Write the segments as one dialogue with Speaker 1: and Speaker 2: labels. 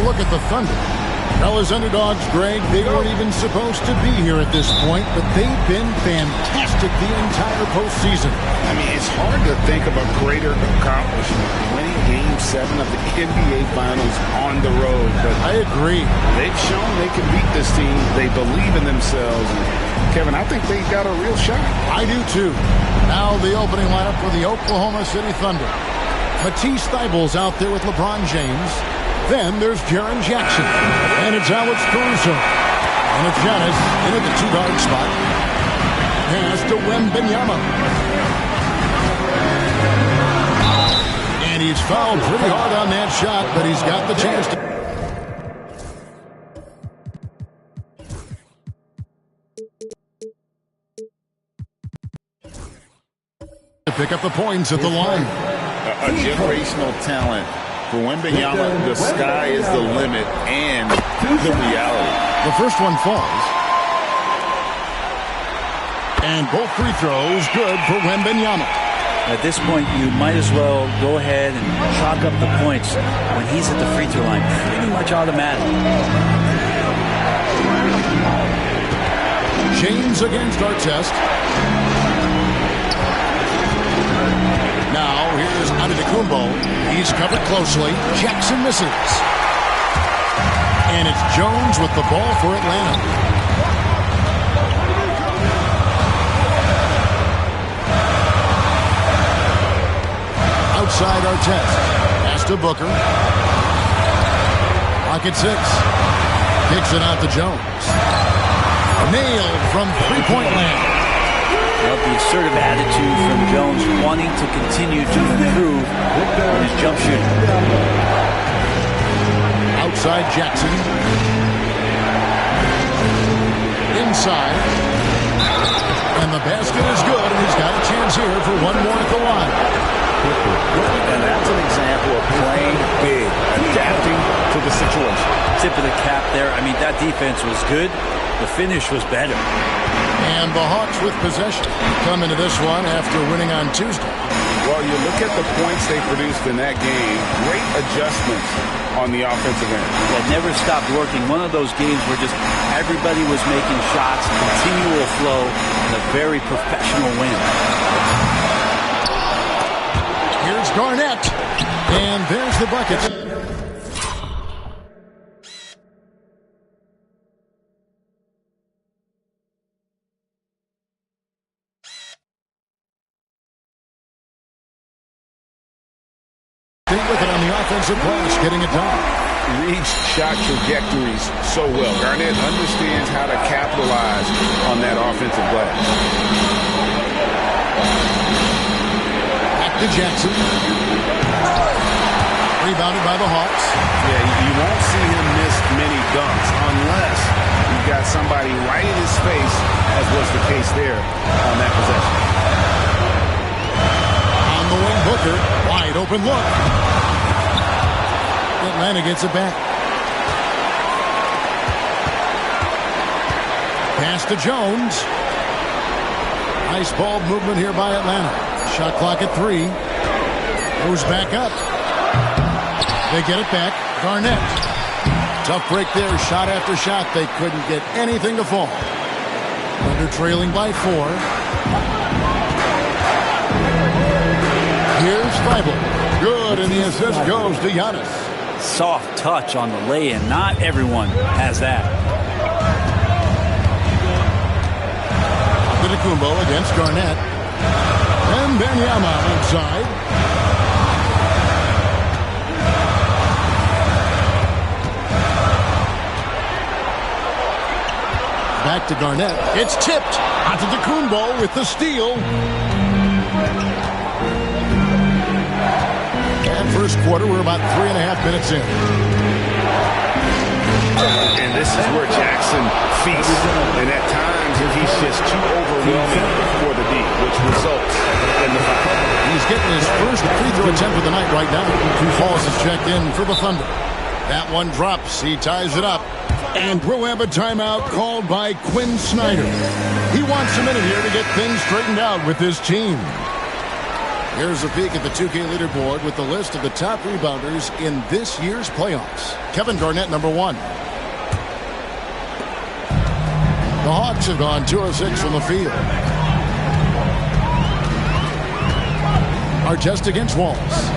Speaker 1: look at the Thunder. Well, as underdogs, Greg, they weren't even supposed to be here at this point, but they've been fantastic the entire postseason.
Speaker 2: I mean, it's hard to think of a greater accomplishment than winning Game 7 of the NBA Finals on the road. But
Speaker 1: I agree.
Speaker 2: They've shown they can beat this team. They believe in themselves. And Kevin, I think they've got a real shot.
Speaker 1: I do, too. Now the opening lineup for the Oklahoma City Thunder. Matisse Thybulle's out there with LeBron James. Then there's Jaren Jackson. And it's Alex Caruso. And it's Giannis in at the two-guard spot. Pass to Wembanyama. And he's fouled pretty hard on that shot, but he's got the chance to pick up the points at the line.
Speaker 2: A generational talent. For Wembanyama, the sky is the limit and the reality.
Speaker 1: The first one falls. And both free throws good for Wembanyama.
Speaker 3: At this point, you might as well go ahead and chalk up the points when he's at the free throw line. Pretty much automatic.
Speaker 1: James against Artest. Now, here's Antetokounmpo. He's covered closely. Jackson misses. And it's Jones with the ball for Atlanta. Outside Artest. Pass to Booker. Clock at 6. Kicks it out to Jones. Nailed from three-point land.
Speaker 3: Love the assertive attitude from Jones, wanting to continue to improve on his jump shooting.
Speaker 1: Outside Jackson. Inside. And the basket is good, and he's got a chance here for one more at the line.
Speaker 2: And that's an example of playing big, adapting to the situation.
Speaker 3: Tip of the cap there. I mean, that defense was good. The finish was better.
Speaker 1: And the Hawks with possession come into this one after winning on Tuesday.
Speaker 2: Well, you look at the points they produced in that game. Great adjustments on the offensive end.
Speaker 3: That never stopped working. One of those games where just everybody was making shots, continual flow, and a very professional win.
Speaker 1: Here's Garnett. And there's the bucket. With it on the offensive glass, getting it done.
Speaker 2: Reads shot trajectories so well. Garnett understands how to capitalize on that offensive glass.
Speaker 1: Back to Jackson. Rebounded by the Hawks.
Speaker 2: Yeah, you won't see him miss many dunks unless you've got somebody right in his face, as was the case there on that possession.
Speaker 1: On the wing, Booker. Wide open look. Atlanta gets it back. Pass to Jones. Nice ball movement here by Atlanta. Shot clock at 3. Goes back up. They get it back. Garnett. Tough break there. Shot after shot. They couldn't get anything to fall. Under trailing by 4. Here's Thybulle. Good, and the assist goes to Giannis.
Speaker 3: Soft touch on the lay-in. Not everyone has that.
Speaker 1: Antetokounmpo against Garnett. And Wembanyama outside. Back to Garnett. It's tipped. Antetokounmpo with the steal. And first quarter, we're about 3.5 minutes in.
Speaker 2: And this is where Jackson feasts. And at times, he's just too overwhelming for the D, which results in the foul.
Speaker 1: He's getting his first free throw attempt of the night right now. Paul's is checked in for the Thunder. That one drops. He ties it up. And we'll have a timeout called by Quinn Snyder. He wants a minute here to get things straightened out with his team. Here's a peek at the 2K leaderboard with the list of the top rebounders in this year's playoffs. Kevin Garnett, number 1. The Hawks have gone 2 of 6 from the field. Artest against Wallace.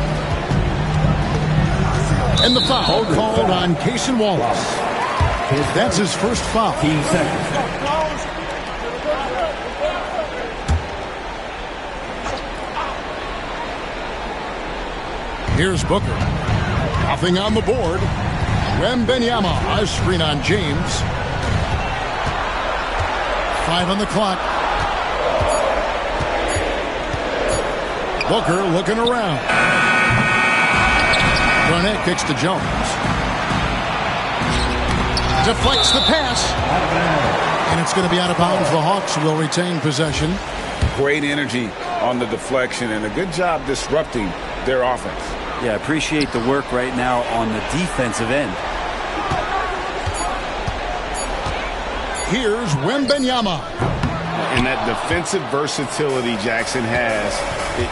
Speaker 1: And the foul called on Cason Wallace. That's his first foul.
Speaker 4: 15 seconds.
Speaker 1: Here's Booker. Nothing on the board. Wembanyama, a screen on James. 5 on the clock. Booker looking around. Garnett kicks to Jones. Deflects the pass. And it's going to be out of bounds. The Hawks will retain possession.
Speaker 2: Great energy on the deflection and a good job disrupting their offense.
Speaker 3: Yeah, appreciate the work right now on the defensive end.
Speaker 1: Here's Wembanyama.
Speaker 2: And that defensive versatility Jackson has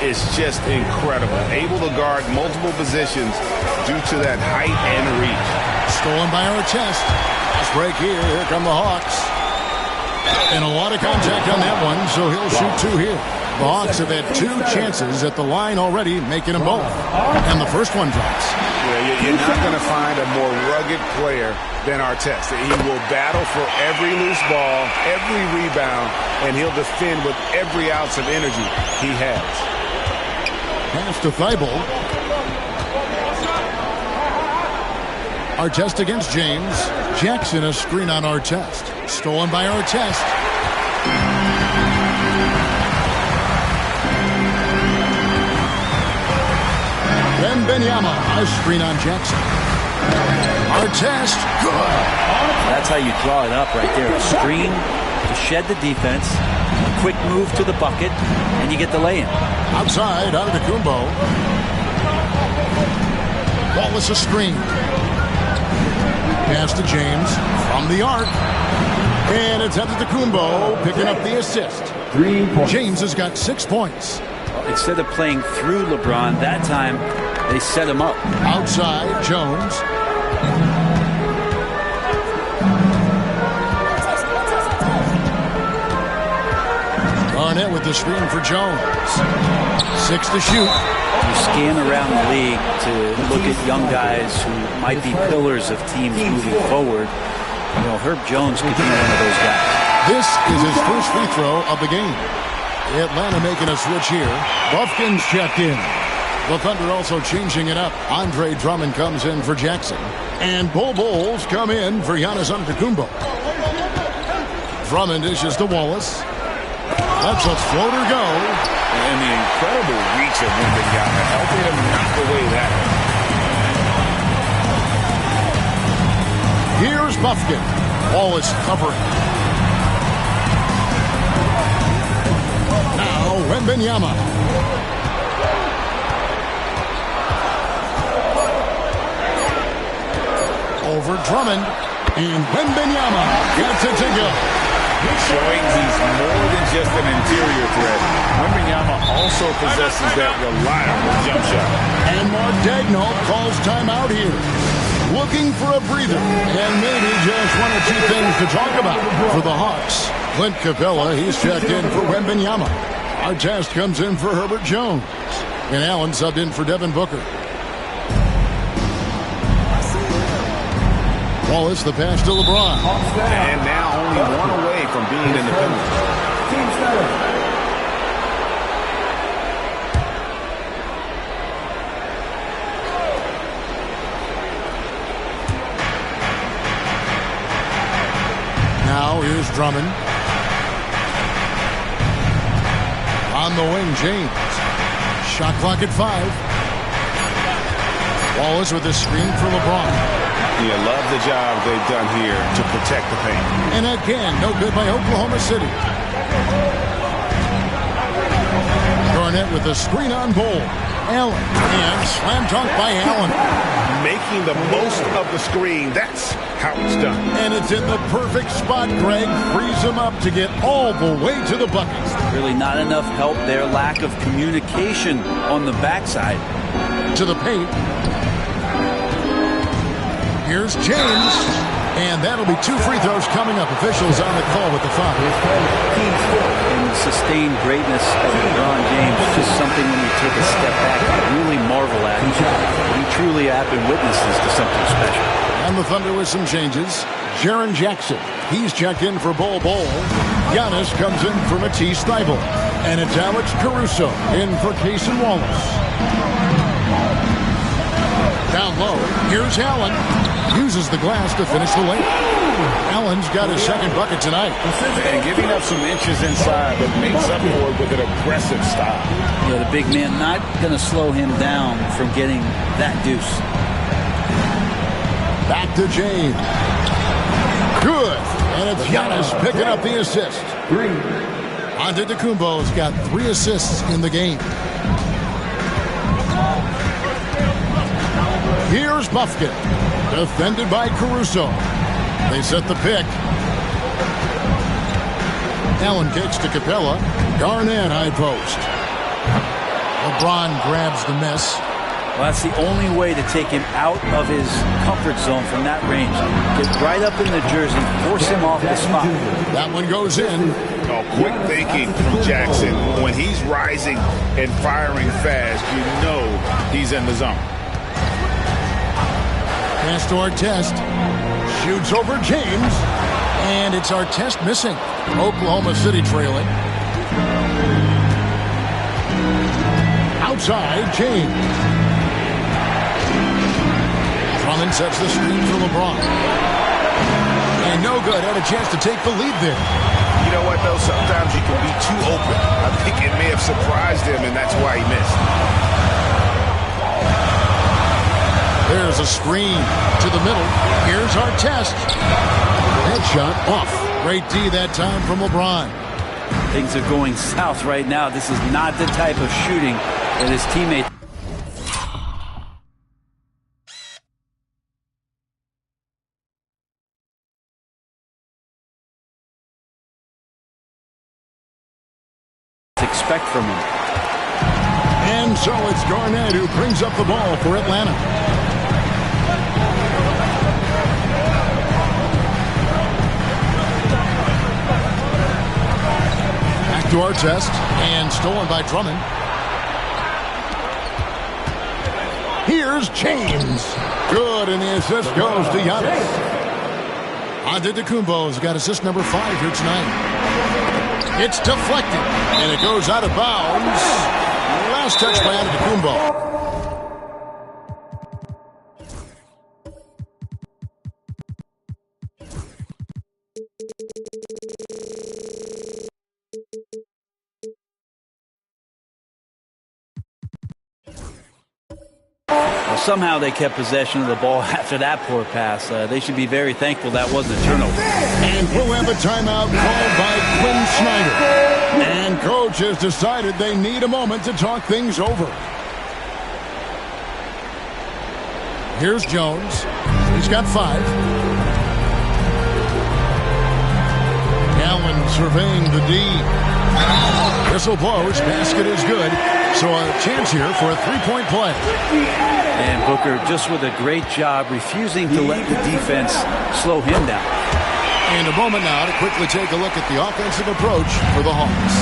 Speaker 2: is just incredible. Able to guard multiple positions due to that height and reach.
Speaker 1: Stolen by Artest. Fast break here. Here come the Hawks. And a lot of contact on that one, so he'll shoot 2 here. The Hawks have had 2 chances at the line already, making them both. And the first one drops.
Speaker 2: Yeah, you're not going to find a more rugged player than Artest. He will battle for every loose ball, every rebound, and he'll defend with every ounce of energy he has.
Speaker 1: Pass to Thibault. Artest against James. Jackson a screen on Artest. Stolen by Artest. Wembanyama, a screen on Jackson. Artest, good.
Speaker 3: That's how you draw it up right there. A screen to shed the defense, a quick move to the bucket, and you get the lay-in.
Speaker 1: Outside, Antetokounmpo. Wallace a screen. Pass to James from the arc. And it's Antetokounmpo picking up the assist.
Speaker 4: 3 points.
Speaker 1: James has got 6 points.
Speaker 3: Instead of playing through LeBron, that time they set him up.
Speaker 1: Outside, Jones. Garnett with the screen for Jones. 6 to shoot.
Speaker 3: You scan around the league to look at young guys who might be pillars of teams moving forward. You know, Herb Jones could be one of those guys.
Speaker 1: This is his first free throw of the game. Atlanta making a switch here. Buffkin's checked in. The Thunder also changing it up. Andre Drummond comes in for Jackson. And Bol Bol's come in for Giannis Antetokounmpo. Drummond dishes to Wallace. Lets a floater go.
Speaker 2: And the incredible reach of Wembanyama, helping him knock away that one.
Speaker 1: Here's Buffkin. Wallace covering. Now Wembanyama. Over Drummond. And Wembanyama gets it to go.
Speaker 2: Showing he's more than just an interior threat. Wembanyama also possesses that reliable jump shot.
Speaker 1: And Mark Daigneault calls timeout here. Looking for a breather. And maybe just 1 or 2 things to talk about for the Hawks. Clint Capella, he's checked in for Wembanyama. Artest comes in for Herbert Jones. And Allen subbed in for Devin Booker. Wallace, the pass to LeBron.
Speaker 2: And now only 1 away from being in the penalty.
Speaker 1: Now here's Drummond. On the wing, James. Shot clock at 5. Wallace with a screen for LeBron.
Speaker 2: You love the job they've done here to protect the paint.
Speaker 1: And again, no good by Oklahoma City. Garnett with a screen on Bol. Allen, and slam dunk by Allen.
Speaker 2: Making the most of the screen. That's how it's done.
Speaker 1: And it's in the perfect spot. Greg frees him up to get all the way to the bucket.
Speaker 3: Really not enough help there. Lack of communication on the backside.
Speaker 1: To the paint. Here's James. And that'll be 2 free throws coming up. Officials on the call with the foul.
Speaker 3: And the sustained greatness of LeBron James is just something when you take a step back and really marvel at. We truly have been witnesses to something special.
Speaker 1: And the Thunder with some changes. Jaren Jackson, he's checked in for Bol. Giannis comes in for Matisse Thybulle. And it's Alex Caruso in for Cason Wallace. Down low, here's Allen. Uses the glass to finish the layup. Allen's got his second bucket tonight.
Speaker 2: And giving up some inches inside, but makes up for it with an aggressive style.
Speaker 3: Yeah, the big man not going to slow him down from getting that deuce.
Speaker 1: Back to James. Good. And it's Giannis picking up the assist. Antetokounmpo's got 3 assists in the game. Here's Bufkin. Defended by Caruso. They set the pick. Allen kicks to Capella. Garnett high post. LeBron grabs the miss.
Speaker 3: Well, that's the only way to take him out of his comfort zone from that range. Get right up in the jersey, force him off the spot.
Speaker 1: That one goes in.
Speaker 2: Oh, quick thinking from Jackson. When he's rising and firing fast, you know he's in the zone.
Speaker 1: Pass to Artest. Shoots over James. And it's Artest missing. Oklahoma City trailing. Outside, James. Drummond sets the screen for LeBron. And no good. Had a chance to take the lead there.
Speaker 2: You know what, though? Sometimes you can be too open. I think it may have surprised him, and that's why he missed.
Speaker 1: There's a screen to the middle. Here's Artest. Headshot off. Great D that time from LeBron.
Speaker 3: Things are going south right now. This is not the type of shooting that his teammate. Expect from him.
Speaker 1: And so it's Garnett who brings up the ball for Atlanta. Back to Artest, and stolen by Drummond. Here's James. Good, and the assist goes to Giannis. Antetokounmpo's got assist number 5 here tonight. It's deflected, and it goes out of bounds. Last touch by Antetokounmpo.
Speaker 3: Well, somehow they kept possession of the ball after that poor pass. They should be very thankful that wasn't a turnover.
Speaker 1: And we'll have a timeout called by Quinn Snyder. And coach has decided they need a moment to talk things over. Here's Jones. He's got 5. Allen surveying the D. Whistle blows. Basket is good. So a chance here for a 3-point play.
Speaker 3: And Booker just with a great job refusing to let the defense slow him down.
Speaker 1: And a moment now to quickly take a look at the offensive approach for the Hawks.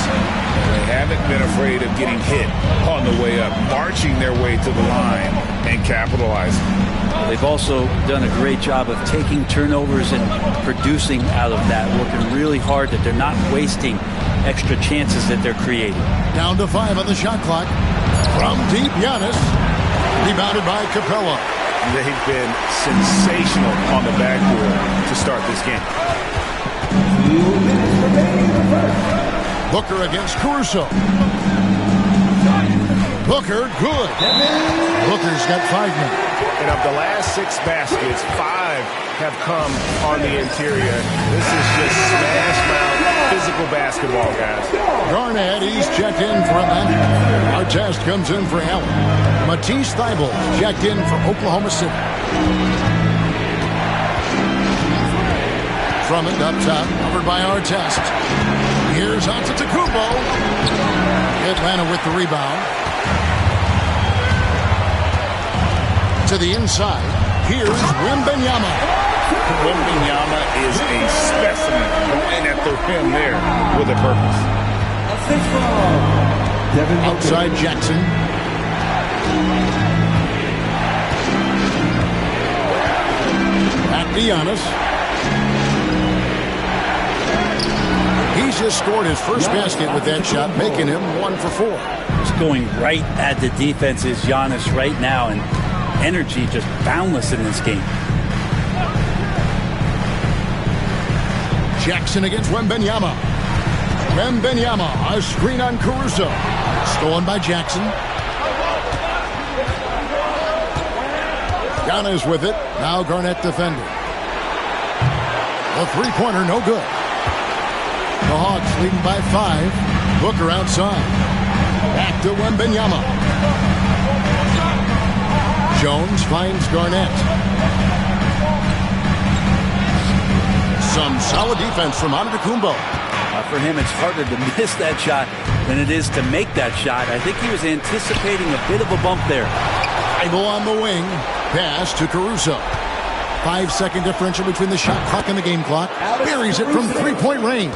Speaker 2: They haven't been afraid of getting hit on the way up, marching their way to the line and capitalizing.
Speaker 3: They've also done a great job of taking turnovers and producing out of that, working really hard that they're not wasting extra chances that they're creating.
Speaker 1: Down to 5 on the shot clock. From deep, Giannis. Rebounded by Capella.
Speaker 2: They've been sensational on the backboard to start this game.
Speaker 1: Booker against Caruso. Booker, good. Booker's got 5 minutes.
Speaker 2: And of the last 6 baskets, 5 have come on the interior. This is just smash mouth physical basketball, guys.
Speaker 1: Garnett, he's checked in for Atlanta. test comes in for Allen. Matisse Thybulle checked in for Oklahoma City. From it up top, covered by Artest. Here's Antetokounmpo. Atlanta with the rebound. To the inside. Here's Wembanyama.
Speaker 2: Wembanyama is a specimen going at the rim there with a purpose.
Speaker 1: Outside Jackson. Back to Giannis. He's just scored his first basket with that shot, making him 1 for 4.
Speaker 3: Just going right at the defense is Giannis right now, and energy just boundless in this game.
Speaker 1: Jackson against Wembanyama. Wembanyama, a screen on Caruso. Stolen by Jackson. Giannis with it. Now Garnett defending. The three-pointer, no good. The Hawks leading by 5. Booker outside. Back to Wembanyama. Jones finds Garnett. Some solid defense from Antetokounmpo.
Speaker 3: For him, it's harder to miss that shot than it is to make that shot. I think he was anticipating a bit of a bump there.
Speaker 1: Thybulle on the wing. Pass to Caruso. 5-second differential between the shot clock and the game clock. Buries it from three-point range.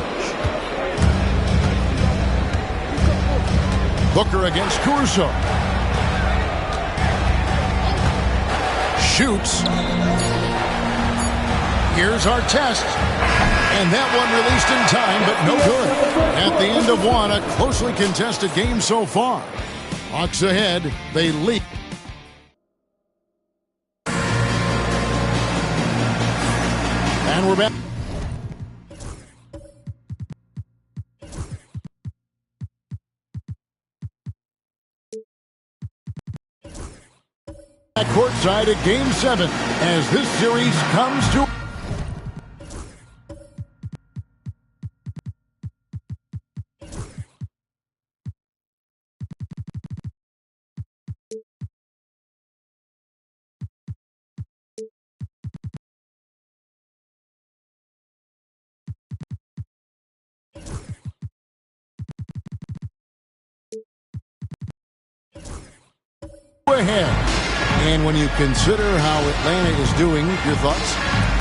Speaker 1: Booker against Caruso. Shoots. Here's Artest. And that one released in time, but no good. At the end of one, a closely contested game so far. Hawks ahead. They lead. And we're back. Courtside at Game 7 as this series comes to... ahead. And when you consider how Atlanta is doing, your thoughts?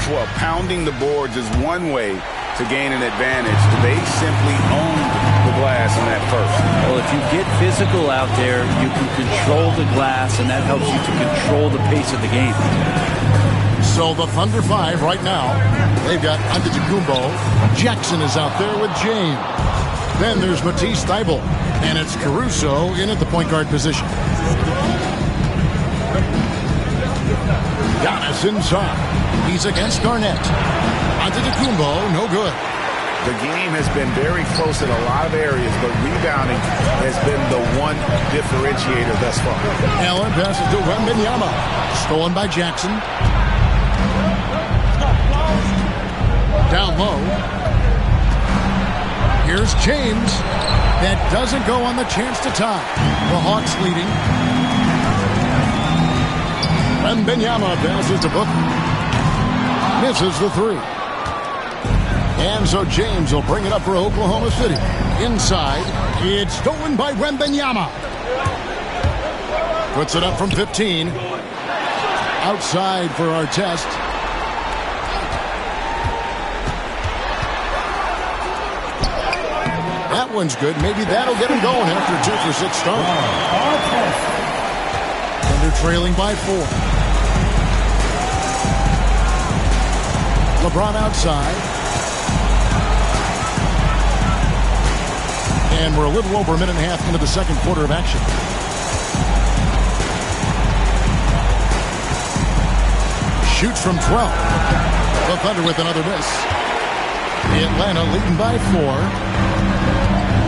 Speaker 2: Well, pounding the boards is one way to gain an advantage. They simply owned the glass in that first.
Speaker 3: Well, if you get physical out there, you can control the glass, and that helps you to control the pace of the game.
Speaker 1: So the Thunder 5 right now. They've got Antetokounmpo. Jackson is out there with James. Then there's Matisse Thybulle. And it's Caruso in at the point guard position. Giannis inside. He's against Garnett. Antetokounmpo, no good.
Speaker 2: The game has been very close in a lot of areas, but rebounding has been the one differentiator thus far.
Speaker 1: Allen passes to Wembanyama. Stolen by Jackson. Down low. Here's James. That doesn't go on the chance to tie. The Hawks leading. Wembanyama passes to Booker. Misses the three. And so James will bring it up for Oklahoma City. Inside, it's stolen by Wembanyama. Puts it up from 15. Outside for Artest. That one's good. Maybe that'll get him going after a 2 for 6 start. Thunder trailing by 4. LeBron outside. And we're a little over a minute and a half into the second quarter of action. Shoots from 12. The Thunder with another miss. Atlanta leading by 4.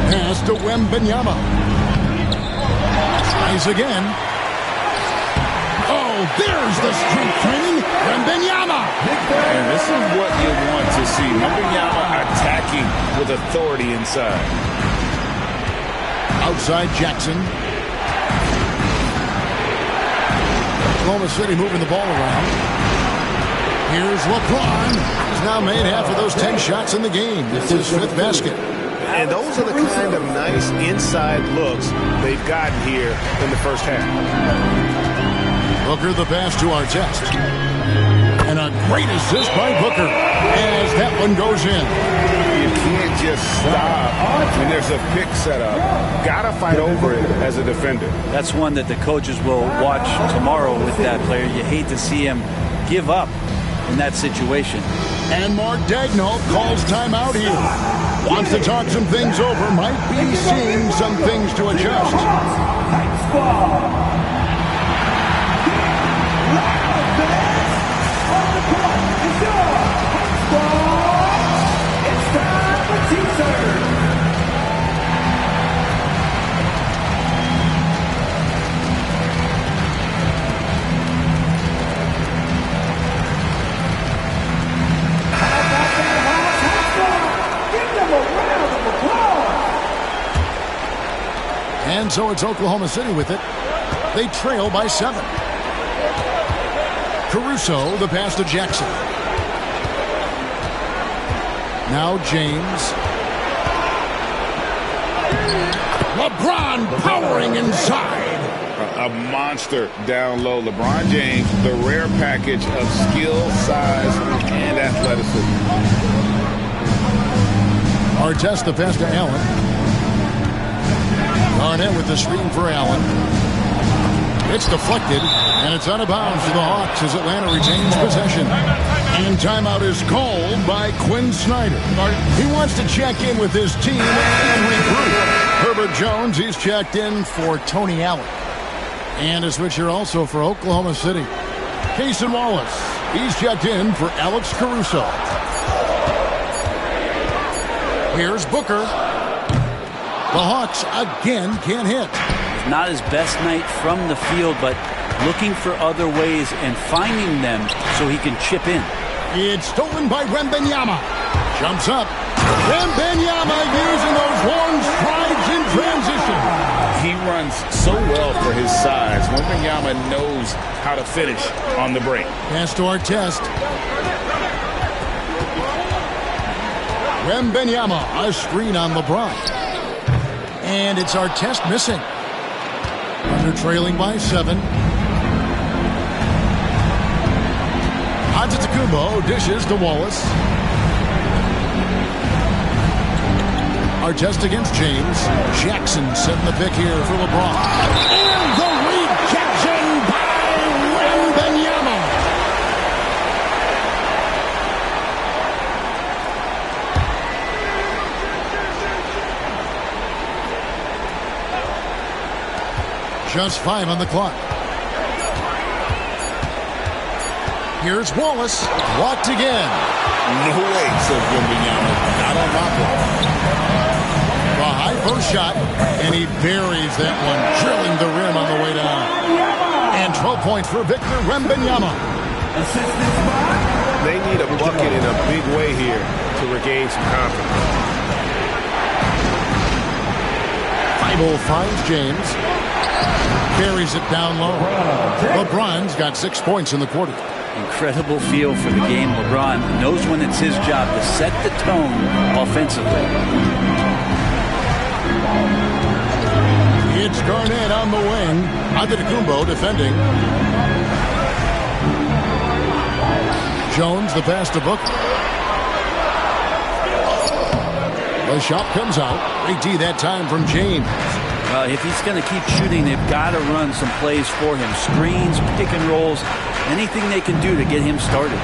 Speaker 1: Pass to Wembanyama. Tries again. Oh, there's the strength training. Wembanyama.
Speaker 2: And this is what you want to see. Wembanyama attacking with authority inside.
Speaker 1: Outside Jackson. Oklahoma City moving the ball around. Here's LeBron. He's now made half of those 10 shots in the game. It's his 5th basket.
Speaker 2: And those are the kind of nice inside looks they've gotten here in the first half.
Speaker 1: Booker the pass to Artest. And a great assist by Booker as that one goes in.
Speaker 2: You can't just stop when there's a pick set up. Gotta fight over it as a defender.
Speaker 3: That's one that the coaches will watch tomorrow with that player. You hate to see him give up in that situation.
Speaker 1: And Mark Daigneault calls timeout here. Wants to talk some things over. Might be seeing some things to adjust. And so it's Oklahoma City with it. They trail by 7. Caruso, the pass to Jackson. Now James. LeBron powering inside.
Speaker 2: A monster down low. LeBron James, the rare package of skill, size, and athleticism.
Speaker 1: Artest the pass to Allen. Garnett with the screen for Allen. It's deflected, and it's out of bounds for the Hawks as Atlanta retains possession. And timeout is called by Quinn Snyder. He wants to check in with his team and regroup. Herbert Jones, he's checked in for Tony Allen. And a switcher also for Oklahoma City. Cason Wallace, he's checked in for Alex Caruso. Here's Booker. The Hawks again can't hit.
Speaker 3: Not his best night from the field, but looking for other ways and finding them so he can chip in.
Speaker 1: It's stolen by Wembanyama. Jumps up. Wembanyama using those long strides in transition.
Speaker 2: He runs so well for his size. Wembanyama knows how to finish on the break.
Speaker 1: Pass to Artest. Wembanyama, a screen on LeBron. And it's Artest missing. Under trailing by 7. Antetokounmpo dishes to Wallace. Artest against James. Jackson setting the pick here for LeBron. And the rejection by Wembanyama. Just 5 on the clock. Here's Wallace. Walked again.
Speaker 2: No way, said Wembanyama. Not on my block.
Speaker 1: A high post shot, and he buries that one, drilling the rim on the way down. And 12 points for Victor Wembanyama.
Speaker 2: They need a bucket in a big way here to regain some confidence.
Speaker 1: Thibault finds James. Carries it down low. LeBron's got 6 points in the quarter.
Speaker 3: Incredible feel for the game. LeBron knows when it's his job to set the tone offensively.
Speaker 1: It's Garnett on the wing. Antetokounmpo defending. Jones, the pass to Booker. The shot comes out. Great D that time from James.
Speaker 3: If he's going to keep shooting, they've got to run some plays for him. Screens, pick and rolls, anything they can do to get him started.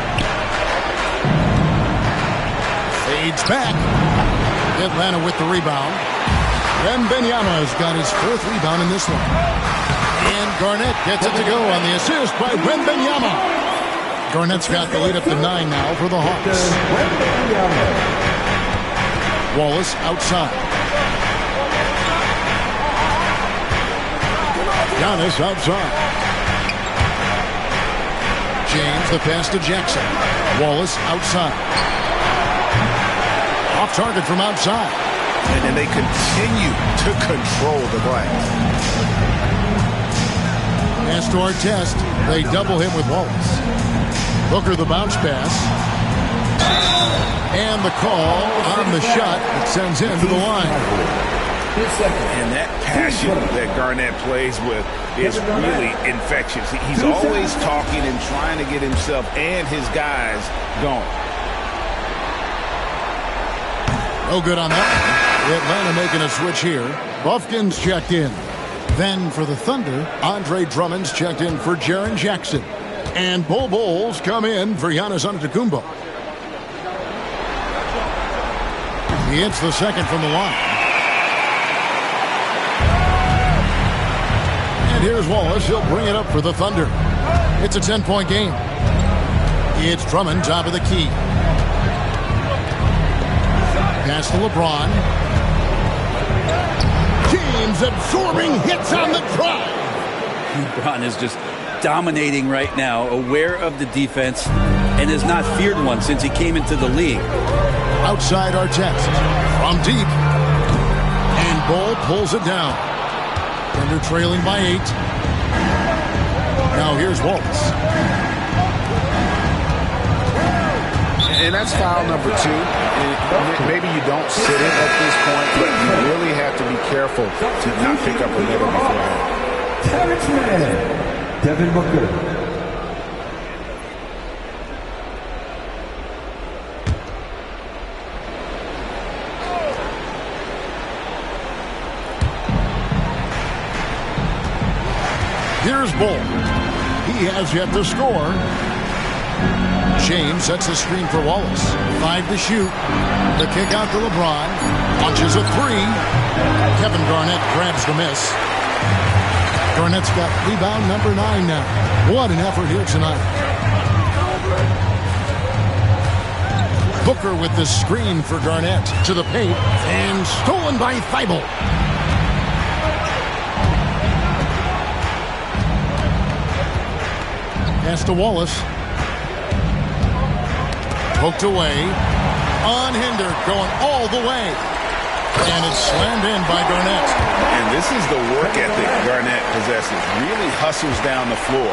Speaker 1: Fades back. Atlanta with the rebound. Wembanyama's got his 4th rebound in this one. And Garnett gets it to go on the assist by Wembanyama. Garnett's got the lead up to 9 now for the Hawks. Wallace outside. Giannis outside. James, the pass to Jackson. Wallace outside. Off target from outside.
Speaker 2: And they continue to control the glass.
Speaker 1: Pass to Artest. They double him with Wallace. Booker the bounce pass. And the call on the shot that sends him to the line.
Speaker 2: And that passion that Garnett plays with is really infectious. He's always talking and trying to get himself and his guys going.
Speaker 1: No good on that one. Atlanta making a switch here. Buffkin's checked in. Then for the Thunder, Andre Drummond's checked in for Jaren Jackson. And Bol Bol's come in for Giannis Antetokounmpo. He hits the second from the line. And here's Wallace. He'll bring it up for the Thunder. It's a 10-point game. It's Drummond, top of the key. Pass to LeBron. James absorbing hits on the drive.
Speaker 3: LeBron is just dominating right now, aware of the defense, and has not feared one since he came into the league.
Speaker 1: Outside Artest. From deep. And Bol pulls it down. Thunder trailing by 8. Now here's Wallace.
Speaker 2: And that's foul number 2. Maybe you don't sit it at this point, but you really have to be careful to not pick up another beforehand.
Speaker 4: Terrence Mann, Devin Booker.
Speaker 1: Here's Bol. He has yet to score. James sets the screen for Wallace. 5 to shoot. The kick out to LeBron. Launches a 3. Kevin Garnett grabs the miss. Garnett's got rebound number 9 now. What an effort here tonight. Booker with the screen for Garnett to the paint. And stolen by Thibault. Pass to Wallace. Poked away. Unhindered. Going all the way. And it's slammed in by Garnett.
Speaker 2: And this is the work ethic Garnett possesses. Really hustles down the floor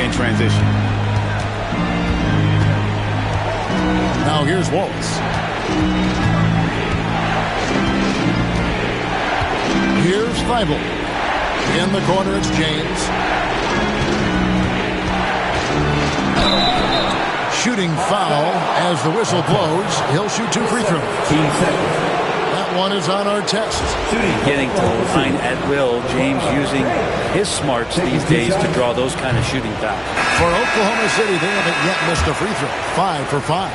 Speaker 2: in transition.
Speaker 1: Now here's Wallace. Here's Thibault. In the corner, it's James. Shooting foul as the whistle blows. He'll shoot 2 free throws. That one is on Artest.
Speaker 3: Getting to the line at will. James using his smarts these days to draw those kind of shooting fouls.
Speaker 1: For Oklahoma City, they haven't yet missed a free throw. 5 for 5.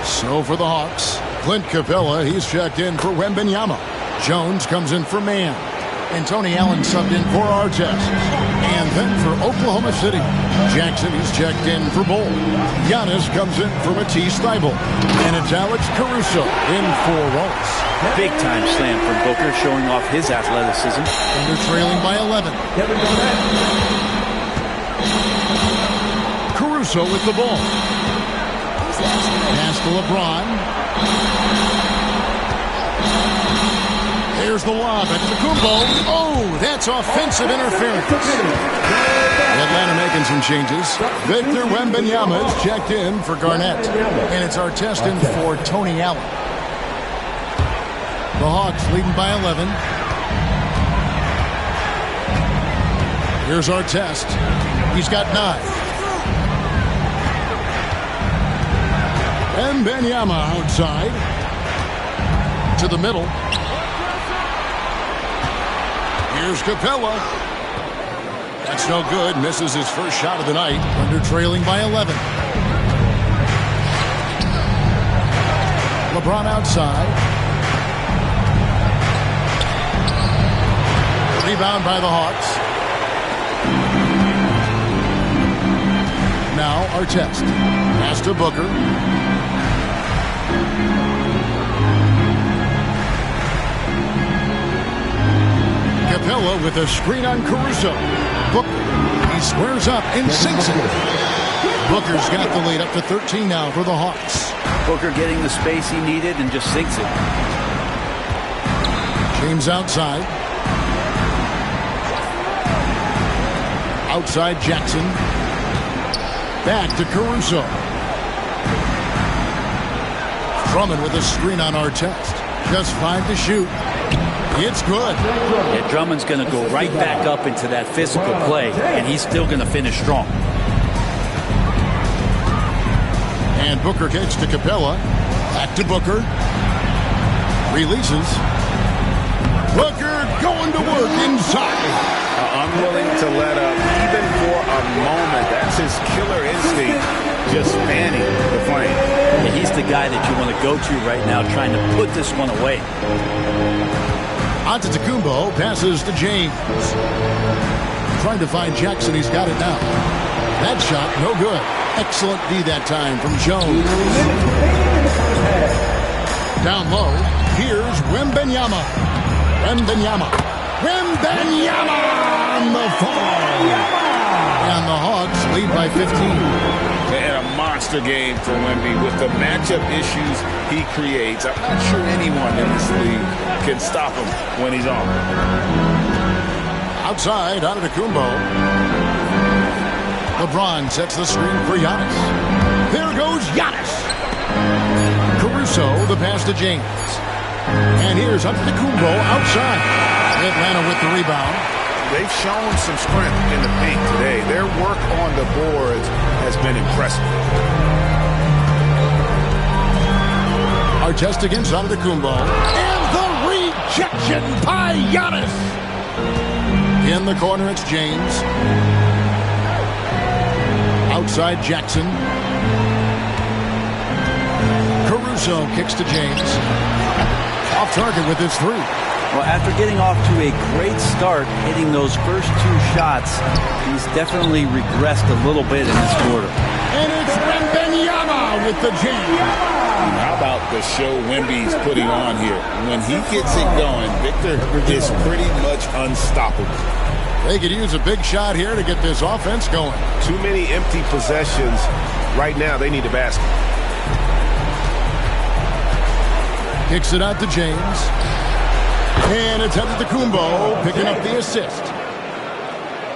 Speaker 1: So for the Hawks, Clint Capella, he's checked in for Wembanyama. Jones comes in for Mann. And Tony Allen subbed in for Artest. And then for Oklahoma City, Jackson, he's checked in for Bol. Giannis comes in for Matisse Thybulle. And it's Alex Caruso in for Wallace.
Speaker 3: Big time slam from Booker, showing off his athleticism.
Speaker 1: And they're trailing by 11. Caruso with the ball. Pass to LeBron. There's the lob at Antetokounmpo. Oh, that's offensive interference. Atlanta making some changes. Victor Wembanyama is checked in for Garnett. And it's Artest in for Tony Allen. The Hawks leading by 11. Here's Artest. He's got 9. Wembanyama outside. To the middle. Here's Capella. That's no good. Misses his first shot of the night. Under trailing by 11. LeBron outside. Rebound by the Hawks. Now Artest. Pass to Booker. Capella with a screen on Caruso. Booker, he squares up and sinks it. Booker's got the lead up to 13 now for the Hawks.
Speaker 3: Booker getting the space he needed and just sinks it.
Speaker 1: James outside. Outside Jackson. Back to Caruso. Drummond with a screen on Artest. Just 5 to shoot. It's good.
Speaker 3: Yeah, Drummond's going to go right back up into that physical play, and he's still going to finish strong.
Speaker 1: And Booker kicks to Capella. Back to Booker. Releases. Booker going to work inside.
Speaker 2: Unwilling to let up even for a moment. That's his killer instinct, just fanning the flame.
Speaker 3: Yeah, he's the guy that you want to go to right now, trying to put this one away.
Speaker 1: Antetokounmpo passes to James. Trying to find Jackson. He's got it now. That shot, no good. Excellent D that time from Jones. Down low, here's Wembanyama. Wembanyama on the fall. And the Hawks lead by 15.
Speaker 2: They had a monster game for Wemby with the matchup issues he creates. I'm not sure anyone in this league can stop him when he's on.
Speaker 1: Outside, Antetokounmpo. LeBron sets the screen for Giannis. There goes Giannis. Caruso, the pass to James. And here's Antetokounmpo outside. Atlanta with the rebound.
Speaker 2: They've shown some strength in the paint today. Their work on the boards has been impressive.
Speaker 1: Artest against Antetokounmpo. And the rejection by Giannis. In the corner, it's James. Outside Jackson. Caruso kicks to James. Off target with his three.
Speaker 3: Well, after getting off to a great start, hitting those first 2 shots, he's definitely regressed a little bit in this quarter.
Speaker 1: And it's Wembanyama with the jam.
Speaker 2: How about the show Wemby's putting on here? When he gets it going, Victor is pretty much unstoppable.
Speaker 1: They could use a big shot here to get this offense going.
Speaker 2: Too many empty possessions. Right now, they need a basket.
Speaker 1: Kicks it out to James. And it's Antetokounmpo picking up the assist.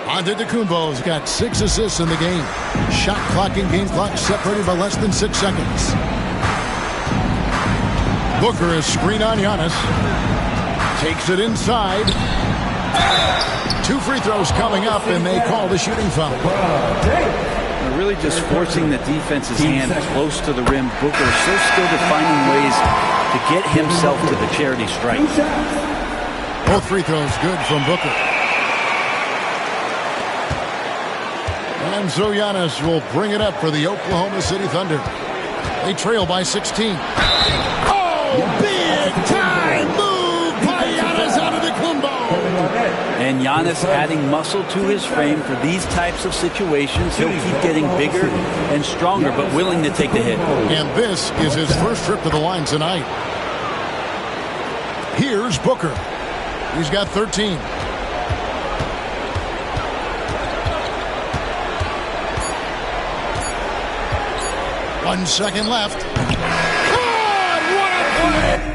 Speaker 1: Antetokounmpo's got 6 assists in the game. Shot clock and game clock separated by less than 6 seconds. Booker is screen on Giannis. Takes it inside. 2 free throws coming up, and they call the shooting foul.
Speaker 3: They're really just forcing the defense's hand close to the rim. Booker is so skilled at finding ways to get himself to the charity stripe.
Speaker 1: Both free throws good from Booker. And so Giannis will bring it up for the Oklahoma City Thunder. They trail by 16. Oh, big time move by Giannis Antetokounmpo.
Speaker 3: And Giannis adding muscle to his frame for these types of situations. He'll keep getting bigger and stronger, but willing to take the hit.
Speaker 1: And this is his first trip to the line tonight. Here's Booker. He's got 13. One second left. God, what a play!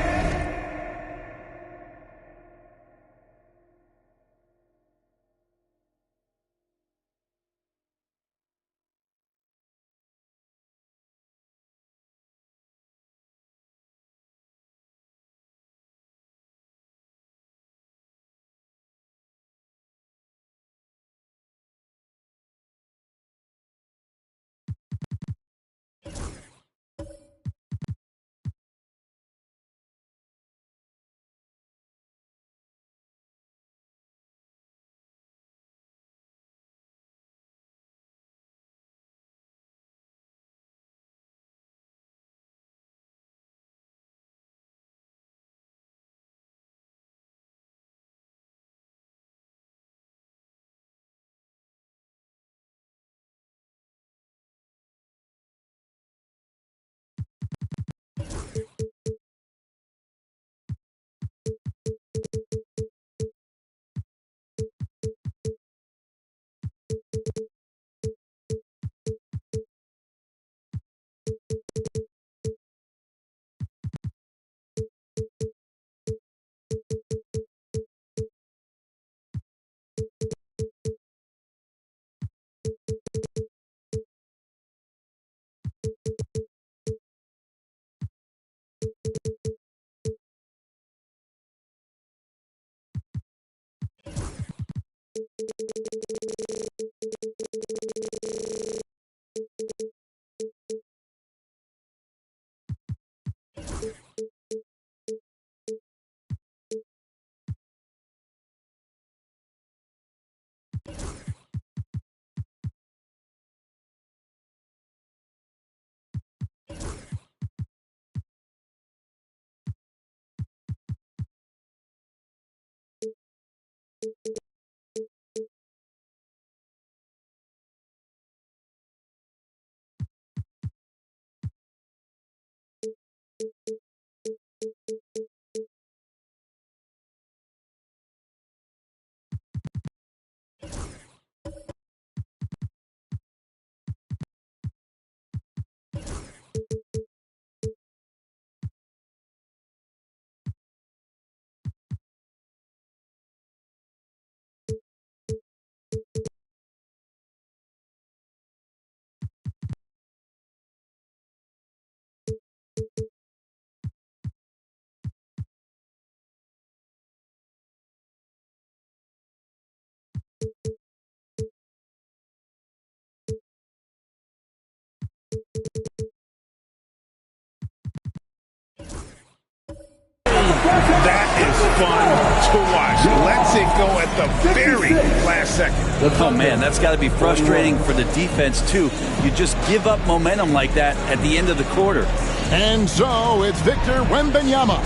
Speaker 2: fun to watch. Lets it go at the very last second.
Speaker 3: Oh, man, that's got to be frustrating for the defense, too. You just give up momentum like that at the end of the quarter.
Speaker 1: And so it's Victor Wembanyama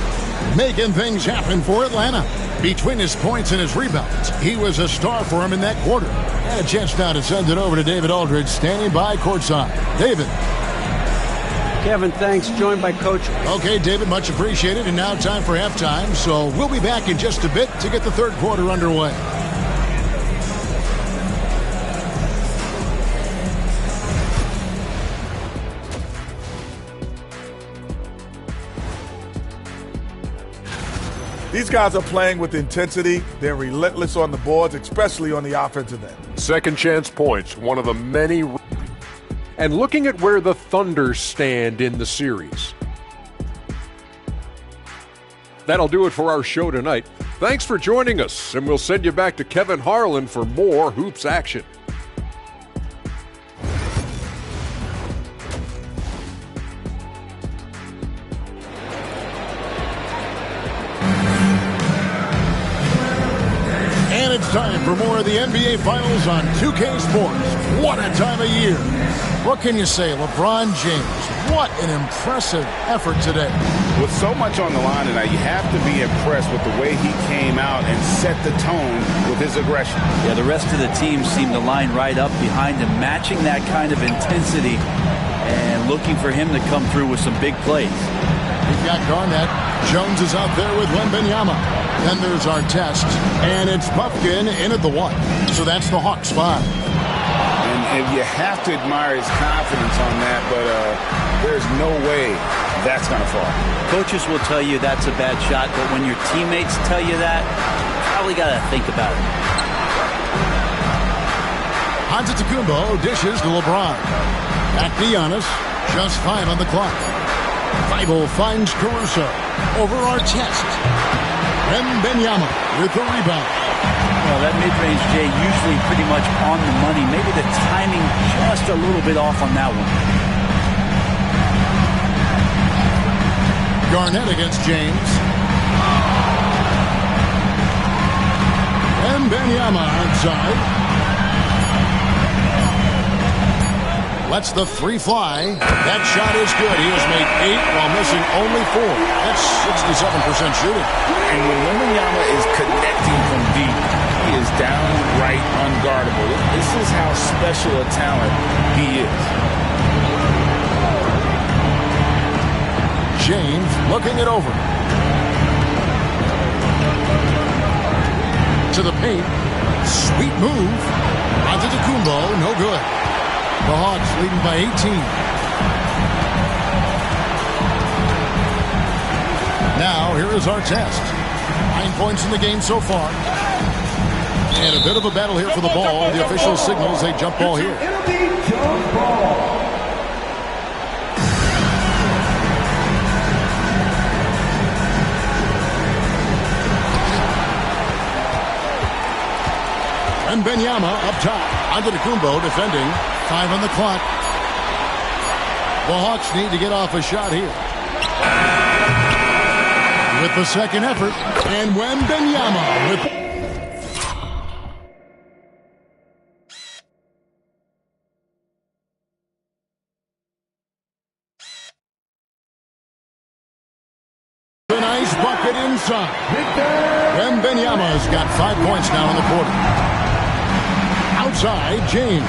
Speaker 1: making things happen for Atlanta. Between his points and his rebounds, he was a star for him in that quarter. And a chance now to send it over to David Aldridge, standing by courtside. David.
Speaker 5: Kevin, thanks. Joined by Coach.
Speaker 1: Okay, David, much appreciated. And now time for halftime. So we'll be back in just a bit to get the third quarter underway.
Speaker 6: These guys are playing with intensity. They're relentless on the boards, especially on the offensive end.
Speaker 7: Second chance points, one of the many. And looking at where the Thunder stand in the series. That'll do it for our show tonight. Thanks for joining us, and we'll send you back to Kevin Harlan for more hoops action.
Speaker 1: And it's time for more of the NBA Finals on 2K Sports. What a time of year. What can you say, LeBron James? What an impressive effort today.
Speaker 2: With so much on the line tonight, you have to be impressed with the way he came out and set the tone with his aggression.
Speaker 3: Yeah, the rest of the team seemed to line right up behind him, matching that kind of intensity and looking for him to come through with some big plays.
Speaker 1: We've got Garnett. Jones is out there with Wembanyama. Then there's our test, and it's Pumpkin in at the 1. So that's the Hawks spot.
Speaker 2: And you have to admire his confidence on that, but there's no way that's going to fall.
Speaker 3: Coaches will tell you that's a bad shot, but when your teammates tell you that, you probably got to think about it.
Speaker 1: Antetokounmpo dishes to LeBron. Back to Giannis. Just 5 on the clock. Bible finds Caruso. Over our test. Wembanyama with the rebound.
Speaker 3: Well, that mid-range, Jay, usually pretty much on the money. Maybe the timing just a little bit off on that one.
Speaker 1: Garnett against James. Wembanyama outside. Lets the 3 fly. That shot is good. He has made 8 while missing only 4. That's 67% shooting.
Speaker 2: And when Wembanyama is connecting from deep, he is downright unguardable. This is how special a talent he is.
Speaker 1: James looking it over. To the paint. Sweet move. Antetokounmpo, no good. The Hawks leading by 18. Now, here is our test. 9 points in the game so far. And a bit of a battle here for the ball. The official signals a jump ball here.
Speaker 4: It'll be jump ball.
Speaker 1: Wembanyama up top. Antetokounmpo defending. 5 on the clock. The Hawks need to get off a shot here. With the second effort. And Wembanyama with... a nice bucket inside. Wembanyama's got 5 points now in the quarter. Outside, James.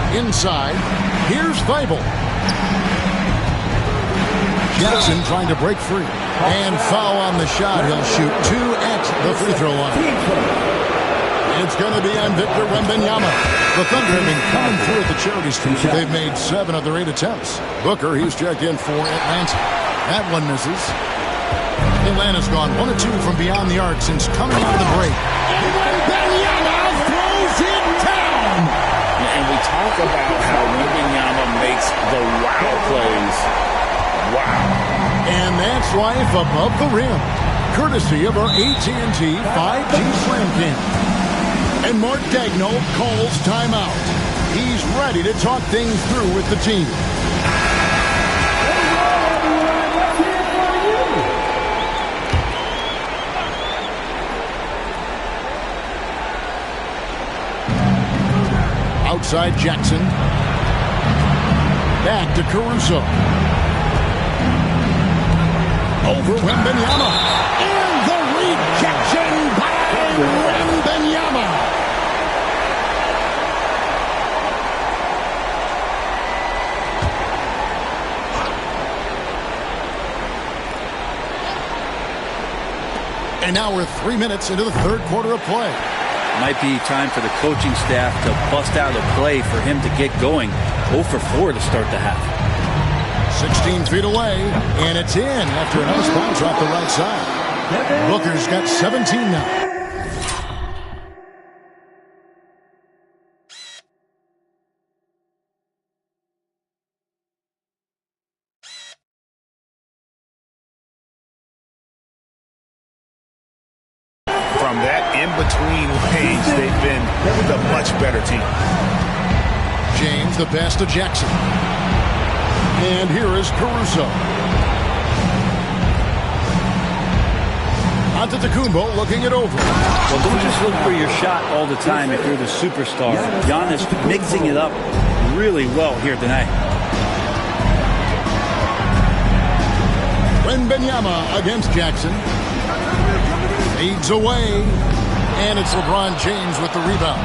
Speaker 1: Inside, here's Thibault. Jackson trying to break free. And foul on the shot. He'll shoot 2 at the free throw line. It's going to be on Victor Wembanyama. The Thunder have been coming through at the charity street. They've made 7 of their 8 attempts. Booker, he's checked in for Atlanta. That one misses. Atlanta's gone 1 of 2 from beyond the arc since coming out of the break. Wembanyama throws it down.
Speaker 2: And we talk about how Wembanyama makes the wow plays. Wow.
Speaker 1: And that's life above the rim. Courtesy of our AT&T 5G Slam Cam. And Mark Daigneault calls timeout. He's ready to talk things through with the team. outside Jackson. Back to Caruso. Over Wembanyama. And the rejection by Wembanyama. And now we're 3 minutes into the third quarter of play.
Speaker 3: Might be time for the coaching staff to bust out a play for him to get going. 0 for 4 to start the half.
Speaker 1: 16 feet away, and it's in after a nice bounce off the right side. Booker's got 17 now.
Speaker 2: From that in-between range, they've been the much better team.
Speaker 1: James, the pass to Jackson. And here is Caruso. Antetokounmpo looking it over.
Speaker 3: Well, don't just look for your shot all the time if you're the superstar. Giannis mixing it up really well here tonight.
Speaker 1: Wembanyama against Jackson. Fades away. And it's LeBron James with the rebound.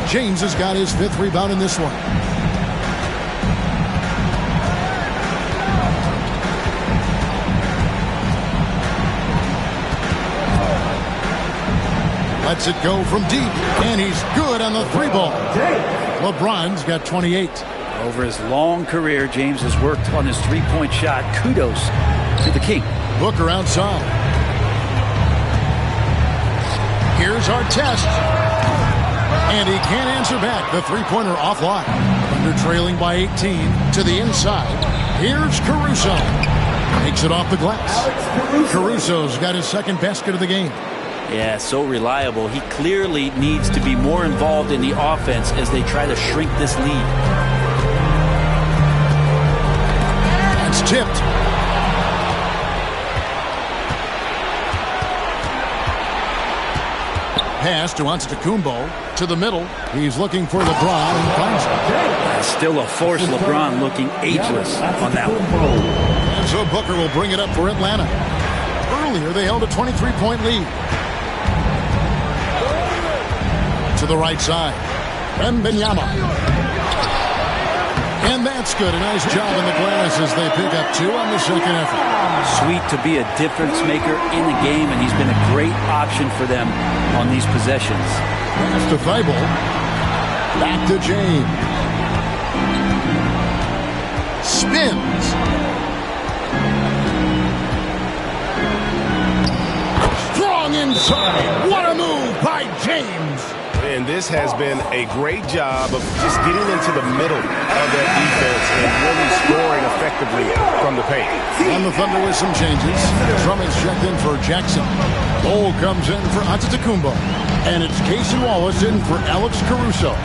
Speaker 1: James has got his 5th rebound in this one. Lets it go from deep, and he's good on the 3-ball. LeBron's got 28.
Speaker 3: Over his long career, James has worked on his three-point shot. Kudos to the King.
Speaker 1: Booker outside. Here's Artest. And he can't answer back. The three-pointer offline. Under trailing by 18 to the inside. Here's Caruso. Takes it off the glass. Caruso's got his 2nd basket of the game.
Speaker 3: Yeah, so reliable. He clearly needs to be more involved in the offense as they try to shrink this lead.
Speaker 1: That's tipped. Pass to Antetokounmpo to the middle. He's looking for LeBron and finds him.
Speaker 3: Still a force. LeBron looking ageless on that one.
Speaker 1: And so Booker will bring it up for Atlanta. Earlier, they held a 23-point lead. To the right side. Wembanyama. And that's good. A nice job in the glass as they pick up 2 on the 2nd effort.
Speaker 3: Sweet to be a difference maker in the game, and he's been a great option for them on these possessions.
Speaker 1: Pass to Thibault. Back to James. Spins. Strong inside. What a move by James.
Speaker 2: And this has been a great job of just getting into the middle of that defense and really scoring effectively from the paint.
Speaker 1: On the Thunder with some changes. Drummond's checked in for Jackson. Bol comes in for Antetokounmpo. And it's Casey Wallace in for Alex Caruso.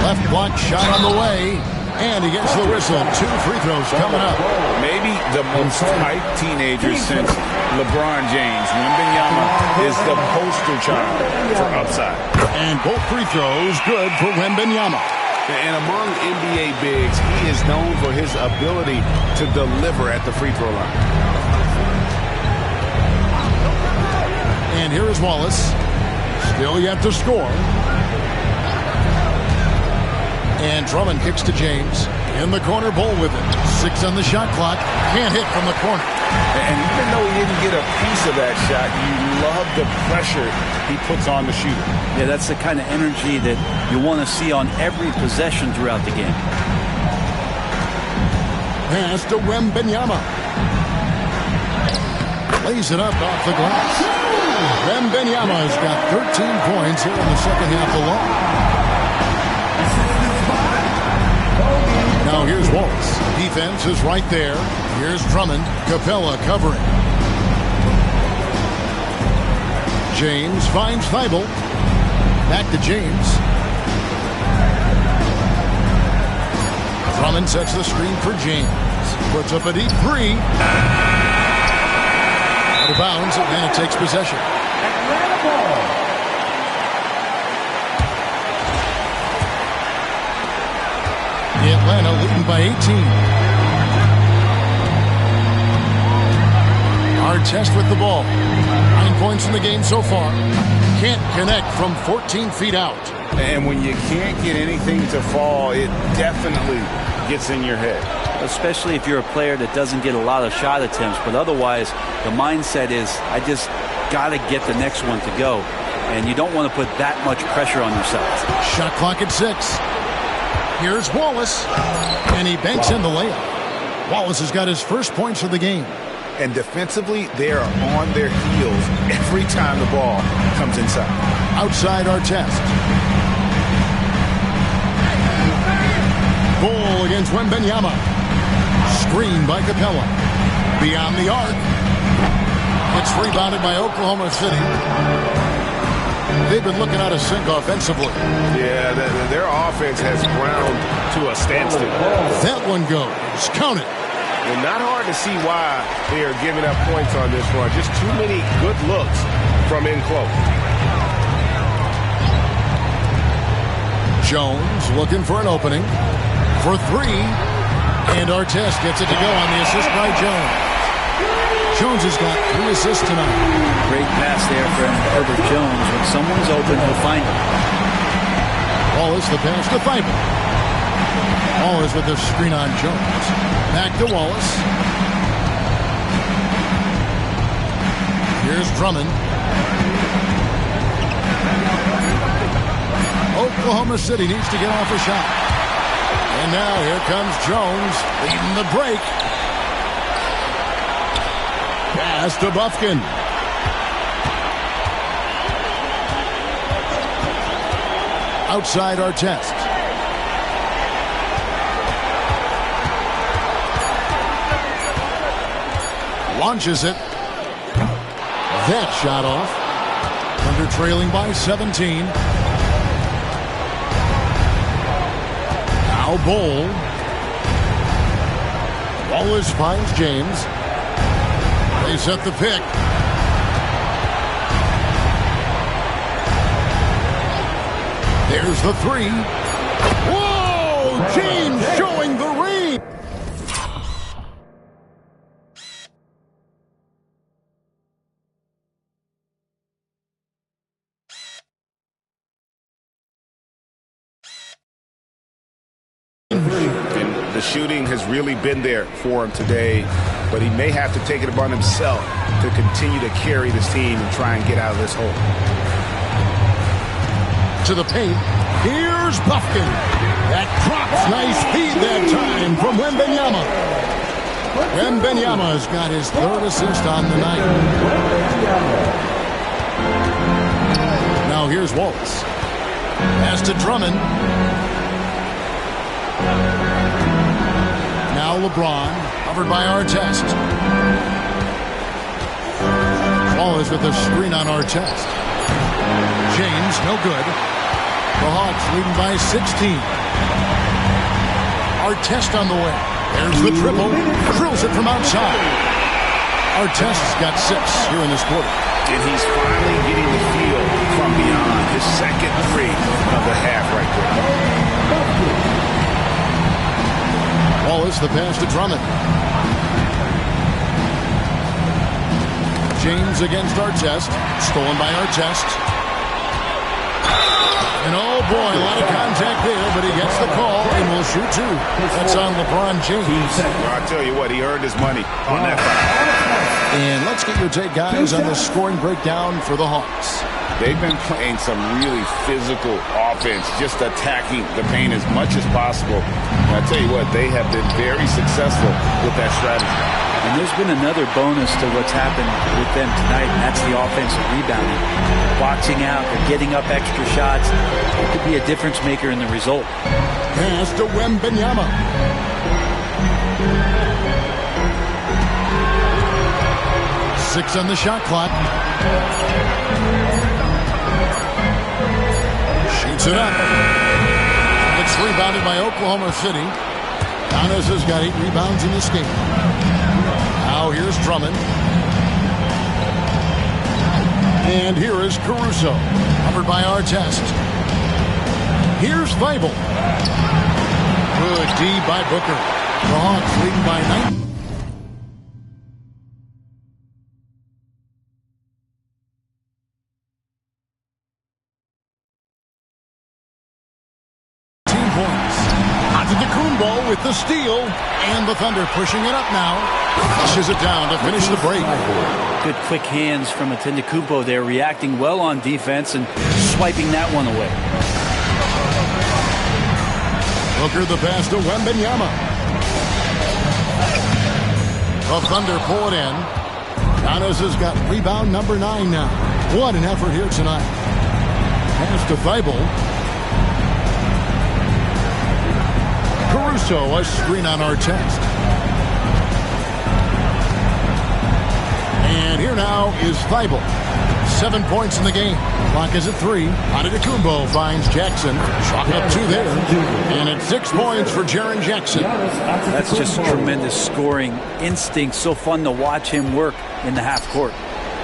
Speaker 1: Left block shot on the way. And he gets the whistle. 2 free throws coming up.
Speaker 8: Maybe the most hyped teenager since LeBron James. Wembanyama is the poster child for upside.
Speaker 1: And both free throws good for Wembanyama.
Speaker 2: And among NBA bigs, he is known for his ability to deliver at the free throw line.
Speaker 1: And here is Wallace. Still yet to score. And Drummond kicks to James. In the corner, Bol with it. 6 on the shot clock. Can't hit from the corner.
Speaker 8: And even though he didn't get a piece of that shot, you love the pressure he puts on the shooter.
Speaker 3: Yeah, that's the kind of energy that you want to see on every possession throughout the game.
Speaker 1: Pass to Wembanyama. Lays it up off the glass. Wembanyama has got 13 points here in the 2nd half alone. Now here's Wallace. Defense is right there. Here's Drummond. Capella covering. James finds Thibault. Back to James. Drummond sets the screen for James. Puts up a deep 3. Out of bounds. Atlanta takes possession. leading by 18. Artest with the ball. 9 points in the game so far. Can't connect from 14 feet out.
Speaker 2: And when you can't get anything to fall, it definitely gets in your head.
Speaker 3: Especially if you're a player that doesn't get a lot of shot attempts. But otherwise, the mindset is, I just got to get the next one to go. And you don't want to put that much pressure on yourself.
Speaker 1: Shot clock at 6. Here's Wallace. And he banks in the layup. Wallace has got his first points of the game.
Speaker 2: And defensively, they are on their heels every time the ball comes inside. Outside Artest.
Speaker 1: Ball against Wembanyama. Screen by Capella. Beyond the arc. It's rebounded by Oklahoma City. They've been looking out of sync offensively.
Speaker 2: Yeah, their offense has ground to a standstill.
Speaker 1: That one goes. Count it.
Speaker 2: And not hard to see why they are giving up points on this run. Just too many good looks from in close.
Speaker 1: Jones looking for an opening. For 3. And Artest gets it to go on the assist by Jones. Jones has got 3 assists tonight.
Speaker 3: Great pass there from Herbert Jones. When someone's open, he'll find him.
Speaker 1: Wallace, the pass to Thibault. Wallace with the screen on Jones. Back to Wallace. Here's Drummond. Oklahoma City needs to get off a shot. And now here comes Jones leading the break. Pass to Bufkin. Outside Artest. Launches it. That shot off. Under trailing by 17. Now Bol. Wallace finds James. They set the pick. There's the 3. Whoa! James showing the read.
Speaker 2: And the shooting has really been there for him today, but he may have to take it upon himself to continue to carry this team and try and get out of this hole.
Speaker 1: To the paint. Here's Bufkin. That drops. Nice feed that time from Wembanyama. Wembanyama has got his 3rd assist on the night. Now here's Wallace. Pass to Drummond. Now LeBron, covered by Artest. Wallace with a screen on Artest. James, no good. The Hawks leading by 16. Artest on the way. There's the triple. Drills it from outside. Artest's got 6 here in this quarter.
Speaker 2: And he's finally getting the feel from beyond. His second 3 of the half right there.
Speaker 1: Wallace, the pass to Drummond. James against Artest. Stolen by Artest. And oh boy, a lot of contact there, but he gets the call and will shoot 2. That's on LeBron James.
Speaker 2: Well, I tell you what, he earned his money on that foul.
Speaker 1: And let's get your take, guys, on the scoring breakdown for the Hawks.
Speaker 2: They've been playing some really physical offense, just attacking the paint as much as possible. And I tell you what, they have been very successful with that strategy.
Speaker 3: And there's been another bonus to what's happened with them tonight, and that's the offensive rebounding. Boxing out, they're getting up extra shots. It could be a difference maker in the result.
Speaker 1: Pass to Wembanyama. Six on the shot clock. Shoots it up. It's rebounded by Oklahoma City. Giannis has got 8 rebounds in this game. Now here's Drummond. And here is Caruso. Covered by Artest. Here's Thibault. Good D by Booker. The Hawks leading by 9. Antetokounmpo with the steal, and the Thunder pushing it up now. Pushes it down to finish the break.
Speaker 3: Good quick hands from Antetokounmpo there, reacting well on defense and swiping that one away.
Speaker 1: Booker the pass to Wembanyama. The Thunder pull it in. Giannis has got rebound number 9 now. What an effort here tonight. Pass to Thibault. Caruso, a screen on Artest. And here now is Thibault. 7 points in the game. Clock is at 3. Antetokounmpo finds Jackson. Chalk up 2 there. And it's 6 points for Jaren Jackson.
Speaker 3: That's just tremendous scoring instinct. So fun to watch him work in the half court.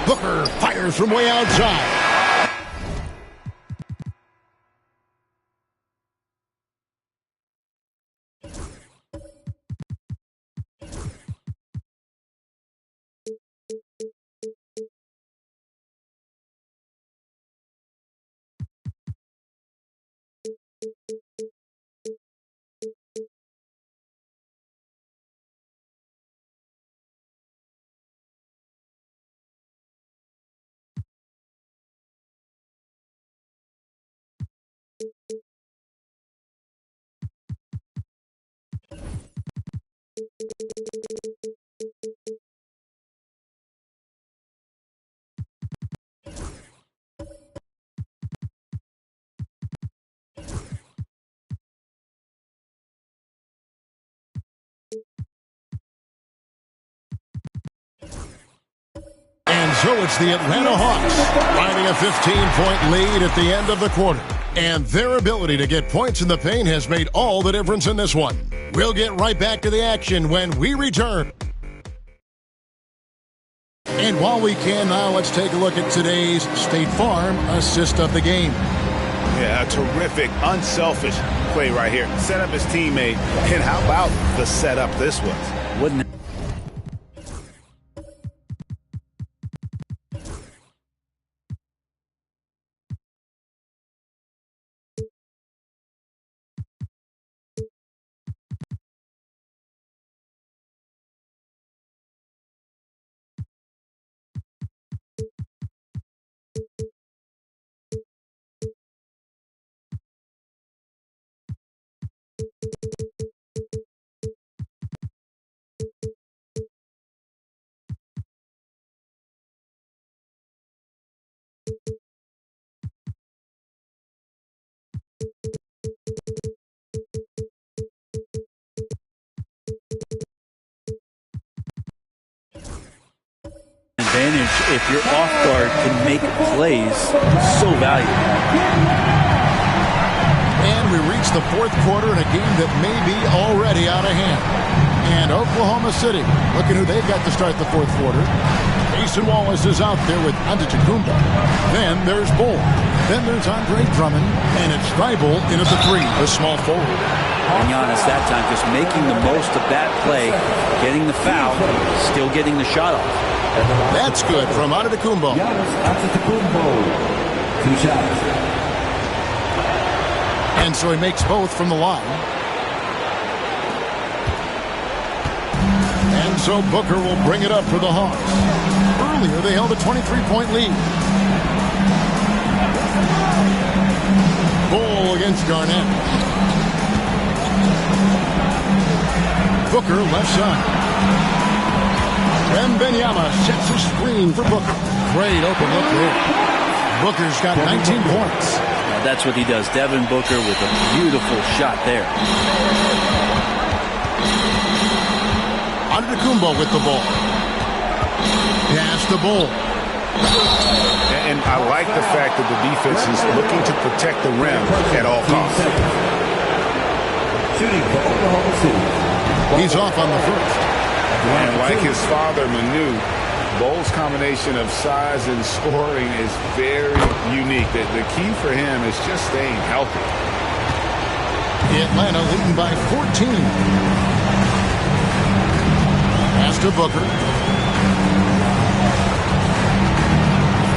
Speaker 1: Booker fires from way outside. And so it's the Atlanta Hawks finding a 15-point lead at the end of the quarter. And their ability to get points in the paint has made all the difference in this one. We'll get right back to the action when we return. And while we can now, let's take a look at today's State Farm assist of the game.
Speaker 2: Yeah, a terrific, unselfish play right here. Set up his teammate. And how about the setup this was?
Speaker 3: Wouldn't it? Advantage if your off guard can make plays so valuable.
Speaker 1: And we reach the fourth quarter in a game that may be already out of hand. And Oklahoma City, looking who they've got to start the fourth quarter. Mason Wallace is out there with Antetokounmpo. Then there's Bull. Then there's Andre Drummond. And it's Thibault in at the 3, the small forward.
Speaker 3: And Giannis that time just making the most of that play, getting the foul, still getting the shot off.
Speaker 1: That's good from Antetokounmpo.
Speaker 4: Antetokounmpo. 2 shots.
Speaker 1: And so he makes both from the line. And so Booker will bring it up for the Hawks. Earlier they held a 23-point lead. Bull against Garnett. Booker left side. Wembanyama sets a screen for Booker. Great open look there. Booker's got 19 points.
Speaker 3: Now that's what he does. Devin Booker with a beautiful shot there.
Speaker 1: Antetokounmpo with the ball. Pass the Bull.
Speaker 2: And I like the fact that the defense is looking to protect the rim at all costs.
Speaker 4: Shooting for Oklahoma City.
Speaker 1: He's off on the first.
Speaker 2: And like his father, Manu, Bull's combination of size and scoring is very unique. The key for him is just staying healthy.
Speaker 1: Atlanta leading by 14. Pass to Booker.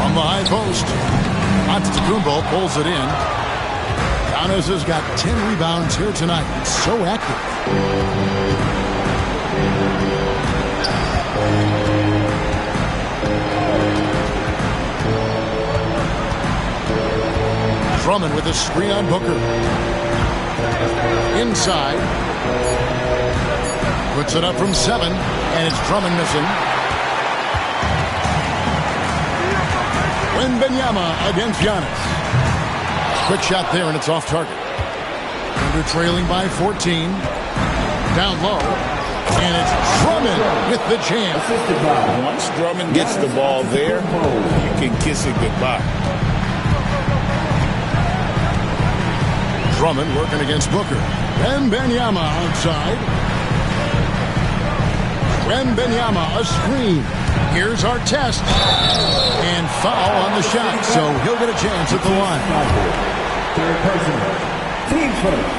Speaker 1: On the high post. Antetokounmpo pulls it in. Giannis has got 10 rebounds here tonight. He's so active. Drummond with a screen on Booker. Inside. Puts it up from 7, and it's Drummond missing. Wembanyama against Giannis. Quick shot there, and it's off target. Thunder trailing by 14. Down low. And it's Drummond with the jam.
Speaker 8: Once Drummond gets the ball there, you can kiss it goodbye.
Speaker 1: Drummond working against Booker. Wembanyama outside. Wembanyama a screen. Here's our test. And foul on the shot, so he'll get a chance at the line.
Speaker 4: Third person. Team first.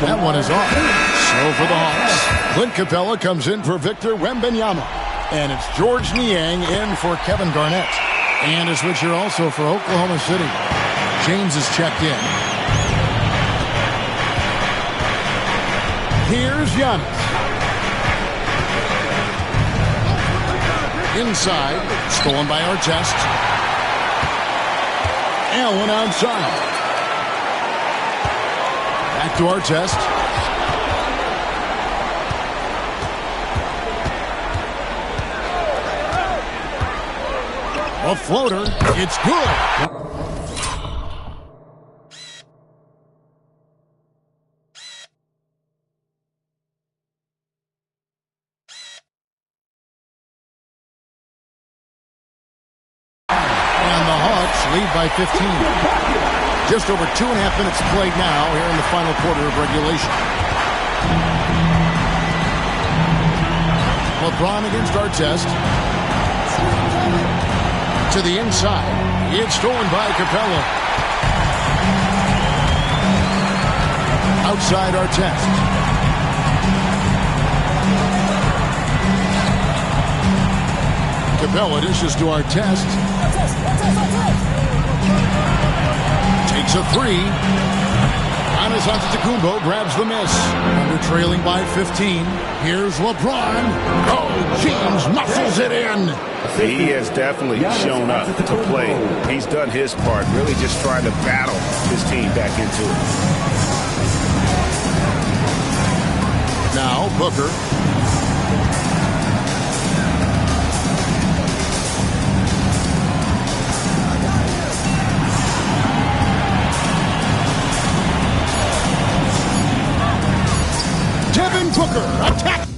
Speaker 1: That one is off. So for the Hawks, Clint Capella comes in for Victor Wembanyama. And it's George Niang in for Kevin Garnett. And a switcher also for Oklahoma City. James is checked in. Here's Giannis. Inside, stolen by Artest. Allen outside. Back to Artest. A floater. It's good. Lead by 15. Just over 2.5 minutes played now here in the final quarter of regulation. LeBron against Artest. To the inside. It's stolen by Capella. Outside Artest. Capella dishes to Artest. Takes a 3. Giannis Antetokounmpo grabs the miss. Under trailing by 15. Here's LeBron. Oh, James muscles it in.
Speaker 2: He has definitely shown up to play. He's done his part, really just trying to battle his team back into it.
Speaker 1: Now Booker. Devin Booker, attack!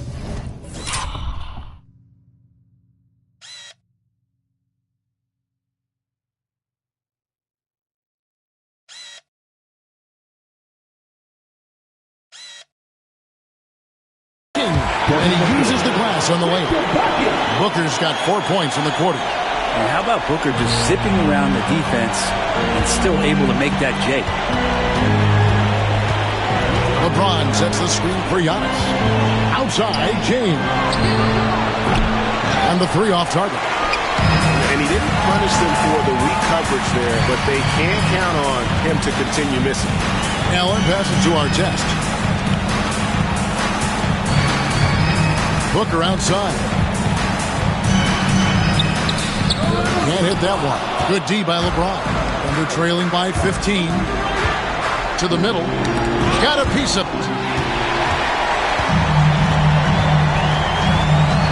Speaker 1: And he uses the glass on the lane. Booker's got 4 points in the quarter.
Speaker 3: And how about Booker just zipping around the defense and still able to make that J?
Speaker 1: LeBron sets the screen for Giannis. Outside, James. And the 3 off target.
Speaker 2: And he didn't punish them for the weak coverage there, but they can't count on him to continue missing.
Speaker 1: Allen passes to Artest. Booker outside. Can't hit that one. Good D by LeBron. Under trailing by 15. To the middle. Got a piece of it.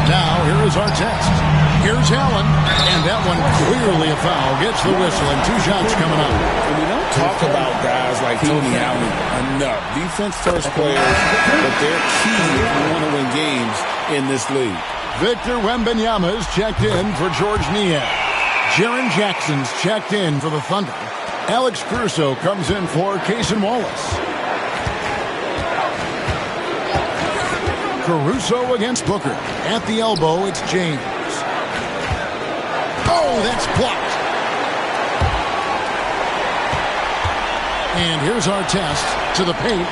Speaker 1: Now, here is Artest. Here's Allen. And that one clearly a foul. Gets the whistle and 2 shots coming up.
Speaker 8: And we don't talk about guys like Tony Allen enough. Defense-first players, but they're key if you want to win games in this league.
Speaker 1: Victor Wembanyama is checked in for George Niang. Jaren Jackson's checked in for the Thunder. Alex Caruso comes in for Cason Wallace. Caruso against Booker. At the elbow, it's James. Oh, that's blocked. And here's Artest to the paint.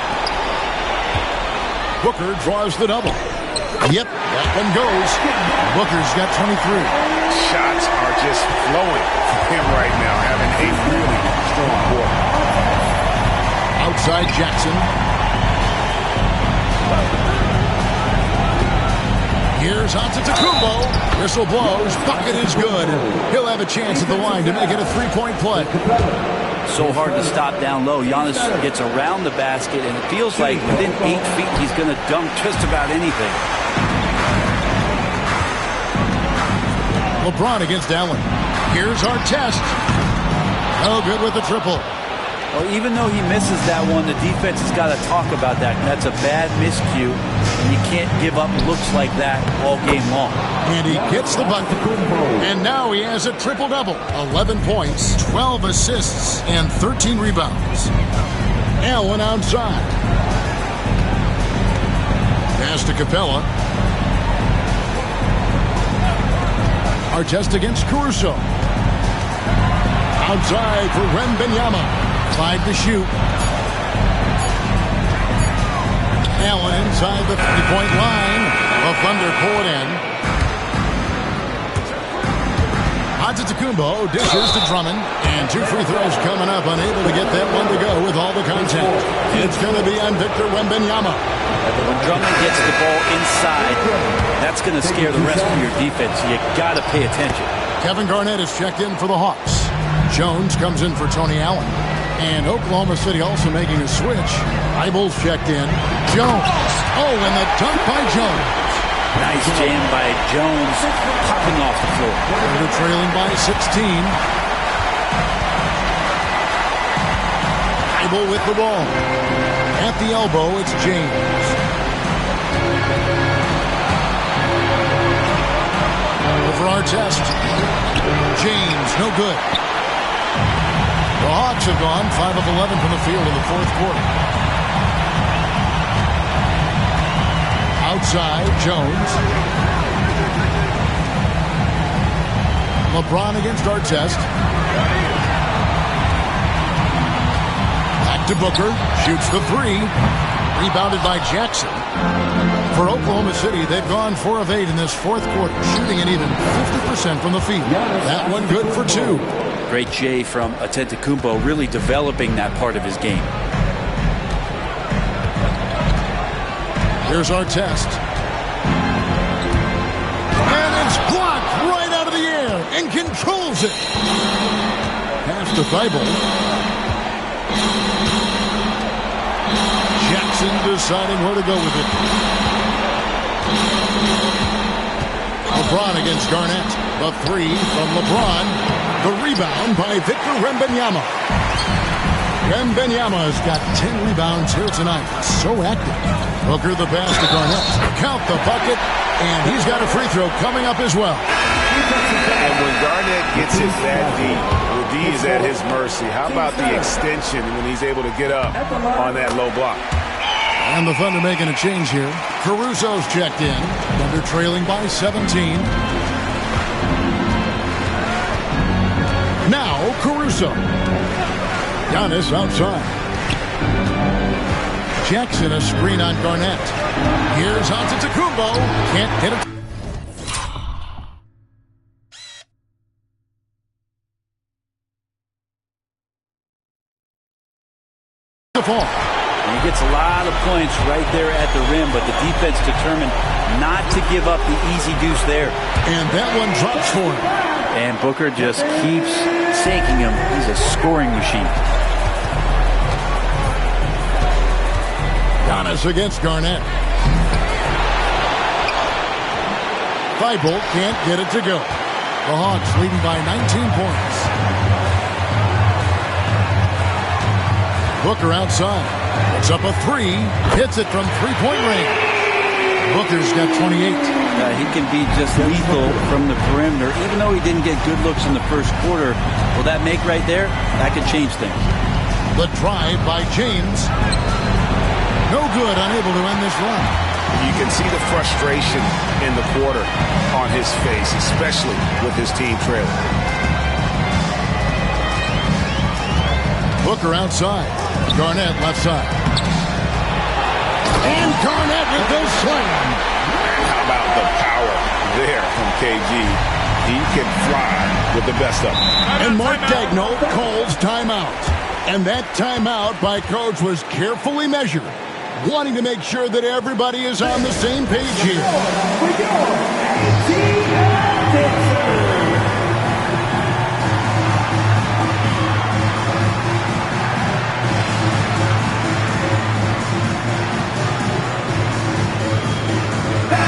Speaker 1: Booker draws the double. Yep, that one goes. Booker's got 23.
Speaker 2: Shots are just flowing for him right now, having a really strong quarter.
Speaker 1: Outside Jackson. Here's Antetokounmpo. Whistle blows. Bucket is good. He'll have a chance at the line to make it a three-point play.
Speaker 3: So hard to stop down low. Giannis gets around the basket, and it feels like within 8 feet he's going to dunk just about anything.
Speaker 1: LeBron against Allen. Here's Artest. No good with the triple.
Speaker 3: Well, even though he misses that one, the defense has got to talk about that. That's a bad miscue, and you can't give up looks like that all game long.
Speaker 1: And he gets the bucket. And now he has a triple-double. 11 points, 12 assists, and 13 rebounds. Allen outside. Pass to Capella. Artest against Caruso. Outside for Wembanyama. 5 to shoot. Allen inside the 3-point line. The Thunder pull it in. Antetokounmpo dishes to Drummond. And 2 free throws coming up. Unable to get that one to go with all the contact. It's going to be on Victor Wembanyama.
Speaker 3: When Drummond gets the ball inside, that's going to scare the rest of your defense. You got to pay attention.
Speaker 1: Kevin Garnett is checked in for the Hawks. Jones comes in for Tony Allen. And Oklahoma City also making a switch. Eibel's checked in. Jones. Oh, and the dunk by Jones.
Speaker 3: Nice jam by Jones, popping off the floor.
Speaker 1: They're trailing by 16. Eibel with the ball. At the elbow, it's James. Over Artest. James, no good. The Hawks have gone 5 of 11 from the field in the fourth quarter. Outside, Jones. LeBron against Artest. Back to Booker. Shoots the 3. Rebounded by Jackson. For Oklahoma City, they've gone 4 of 8 in this fourth quarter, shooting an even 50% from the field. That one good for 2.
Speaker 3: Great J from Antetokounmpo, really developing that part of his game.
Speaker 1: Here's Artest. And it's blocked right out of the air and controls it. Pass to Eibel. Jackson deciding where to go with it. LeBron against Garnett. The 3 from LeBron. The rebound by Victor Wembanyama. Wembanyama's got 10 rebounds here tonight. So active. Booker the pass to Garnett. Count the bucket, and he's got a free throw coming up as well.
Speaker 2: And when Garnett gets it that deep, well, D is at his mercy. How about the extension when he's able to get up on that low block?
Speaker 1: And the Thunder making a change here. Caruso's checked in. Thunder trailing by 17. Now Caruso. Giannis outside. Jackson a screen on Garnett. Here's Antetokounmpo. Can't hit it. The fall.
Speaker 3: And he gets a lot of points right there at the rim, but the defense determined not to give up the easy deuce there.
Speaker 1: And that one drops for him.
Speaker 3: And Booker just keeps sinking him. He's a scoring machine.
Speaker 1: Giannis against Garnett. Eibel can't get it to go. The Hawks leading by 19 points. Booker outside. Puts up a 3. Hits it from three-point range. Booker's got 28.
Speaker 3: He can be just lethal from the perimeter. Even though he didn't get good looks in the first quarter, will that make right there? That could change things.
Speaker 1: The drive by James. No good, unable to end this run.
Speaker 2: You can see the frustration in the quarter on his face, especially with his team trailing.
Speaker 1: Booker outside. Garnett left side. And Garnett with the slam.
Speaker 2: How about the power there from KG? He can fly with the best of them.
Speaker 1: And Mark Daigneault calls timeout. And that timeout by Coach was carefully measured, wanting to make sure that everybody is on the same page here.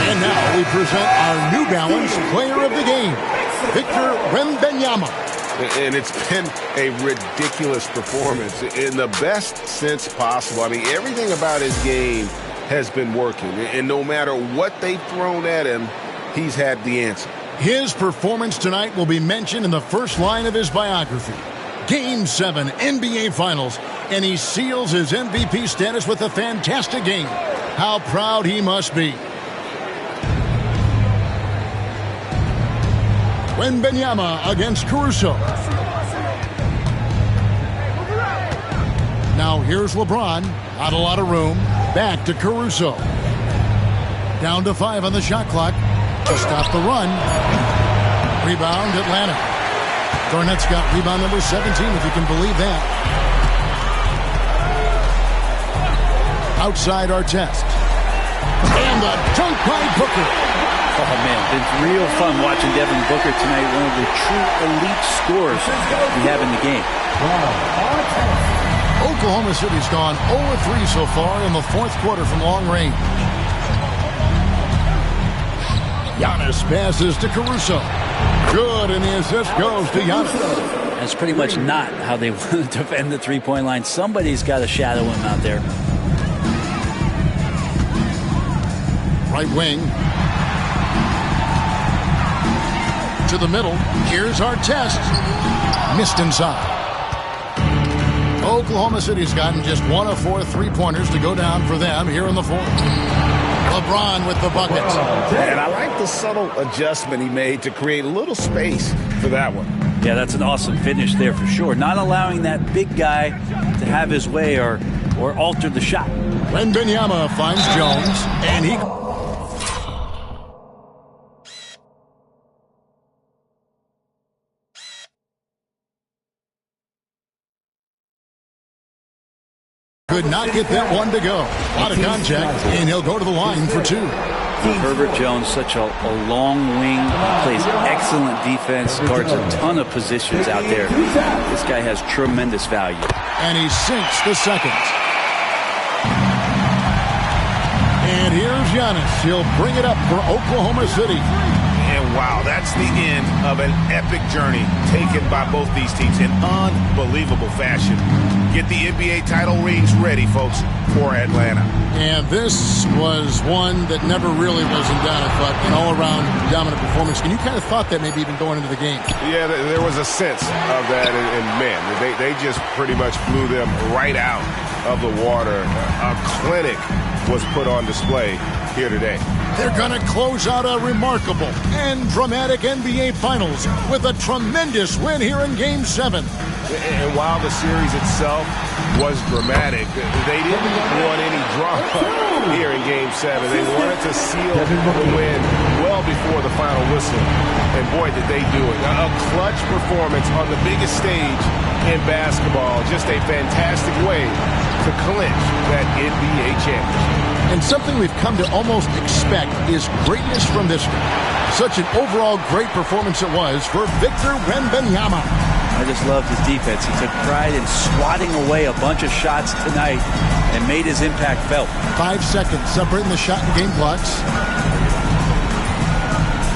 Speaker 1: And now we present our New Balance Player of the Game, Victor Wembanyama.
Speaker 2: And it's been a ridiculous performance in the best sense possible. I mean, everything about his game has been working. And no matter what they've thrown at him, he's had the answer.
Speaker 1: His performance tonight will be mentioned in the first line of his biography. Game 7, NBA Finals, and he seals his MVP status with a fantastic game. How proud he must be. Wembanyama against Caruso. Now here's LeBron. Not a lot of room. Back to Caruso. Down to 5 on the shot clock to stop the run. Rebound, Atlanta. Garnett's got rebound number 17, if you can believe that. Outside Artest. And the dunk by Booker.
Speaker 3: Oh, man, it's real fun watching Devin Booker tonight, one of the true elite scorers we have in the game.
Speaker 1: Oklahoma City's gone 0-3 so far in the fourth quarter from long range. Giannis passes to Caruso. Good, and the assist goes to Giannis.
Speaker 3: That's pretty much not how they want to defend the three-point line. Somebody's got to shadow him out there.
Speaker 1: Right wing. To the middle. Here's Artest. Missed inside. Oklahoma City's gotten just 1 of 4 3-pointers to go down for them here in the fourth. LeBron with the buckets.
Speaker 2: And I like the subtle adjustment he made to create a little space for that one.
Speaker 3: Yeah, that's an awesome finish there for sure. Not allowing that big guy to have his way or alter the shot.
Speaker 1: Wembanyama finds Jones, and he... could not get that one to go. A lot of contact, and he'll go to the line for 2.
Speaker 3: Herbert Jones, such a long wing. He plays excellent defense, guards a ton of positions out there. This guy has tremendous value.
Speaker 1: And he sinks the second. And here's Giannis. He'll bring it up for Oklahoma City.
Speaker 2: And wow, that's the end of an epic journey taken by both these teams in unbelievable fashion. Get the NBA title rings ready, folks, for Atlanta.
Speaker 1: And this was one that never really was in doubt, but an all-around dominant performance. And you kind of thought that maybe even going into the game.
Speaker 2: Yeah, there was a sense of that, and man, they just pretty much blew them right out of the water. A clinic was put on display here today.
Speaker 1: They're going to close out a remarkable and dramatic NBA Finals with a tremendous win here in Game 7.
Speaker 2: And while the series itself was dramatic, they didn't want any drama here in Game 7. They wanted to seal the win well before the final whistle. And boy, did they do it. A clutch performance on the biggest stage in basketball. Just a fantastic way to clinch that NBA championship.
Speaker 1: And something we've come to almost expect is greatness from this guy. Such an overall great performance it was for Victor Wembanyama.
Speaker 3: I just loved his defense. He took pride in swatting away a bunch of shots tonight and made his impact felt.
Speaker 1: 5 seconds separating the shot and game clocks.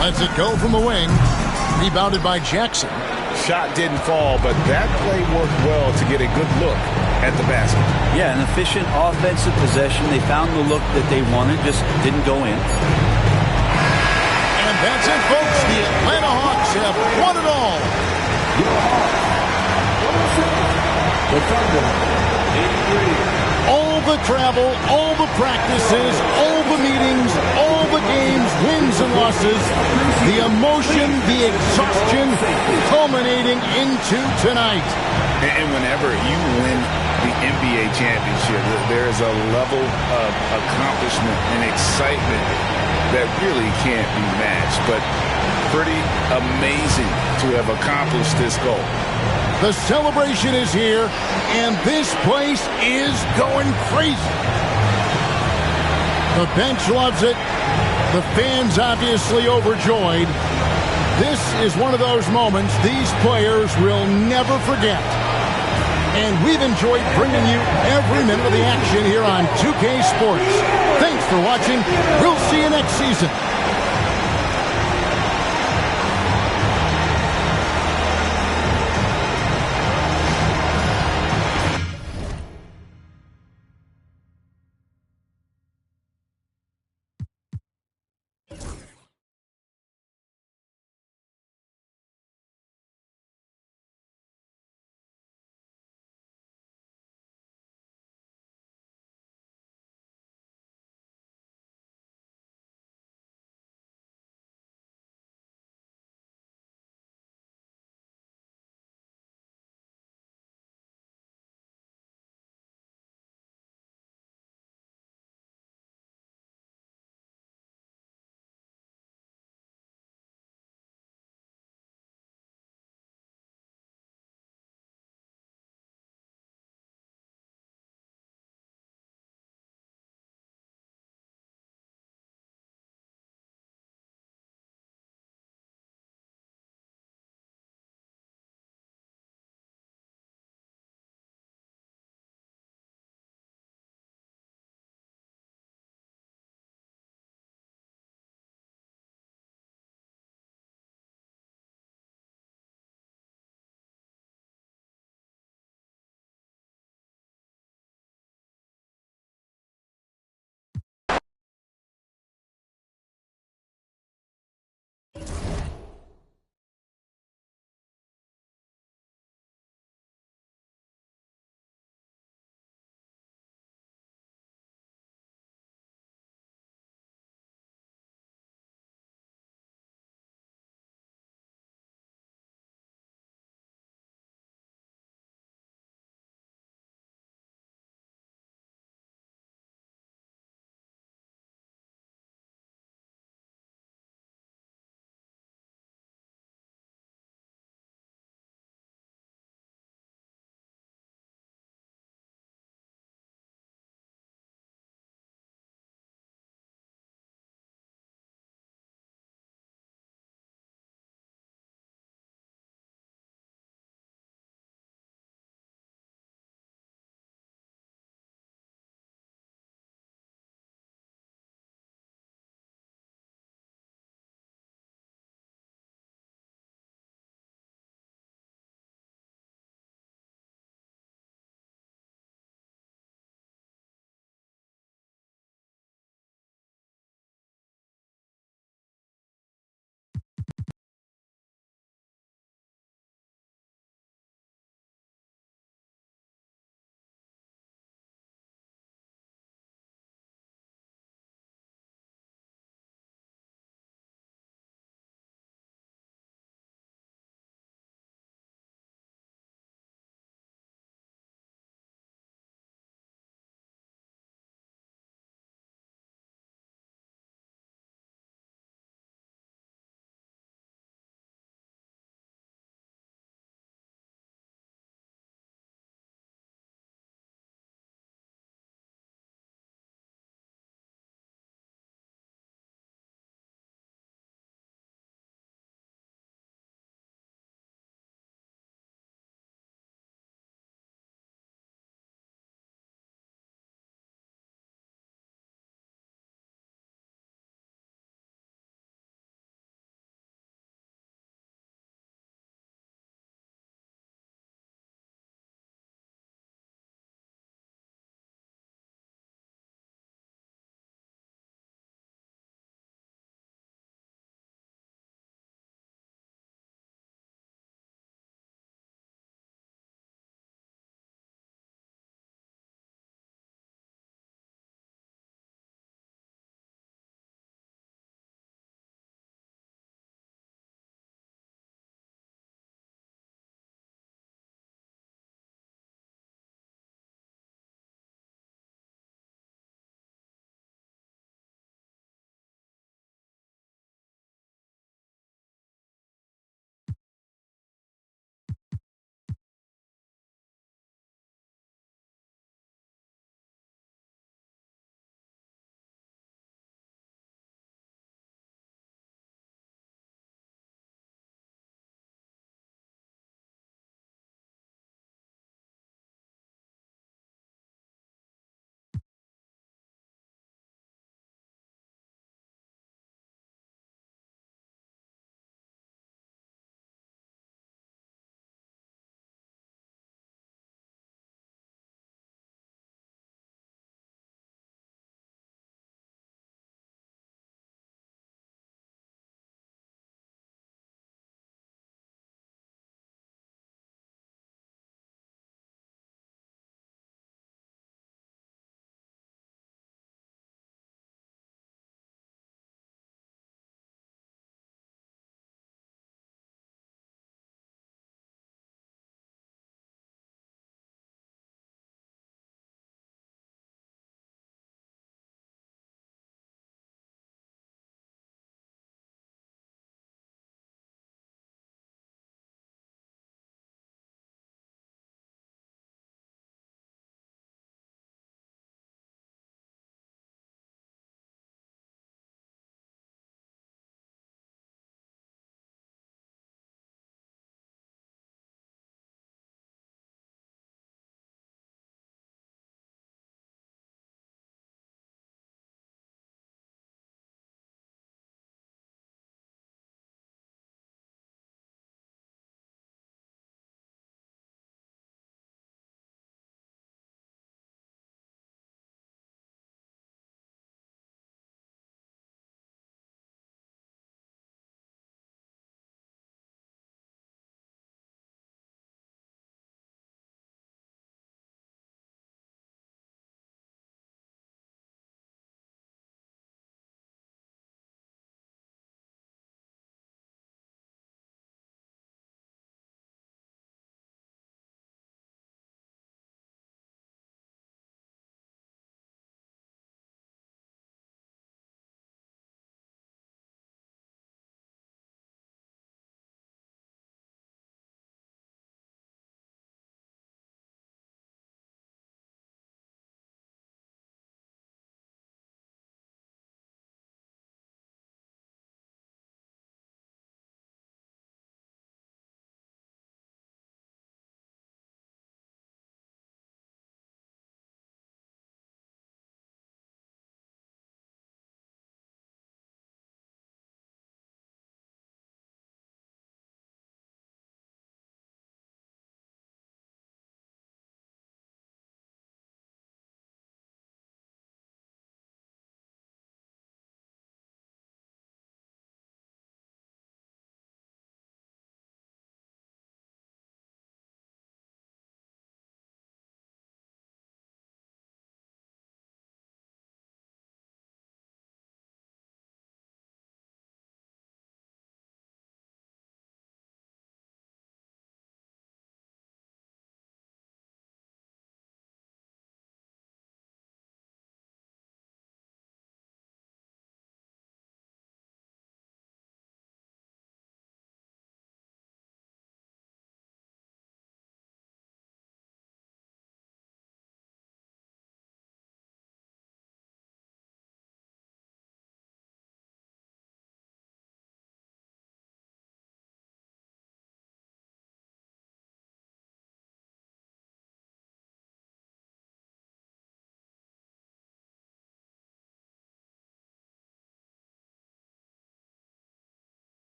Speaker 1: Lets it go from the wing. Rebounded by Jackson.
Speaker 2: Shot didn't fall, but that play worked well to get a good look at the basket.
Speaker 3: Yeah, an efficient offensive possession. They found the look that they wanted, just didn't go in.
Speaker 1: And that's it, folks. The Atlanta Hawks have won it all. All the travel, all the practices, all the meetings, all the games, wins and losses, the emotion, the exhaustion culminating into tonight.
Speaker 2: And whenever you win
Speaker 8: the NBA championship. There is a level of accomplishment and excitement that really can't be matched, but pretty amazing to have accomplished this goal.
Speaker 1: The celebration is here, and this place is going crazy. The bench loves it. The fans obviously overjoyed. This is one of those moments these players will never forget. And we've enjoyed bringing you every minute of the action here on 2K Sports. Thanks for watching. We'll see you next season.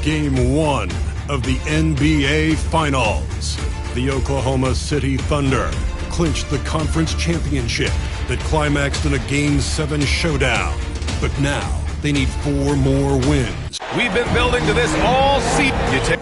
Speaker 9: Game 1 of the NBA Finals. The Oklahoma City Thunder clinched the conference championship that climaxed in a Game 7 showdown. But now they need 4 more wins.
Speaker 10: We've been building to this all season.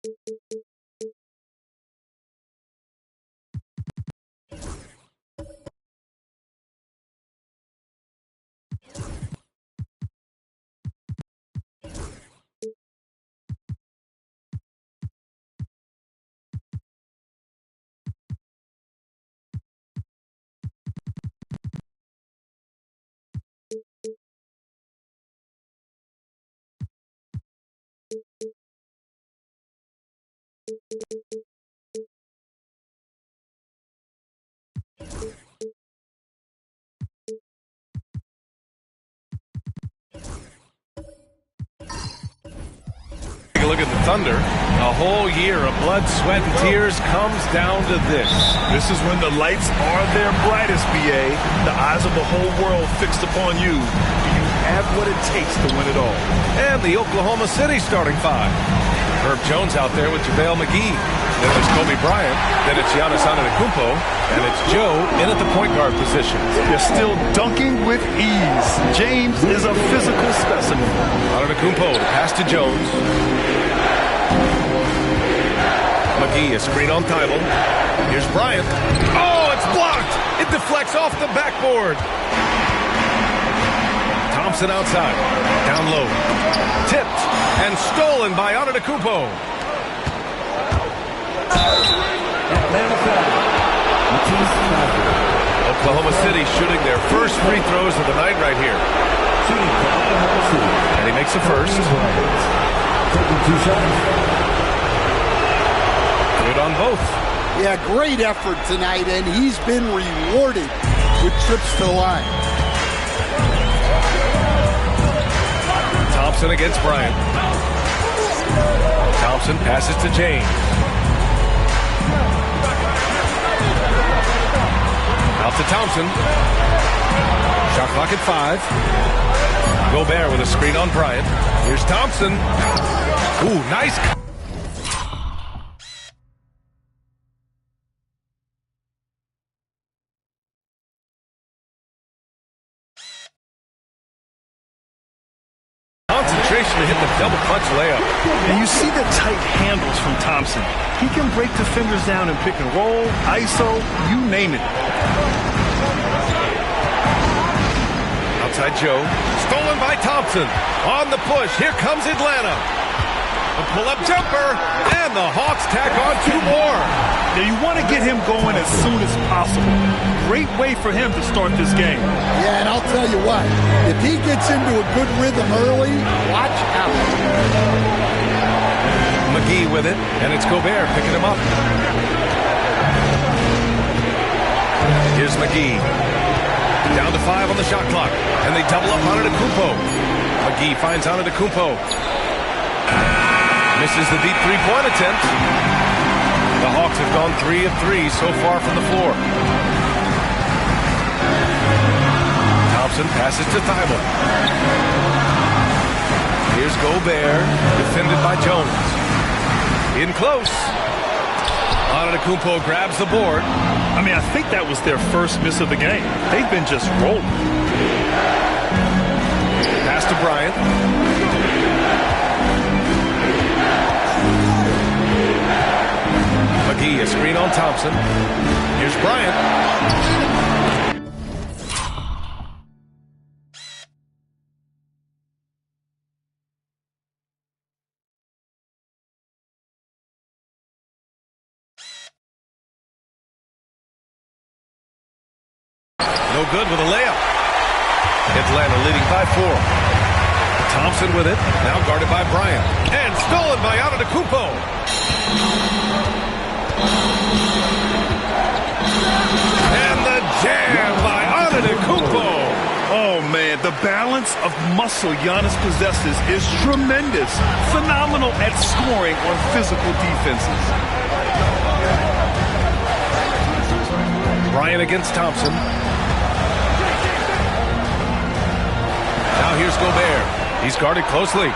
Speaker 10: Take a look at the Thunder. A whole year of blood, sweat, and tears comes down to this.
Speaker 11: This is when the lights are their brightest, BA. The eyes of the whole world fixed upon you. Do you have what it takes to win it all?
Speaker 10: And the Oklahoma City starting five. Herb Jones out there with JaVale McGee. Then there's Kobe Bryant. Then it's Giannis Antetokounmpo. And it's Joe in at the point guard position.
Speaker 11: They're still dunking with ease. James is a physical specimen.
Speaker 10: Antetokounmpo, the pass to Jones. McGee, a screen on Thibault. Here's Bryant. Oh, it's blocked! It deflects off the backboard. Thompson outside. Down low. Tipped and stolen by Antetokounmpo. Oklahoma City shooting their first free throws of the night right here. And he makes the first. Good on both.
Speaker 12: Yeah, great effort tonight, and he's been rewarded with trips to the line.
Speaker 10: Thompson against Bryant. Thompson passes to James. Out to Thompson. Shot clock at 5. Gobert with a screen on Bryant. Here's Thompson. Ooh, nice. Concentration to hit the double clutch layup.
Speaker 11: And you see the tight handles from Thompson. He can break defenders down in pick and roll, ISO, you name it.
Speaker 10: Outside Joe. Stolen by Thompson. On the push. Here comes Atlanta. A pull-up jumper. And the Hawks tack on 2 more.
Speaker 11: Now you want to get him going as soon as possible. Great way for him to start this game.
Speaker 12: Yeah, and I'll tell you what. If he gets into a good rhythm early, watch out.
Speaker 10: McGee with it. And it's Gobert picking him up. Here's McGee. Down to 5 on the shot clock. And they double up Antetokounmpo. McGee finds Antetokounmpo. Misses the deep three-point attempt. The Hawks have gone 3 of 3 so far from the floor. Thompson passes to Thibault. Here's Gobert, defended by Jones. In close. Antetokounmpo grabs the board.
Speaker 11: I mean, I think that was their first miss of the game. They've been just rolling.
Speaker 10: Pass to Bryant. McGee, a screen on Thompson. Here's Bryant. No good with a layup. Atlanta leading by 4. Thompson with it. Now guarded by Bryant. And stolen by Antetokounmpo. And the jam by Antetokounmpo.
Speaker 11: Oh, man. man. The balance of muscle Giannis possesses is tremendous. Phenomenal at scoring on physical defenses.
Speaker 10: Bryant against Thompson. Now here's Gobert. He's guarded closely.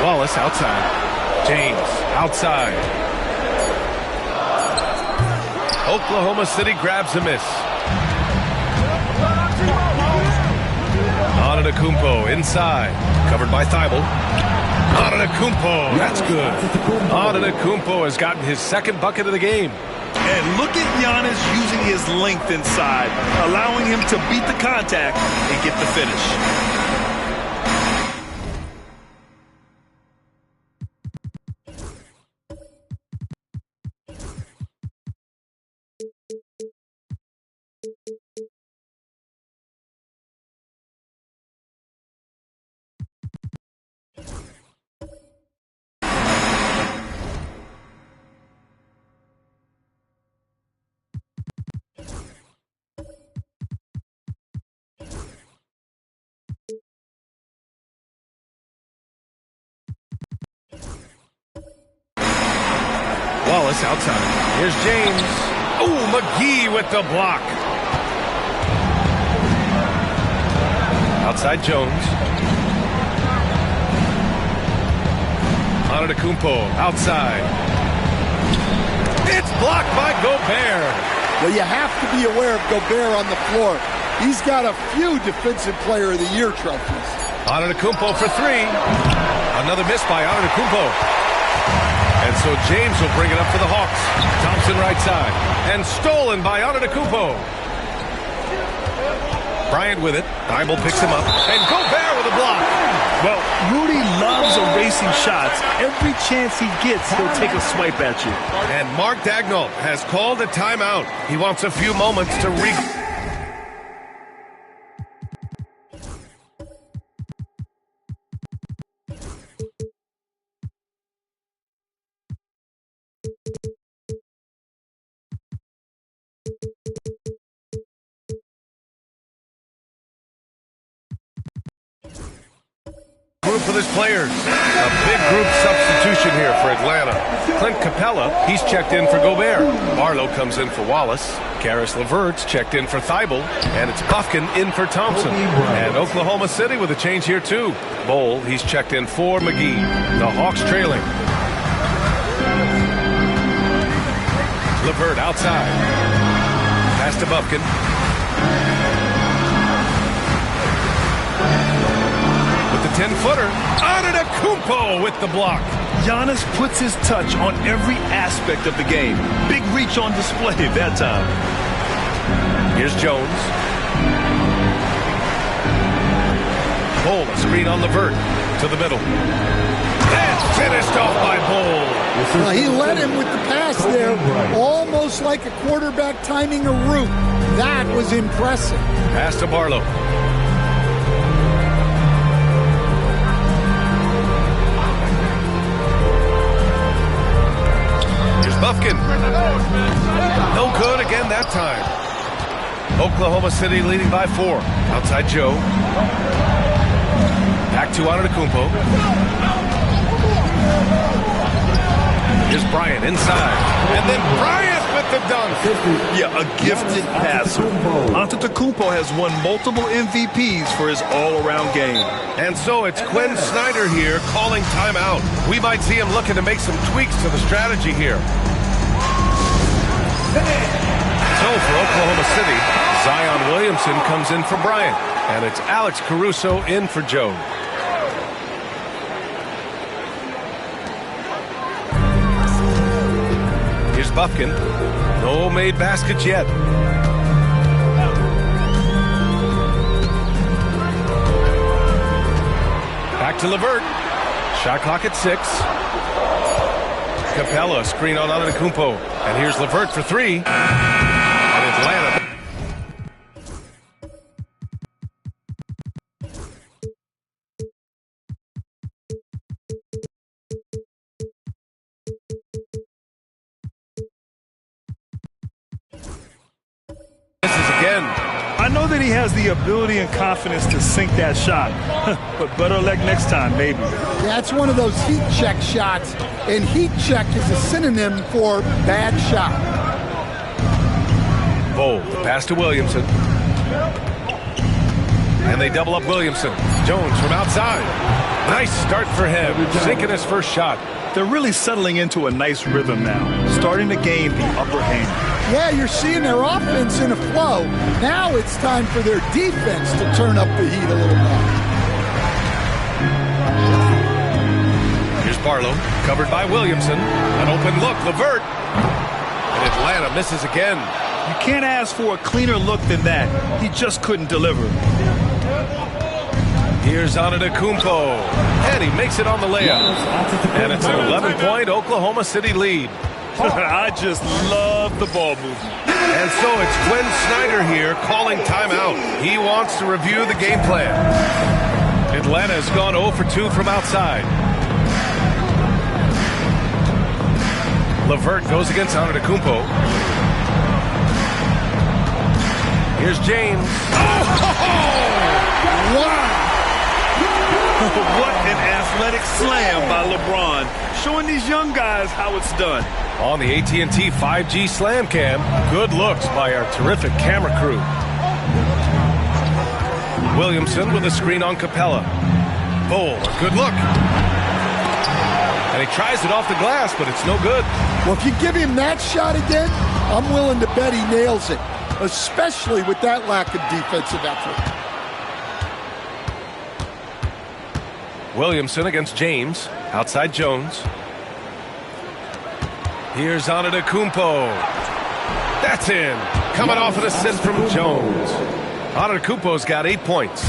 Speaker 10: Wallace outside. James outside. Oklahoma City grabs a miss. Antetokounmpo inside. Covered by Thibault. Antetokounmpo. That's good. Antetokounmpo has gotten his second bucket of the game.
Speaker 11: And look at Giannis using his length inside, allowing him to beat the contact and get the finish.
Speaker 10: Wallace outside. Here's James. Oh, McGee with the block. Outside Jones. Antetokounmpo outside. It's blocked by Gobert.
Speaker 12: Well, you have to be aware of Gobert on the floor. He's got a few Defensive Player of the Year trophies.
Speaker 10: Antetokounmpo for three. Another miss by Antetokounmpo. And so James will bring it up for the Hawks. Thompson right side. And stolen by Antetokounmpo. Bryant with it. Thibault picks him up. And Gobert with a block.
Speaker 11: Well, Rudy loves erasing shots. Every chance he gets, he'll take a swipe at you.
Speaker 10: And Mark Daigneault has called a timeout. He wants a few moments to group of his players. A big group substitution here for Atlanta. Clint Capella, he's checked in for Gobert. Barlow comes in for Wallace. Karis LeVert's checked in for Thibault. And it's Bufkin in for Thompson. And Oklahoma City with a change here too. Bol, he's checked in for McGee. The Hawks trailing. LeVert outside. Pass to Bufkin. The 10-footer, Antetokounmpo with the block.
Speaker 11: Giannis puts his touch on every aspect of the game. Big reach on display that time.
Speaker 10: Here's Jones. Bol, a screen on LeVert to the middle. And finished off by Bol.
Speaker 12: Well, he led him with the pass there, almost like a quarterback timing a route. That was impressive.
Speaker 10: Pass to Barlow. Bufkin. No good again that time. Oklahoma City leading by 4. Outside Joe. Back to Antetokounmpo. Here's Bryant inside. And then Bryant with the dunk.
Speaker 11: Yeah, a gifted passer. Antetokounmpo has won multiple MVPs for his all-around game.
Speaker 10: And so it's Quinn Snyder here calling timeout. We might see him looking to make some tweaks to the strategy here. So for Oklahoma City, Zion Williamson comes in for Bryant. And it's Alex Caruso in for Joe. Here's Bufkin. No made baskets yet. Back to LeVert. Shot clock at 6. Capella, screen on Antetokounmpo. And here's LeVert for 3. And Atlanta.
Speaker 11: I know know that he has the ability and confidence to sink that shot. But better luck next time, maybe.
Speaker 12: That's one of those heat check shots, and heat check is a synonym for bad shot.
Speaker 10: Bowl, the pass to Williamson. And they double up Williamson. Jones from outside. Nice start for him, sinking his first shot.
Speaker 11: They're really settling into a nice rhythm now, starting to gain the upper hand.
Speaker 12: Yeah, you're seeing their offense in a flow. Now it's time for their defense to turn up the heat a little more.
Speaker 10: Here's Barlow, covered by Williamson. An open look, LeVert. And Atlanta misses again.
Speaker 11: You can't ask for a cleaner look than that. He just couldn't deliver.
Speaker 10: Here's Antetokounmpo, and he makes it on the layup. And it's an 11-point Oklahoma City lead.
Speaker 11: I just love the ball movement.
Speaker 10: And so it's Quinn Snyder here calling timeout. He wants to review the game plan. Atlanta has gone 0 for 2 from outside. LeVert goes against Antetokounmpo. Here's James.
Speaker 12: Wow!
Speaker 11: What an athletic slam by LeBron, showing these young guys how it's done.
Speaker 10: On the AT&T 5G Slam Cam, good looks by our terrific camera crew. Williamson with a screen on Capella. Bowl, a good look. And he tries it off the glass, but it's no good.
Speaker 12: Well, if you give him that shot again, I'm willing to bet he nails it, especially with that lack of defensive effort.
Speaker 10: Williamson against James. Outside Jones. Here's Antetokounmpo. That's in. Coming off an assist from Jones. Antetokounmpo's got 8 points.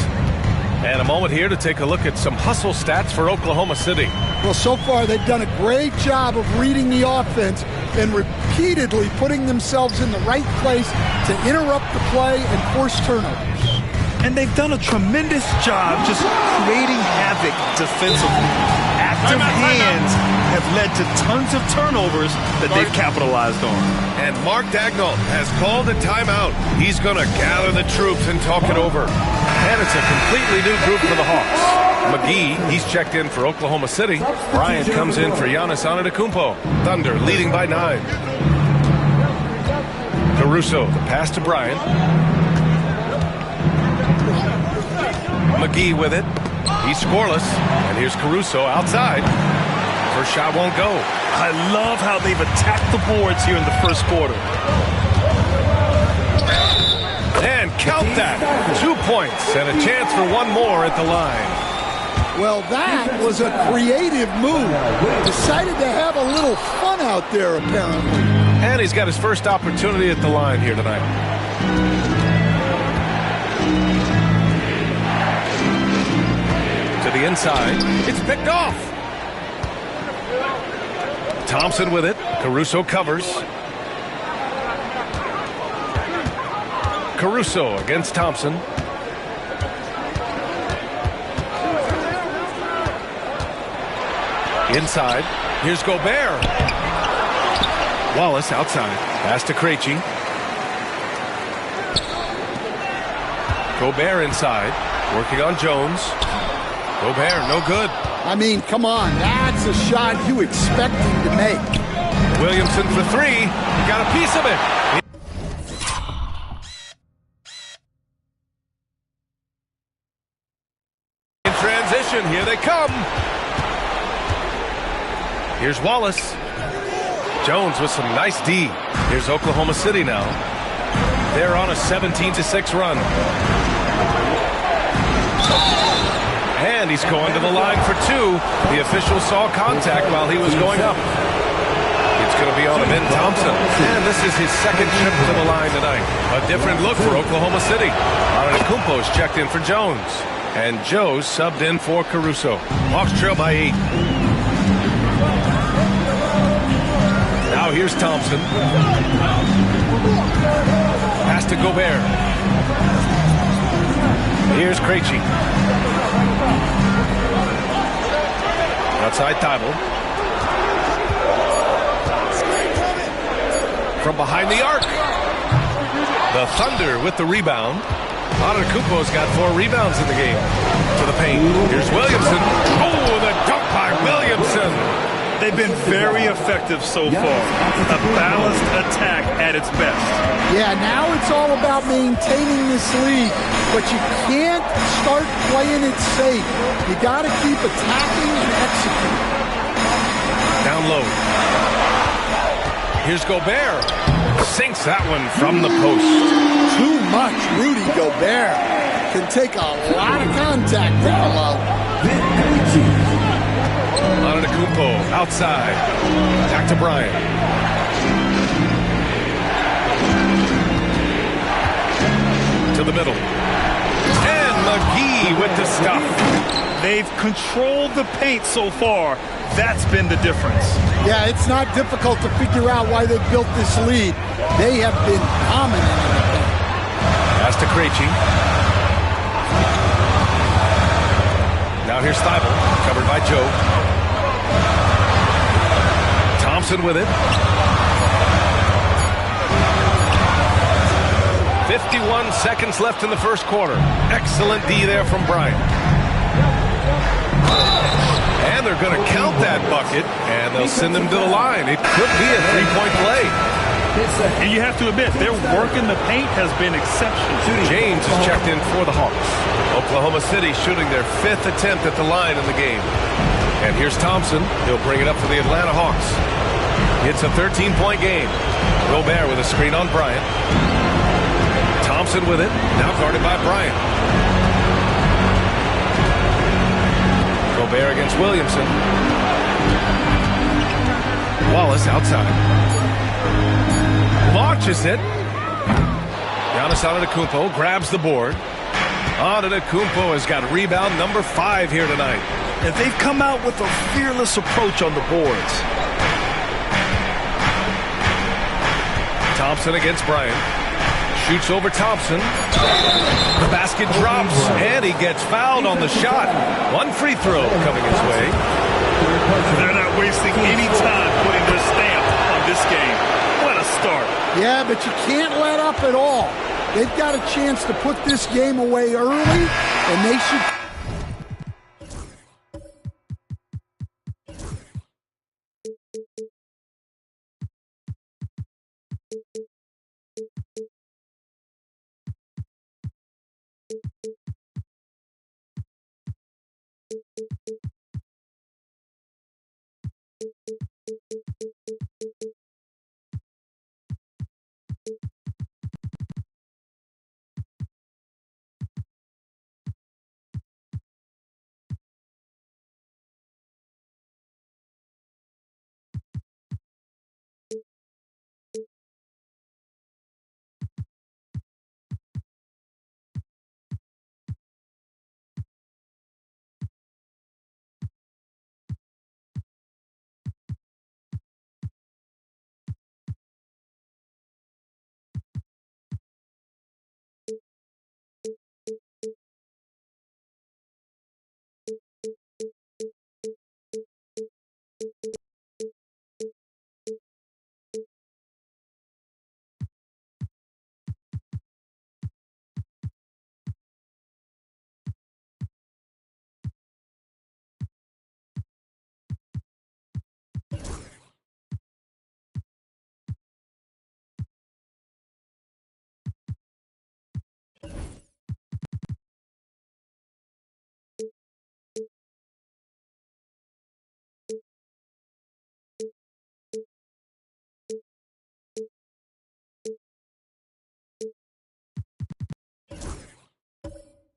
Speaker 10: And a moment here to take a look at some hustle stats for Oklahoma City.
Speaker 12: Well, so far they've done a great job of reading the offense and repeatedly putting themselves in the right place to interrupt the play and force turnovers.
Speaker 11: And they've done a tremendous job just creating havoc defensively. Active hands have led to tons of turnovers that they've capitalized on.
Speaker 10: And Mark Daigneault has called a timeout. He's going to gather the troops and talk it over. And it's a completely new group for the Hawks. McGee, he's checked in for Oklahoma City. Bryant comes in for Giannis Antetokounmpo. Thunder leading by 9. Caruso, the pass to Bryant. McGee with it. He's scoreless. And here's Caruso outside. First shot won't go.
Speaker 11: I love how they've attacked the boards here in the first quarter.
Speaker 10: And count that. 2 points and a chance for one more at the line.
Speaker 12: Well, that was a creative move. Decided to have a little fun out there, apparently.
Speaker 10: And he's got his first opportunity at the line here tonight. To the inside. It's picked off. Thompson with it. Caruso covers. Caruso against Thompson. Inside. Here's Gobert. Wallace outside. Pass to Krejci. Gobert inside. Working on Jones. Gobert, no good.
Speaker 12: I mean, come on. That's a shot you expect him to make.
Speaker 10: Williamson for 3. He got a piece of it. In transition, here they come. Here's Wallace. Jones with some nice D. Here's Oklahoma City now. They're on a 17-6 run. And he's going to the line for 2. The official saw contact while he was going up. It's going to be on Ben Thompson. And this is his second trip to the line tonight. A different look for Oklahoma City. Antetokounmpo's checked in for Jones. And Joe subbed in for Caruso. Hawks trail by 8. Now here's Thompson. Pass to Gobert. Here's Krejci. Outside Thibault. From behind the arc. The Thunder with the rebound. Antetokounmpo's got 4 rebounds in the game. To the paint. Here's Williamson. Oh, the dunk by Williamson.
Speaker 11: They've been very effective so far. A balanced attack at its best.
Speaker 12: Yeah, now it's all about maintaining this lead, but you can't start playing it safe. You got to keep attacking and executing.
Speaker 10: Down low. Here's Gobert. Sinks that one from the post.
Speaker 12: Too much. Rudy Gobert can take a lot of contact down low.
Speaker 10: Antetokounmpo outside. Back to Bryant. To the middle. And McGee with the stuff.
Speaker 11: They've controlled the paint so far. That's been the difference.
Speaker 12: Yeah, it's not difficult to figure out why they built this lead. They have been dominant in the paint.
Speaker 10: Pass to Krejci. Now here's Thibault, covered by Joe. Thompson with it. 51 seconds left in the first quarter. Excellent D there from Bryant. And they're going to count that bucket, and they'll send him to the line. It could be a three-point play.
Speaker 11: And you have to admit, their work in the paint has been exceptional.
Speaker 10: James is checked in for the Hawks. Oklahoma City shooting their 5th attempt at the line in the game. And here's Thompson. He'll bring it up for the Atlanta Hawks. It's a 13-point game. Gobert with a screen on Bryant. Thompson with it. Now guarded by Bryant. Gobert against Williamson. Wallace outside. Launches it. Giannis Antetokounmpo grabs the board. Antetokounmpo has got rebound number 5 here tonight.
Speaker 11: And they've come out with a fearless approach on the boards.
Speaker 10: Thompson against Bryant. Shoots over Thompson. The basket drops, and he gets fouled on the shot. One free throw coming his way.
Speaker 11: They're not wasting any time putting their stamp on this game. What a start.
Speaker 12: Yeah, but you can't let up at all. They've got a chance to put this game away early, and they should...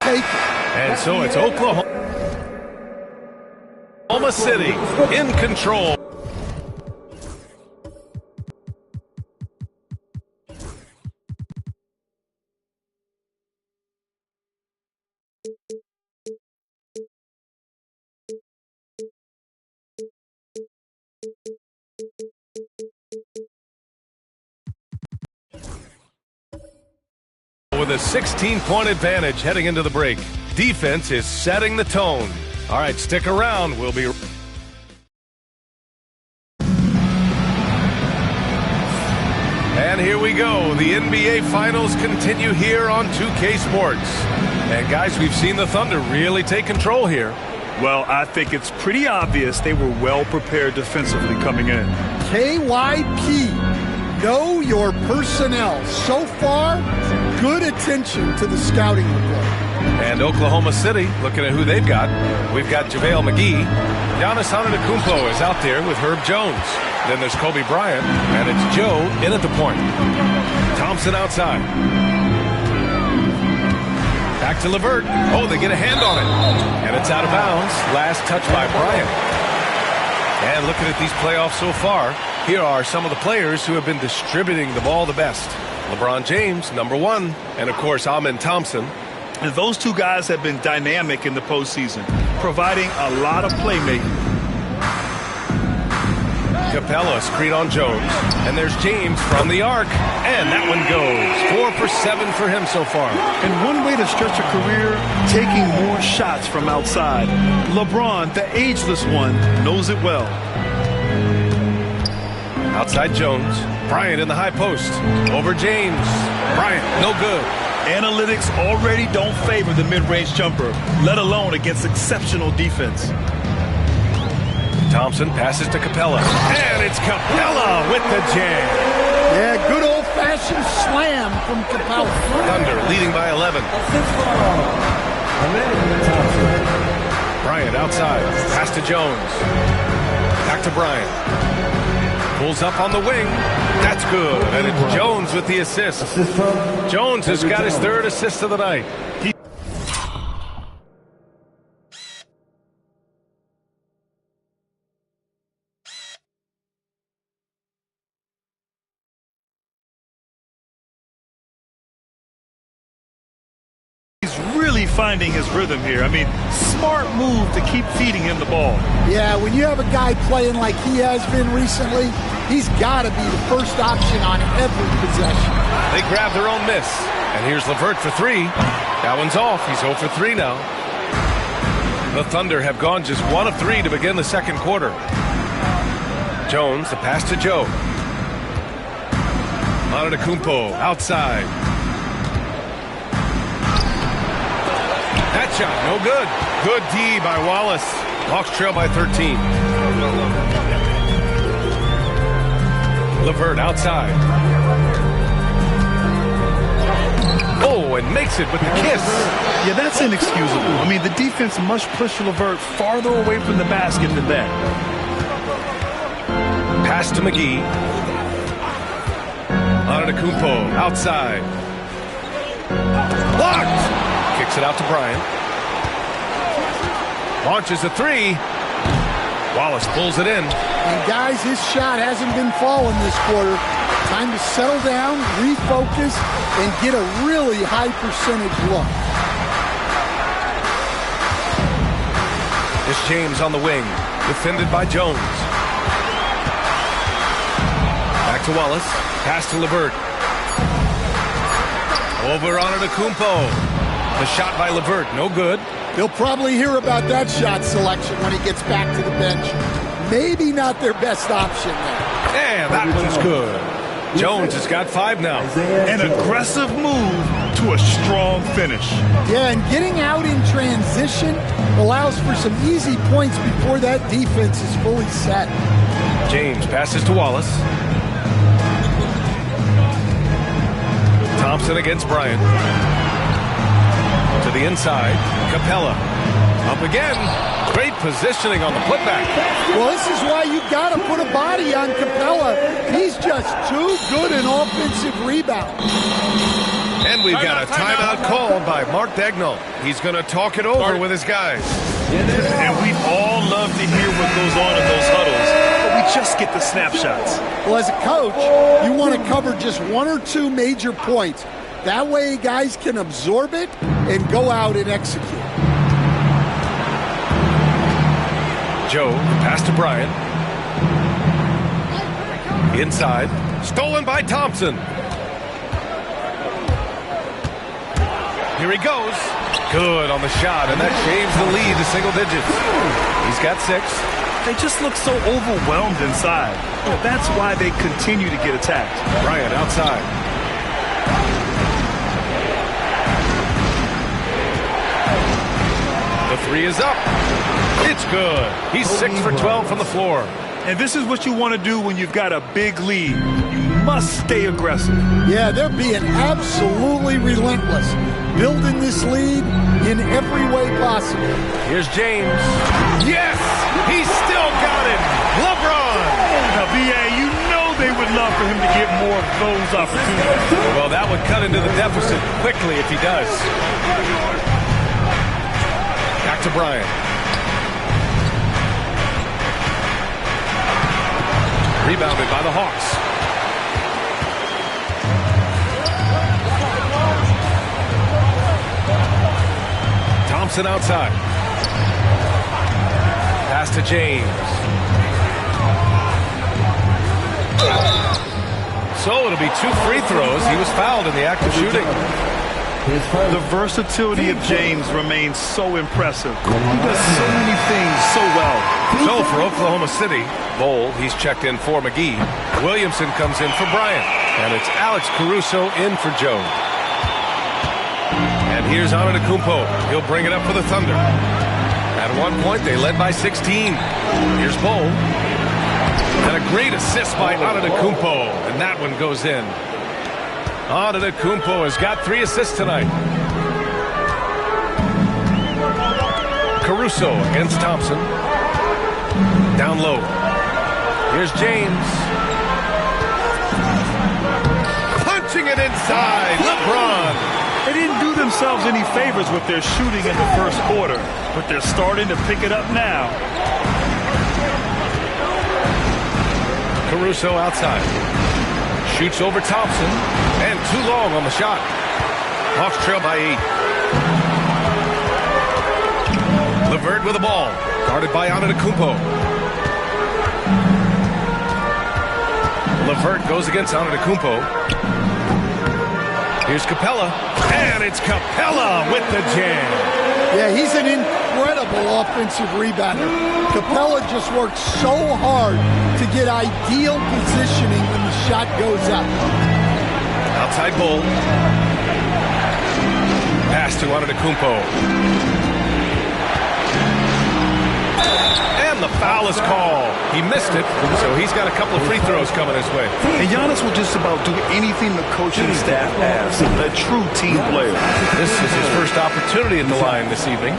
Speaker 10: And so it's Oklahoma City in control. With a 16-point advantage heading into the break. Defense is setting the tone. All right, stick around. We'll be... And And here we go. The NBA Finals continue here on 2K Sports. And guys, we've seen the Thunder really take control here.
Speaker 11: Well, I think it's pretty obvious they were well prepared defensively coming in.
Speaker 12: KYP, know your personnel. So far, good attention to the scouting report.
Speaker 10: And Oklahoma City, looking at who they've got. We've got JaVale McGee. Giannis Antetokounmpo is out there with Herb Jones. Then there's Kobe Bryant, and it's Joe in at the point. Thompson outside. Back to LeVert. Oh, they get a hand on it. And it's out of bounds. Last touch by Bryant. And looking at these playoffs so far, here are some of the players who have been distributing the ball the best. LeBron James, #1. And, of course, Amen Thompson.
Speaker 11: And those two guys have been dynamic in the postseason, providing a lot of playmaking.
Speaker 10: Capella, screen on Jones. And there's James from the arc. And that one goes. 4 for 7 for him so far.
Speaker 11: And one way to stretch a career, taking more shots from outside. LeBron, the ageless one, knows it well.
Speaker 10: Outside Jones. Bryant in the high post. Over James. Bryant, no good.
Speaker 11: Analytics already don't favor the mid-range jumper, let alone against exceptional defense.
Speaker 10: Thompson passes to Capella. And it's Capella with the jam.
Speaker 12: Yeah, good old-fashioned slam from Capella.
Speaker 10: Thunder leading by 11. Bryant outside. Pass to Jones. Back to Bryant. Pulls up on the wing. That's good. And it's Jones with the assist. Jones has got his 3rd assist of the night.
Speaker 11: Finding his rhythm here. I mean, smart move to keep feeding him the ball.
Speaker 12: Yeah, when you have a guy playing like he has been recently, he's got to be the first option on every possession.
Speaker 10: They grab their own miss. And here's LeVert for 3. That one's off. He's 0 for 3 now. The Thunder have gone just 1 of 3 to begin the second quarter. Jones, the pass to Joe. Antetokounmpo outside. That shot, no good. Good D by Wallace. Hawks trail by 13. LeVert outside. Oh, and makes it with the kiss.
Speaker 11: Yeah, that's inexcusable. I mean, the defense must push LeVert farther away from the basket than that.
Speaker 10: Pass to McGee. Antetokounmpo outside. Blocked. Kicks it out to Bryant. Launches a 3. Wallace pulls it in.
Speaker 12: And guys, his shot hasn't been falling this quarter. Time to settle down, refocus, and get a really high percentage look.
Speaker 10: It's James on the wing, defended by Jones. Back to Wallace. Pass to LeVert. Over Antetokounmpo. The shot by LeVert, no good.
Speaker 12: He'll probably hear about that shot selection when he gets back to the bench. Maybe not their best option there.
Speaker 10: Yeah, that one's good. Jones has got 5 now.
Speaker 11: An aggressive move to a strong finish.
Speaker 12: Yeah, and getting out in transition allows for some easy points before that defense is fully set.
Speaker 10: James passes to Wallace. Thompson against Bryant. To the inside, Capella. Up again. Great positioning on the putback.
Speaker 12: Well, this is why you got to put a body on Capella. He's just too good an offensive rebound.
Speaker 10: And we've got a timeout called by Mark Daigneault. He's going to talk it over with his guys.
Speaker 11: And we all love to hear what goes on in those huddles, but we just get the snapshots.
Speaker 12: Well, as a coach, you want to cover just 1 or 2 major points. That way guys can absorb it and go out and execute.
Speaker 10: Joe, pass to Bryant. Inside, stolen by Thompson. Here he goes. Good on the shot, and that shaves the lead to single digits. He's got 6.
Speaker 11: they just look so overwhelmed inside. That's why they continue to get attacked.
Speaker 10: Bryant outside. The three is up. It's good. He's 6 for 12 from the floor.
Speaker 11: And this is what you want to do when you've got a big lead. You must stay aggressive.
Speaker 12: Yeah, they're being absolutely relentless, building this lead in every way possible.
Speaker 10: Here's James. Yes! He's still got it! LeBron!
Speaker 11: Now, B.A., you know they would love for him to get more of those opportunities.
Speaker 10: Well, that would cut into the deficit quickly if he does. Back to Bryant. Rebounded by the Hawks. Thompson outside. Pass to James. So it'll be 2 free throws. He was fouled in the act of shooting.
Speaker 11: The versatility of James remains so impressive. He does so many things so well.
Speaker 10: So for Oklahoma City, Bol, he's checked in for McGee. Williamson comes in for Bryant. And it's Alex Caruso in for Joe. And here's Antetokounmpo. He'll bring it up for the Thunder. At one point, they led by 16. Here's Bol. And a great assist by Antetokounmpo. And that one goes in. Antetokounmpo has got 3 assists tonight. Caruso against Thompson. Down low. Here's James. Punching it inside. LeBron.
Speaker 11: They didn't do themselves any favors with their shooting in the first quarter, but they're starting to pick it up now.
Speaker 10: Caruso outside. Shoots over Thompson. And too long on the shot. Hawks trail by 8. LeVert with the ball. Guarded by Antetokounmpo. LeVert goes against Antetokounmpo. Here's Capella. And it's Capella with the jam.
Speaker 12: Yeah, he's an incredible offensive rebounder. Capella just works so hard to get ideal positioning when the shot goes up.
Speaker 10: Outside Bol. Pass to Antetokounmpo. And the foul is called. He missed it, so he's got a couple of free throws coming his way.
Speaker 11: And Giannis will just about do anything the coaching staff asks. A true team player.
Speaker 10: This is his first opportunity at the line this evening.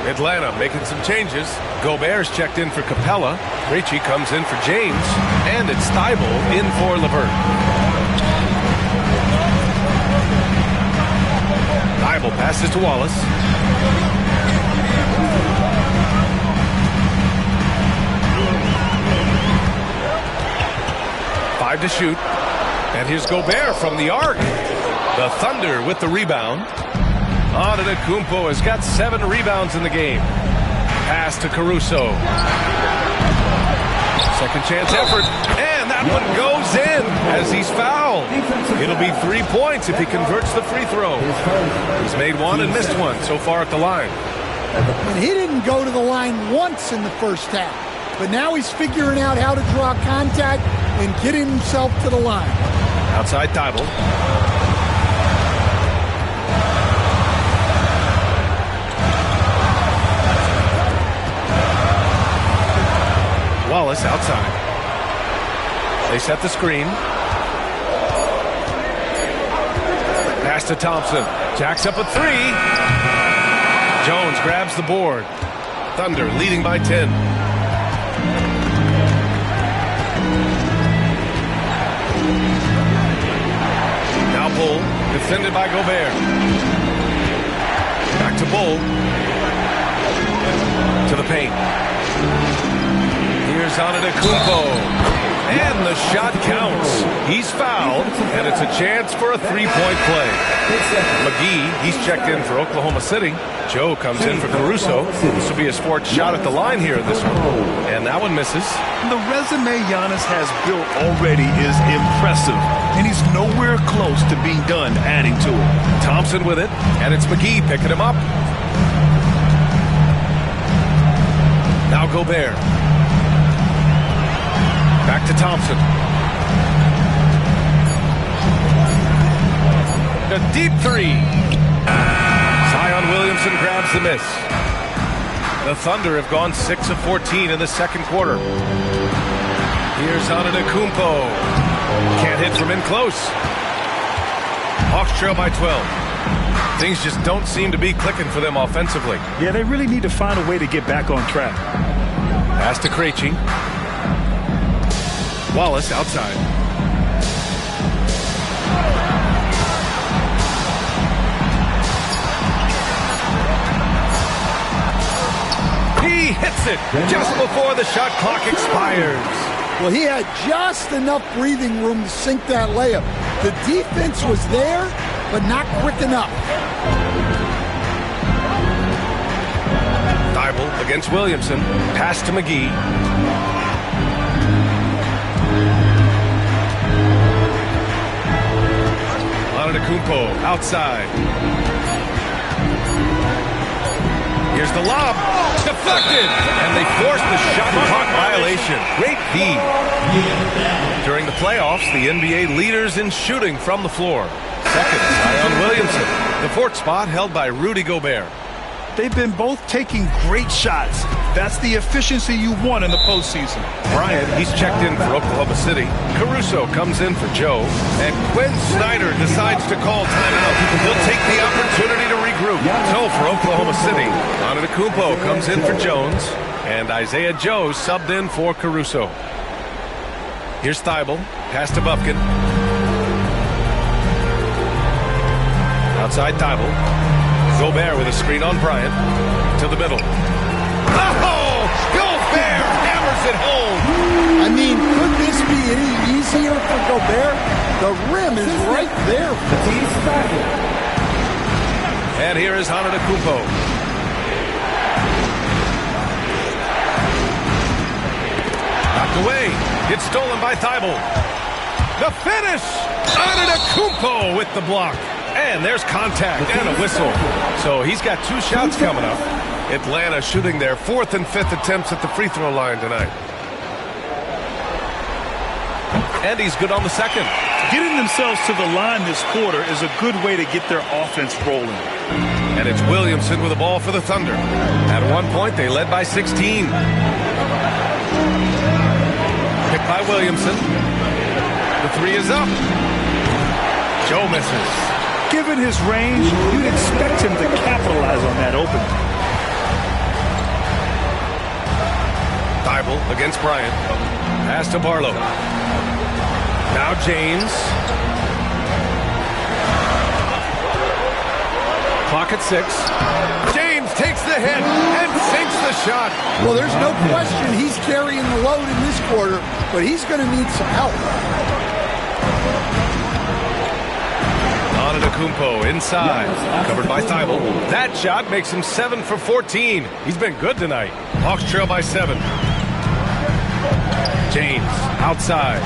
Speaker 10: Atlanta making some changes. Gobert's checked in for Capella. Ricci comes in for James. And it's Thibault in for LeVert. Thibault passes to Wallace. Five to shoot. And here's Gobert from the arc. The Thunder with the rebound. Antetokounmpo has got 7 rebounds in the game. Pass to Caruso. Second chance effort. And that one goes in as he's fouled. It'll be 3 points if he converts the free throw. He's made 1 and missed 1 so far at the line.
Speaker 12: And he didn't go to the line once in the first half. But now he's figuring out how to draw contact and getting himself to the line.
Speaker 10: Outside Thibault. Wallace outside. They set the screen. Pass to Thompson. Jacks up a 3. Jones grabs the board. Thunder leading by 10. Now Bol, defended by Gobert. Back to Bol. To the paint. Here's Antetokounmpo. And the shot counts. He's fouled, and it's a chance for a 3-point play. McGee, he's checked in for Oklahoma City. Joe comes in for Caruso. This will be a sports shot at the line here in this one. And that one misses.
Speaker 11: The resume Giannis has built already is impressive, and he's nowhere close to being done adding to it.
Speaker 10: Thompson with it, and it's McGee picking him up. Now Gobert. to Thompson. A deep three. Zion Williamson grabs the miss. The Thunder have gone 6 of 14 in the second quarter. Here's Antetokounmpo. Can't hit from in close. Hawks trail by 12. Things just don't seem to be clicking for them offensively.
Speaker 11: Yeah, they really need to find a way to get back on track.
Speaker 10: Pass to Krejci. Wallace outside. He hits it just before the shot clock expires.
Speaker 12: Well, he had just enough breathing room to sink that layup. The defense was there, but not quick enough.
Speaker 10: Thibault against Williamson. Pass to McGee. Antetokounmpo outside. Here's the lob. Deflected. And they force the shot clock violation. Great D. During the playoffs, the NBA leaders in shooting from the floor. Second, Zion Williamson. The fourth spot held by Rudy Gobert.
Speaker 11: They've been both taking great shots. That's the efficiency you want in the postseason.
Speaker 10: Bryant, he's checked in for Oklahoma City. Caruso comes in for Joe. And Quinn Snyder decides to call timeout. He'll take the opportunity to regroup. So for Oklahoma City, Antetokounmpo comes in for Jones. And Isaiah Joe subbed in for Caruso. Here's Thibault. Pass to Bufkin. Outside Thibault. Gobert with a screen on Bryant. To the middle. Oh! Gobert hammers it home!
Speaker 12: I mean, could this be any easier for Gobert? The rim is right there.
Speaker 10: And here is Antetokounmpo. Knocked away. It's stolen by Thibault. The finish! Antetokounmpo with the block. And there's contact and a whistle. So he's got 2 shots coming up. Atlanta shooting their 4th and 5th attempts at the free throw line tonight. And he's good on the second.
Speaker 11: Getting themselves to the line this quarter is a good way to get their offense rolling.
Speaker 10: And it's Williamson with the ball for the Thunder. At one point, they led by 16. Picked by Williamson. The three is up. Joe misses.
Speaker 11: Given his range, you'd expect him to capitalize on that opening.
Speaker 10: Thibault against Bryant. Pass to Barlow. Now James. Clock at 6. James takes the hit and sinks the shot.
Speaker 12: Well, there's no question he's carrying the load in this quarter, but he's going to need some help.
Speaker 10: Antetokounmpo inside. Covered by Thibault. That shot makes him 7 for 14. He's been good tonight. Hawks trail by 7. James outside.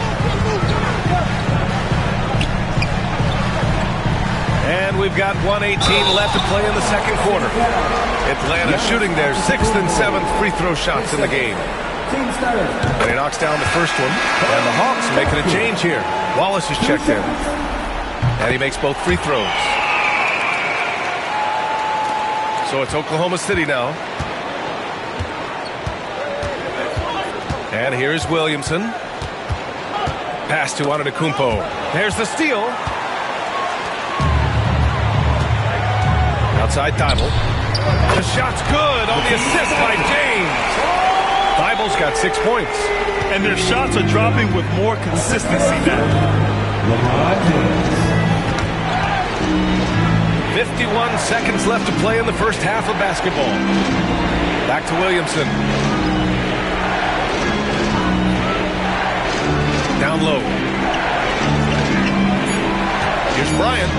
Speaker 10: And we've got 1:18 left to play in the second quarter. Atlanta shooting their 6th and 7th free throw shots in the game. And he knocks down the first one. And the Hawks making a change here. Wallace is checked in. And he makes both free throws. So it's Oklahoma City now. And here's Williamson. Pass to Antetokounmpo. There's the steal. Outside Thibault. The shot's good on the assist by James. Thibault's got 6 points.
Speaker 11: And their shots are dropping with more consistency now.
Speaker 10: 51 seconds left to play in the first half of basketball. Back to Williamson. Down low. Here's Bryant.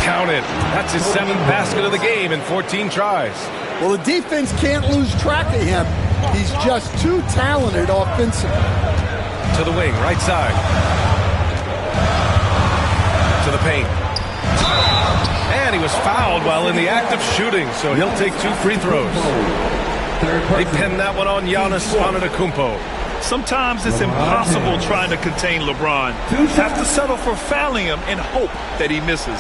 Speaker 10: Counted. That's his 7th basket of the game in 14 tries.
Speaker 12: Well, the defense can't lose track of him. He's just too talented offensively.
Speaker 10: To the wing, right side. To the paint. And he was fouled while in the act of shooting, so he'll take 2 free throws. They pinned that one on Giannis Antetokounmpo.
Speaker 11: Sometimes it's impossible trying to contain LeBron. Have to settle for fouling him and hope that he misses.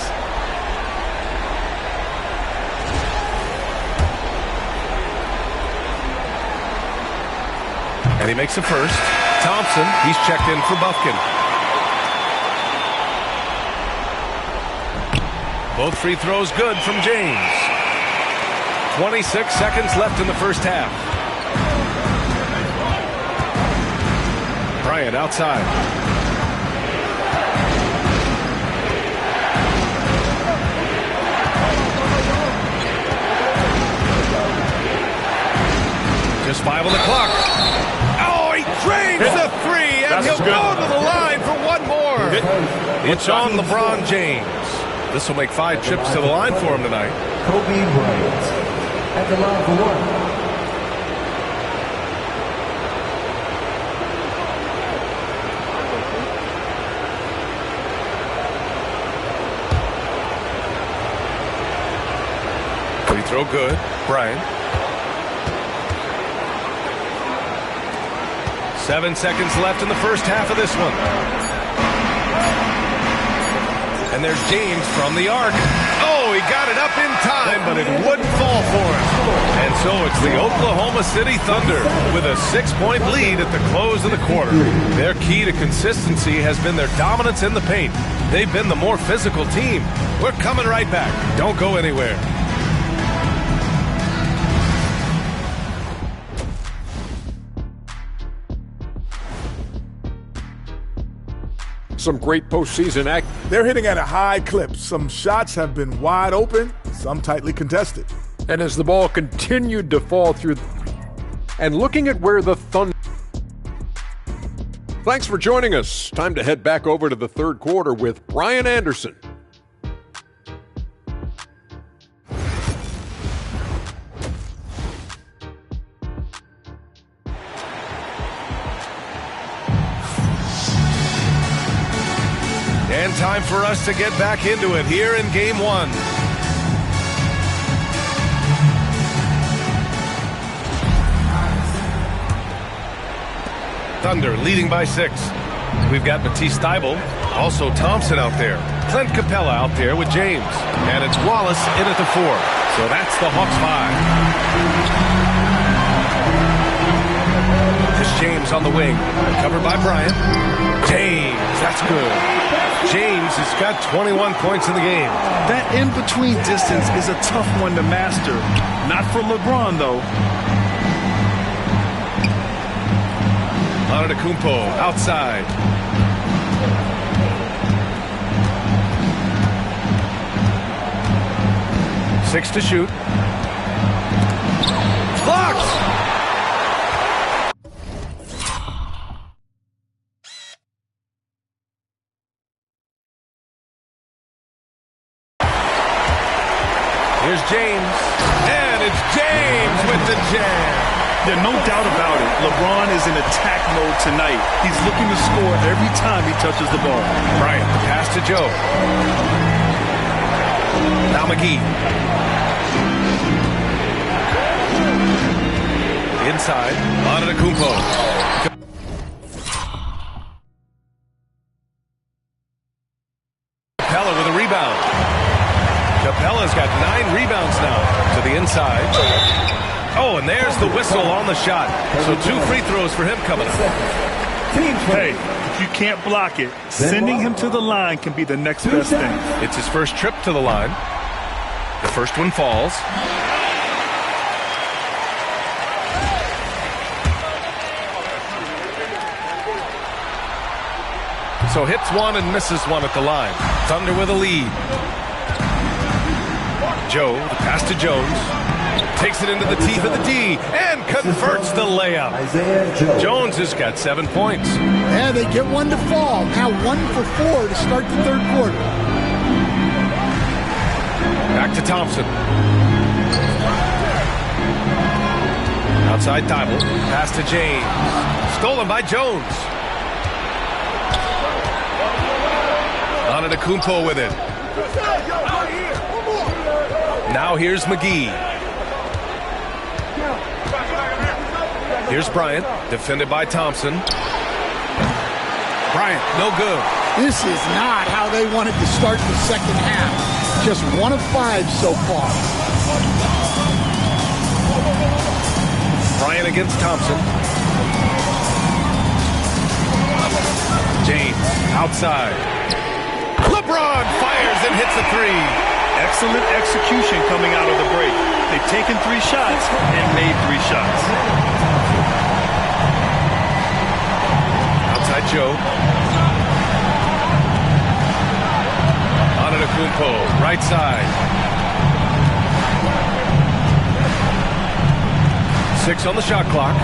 Speaker 10: And he makes the first. Thompson, he's checked in for Bufkin. Both free throws good from James. 26 seconds left in the first half. Bryant outside. Just 5 on the clock. Oh, he drains the three, and he'll go to the line for one more. It's on LeBron James. This will make 5 trips to the line for him tonight.
Speaker 4: Kobe Bryant at the line for one.
Speaker 10: Free throw good. Bryant. 7 seconds left in the first half of this one. And there's James from the arc. Oh, he got it up in time, but it wouldn't fall for him. And so it's the Oklahoma City Thunder with a 6-point lead at the close of the quarter. Their key to consistency has been their dominance in the paint. They've been the more physical team. We're coming right back. Don't go anywhere.
Speaker 7: Some great postseason act.
Speaker 6: They're hitting at a high clip. Some shots have been wide open, some tightly contested.
Speaker 7: And as the ball continued to fall through, and looking at where the Thunder. Thanks for joining us. Time to head back over to the third quarter with Brian Anderson.
Speaker 10: And time for us to get back into it here in Game 1. Thunder leading by 6. We've got Matisse Thybulle, also Thompson out there. Clint Capella out there with James. And it's Wallace in at the 4. So that's the Hawks 5. This James on the wing. Covered by Bryant. James, that's good. James has got 21 points in the game.
Speaker 11: That in-between distance is a tough one to master. Not for LeBron, though.
Speaker 10: Antetokounmpo outside. Six to shoot. Blocked! Here's James, and it's James with the jam.
Speaker 11: Yeah, no doubt about it. LeBron is in attack mode tonight. He's looking to score every time he touches the ball.
Speaker 10: Bryant, pass to Joe. Now McGee. Inside, Antetokounmpo. Capella with a rebound. Capella's got 9 rebounds now to the inside. Oh, and there's the whistle on the shot. So 2 free throws for him coming up.
Speaker 11: Hey, if you can't block it, sending him to the line can be the next best thing.
Speaker 10: It's his first trip to the line. The first one falls. So hits one and misses one at the line. Thunder with a lead. Joe, the pass to Jones. Takes it into the teeth of the D and converts the layup. Jones has got 7 points.
Speaker 12: Yeah, they get one to fall. Now 1 for 4 to start the third quarter.
Speaker 10: Back to Thompson. Outside Thybulle. Pass to James. Stolen by Jones. Antetokounmpo with it. Now here's McGee. Here's Bryant, defended by Thompson. Bryant, no good.
Speaker 12: This is not how they wanted to start the second half. Just 1 of 5 so far.
Speaker 10: Bryant against Thompson. James, outside. LeBron fires and hits a 3.
Speaker 11: Excellent execution coming out of the break. They've taken 3 shots and made 3 shots.
Speaker 10: Outside Joe. Antetokounmpo, right side. 6 on the shot clock.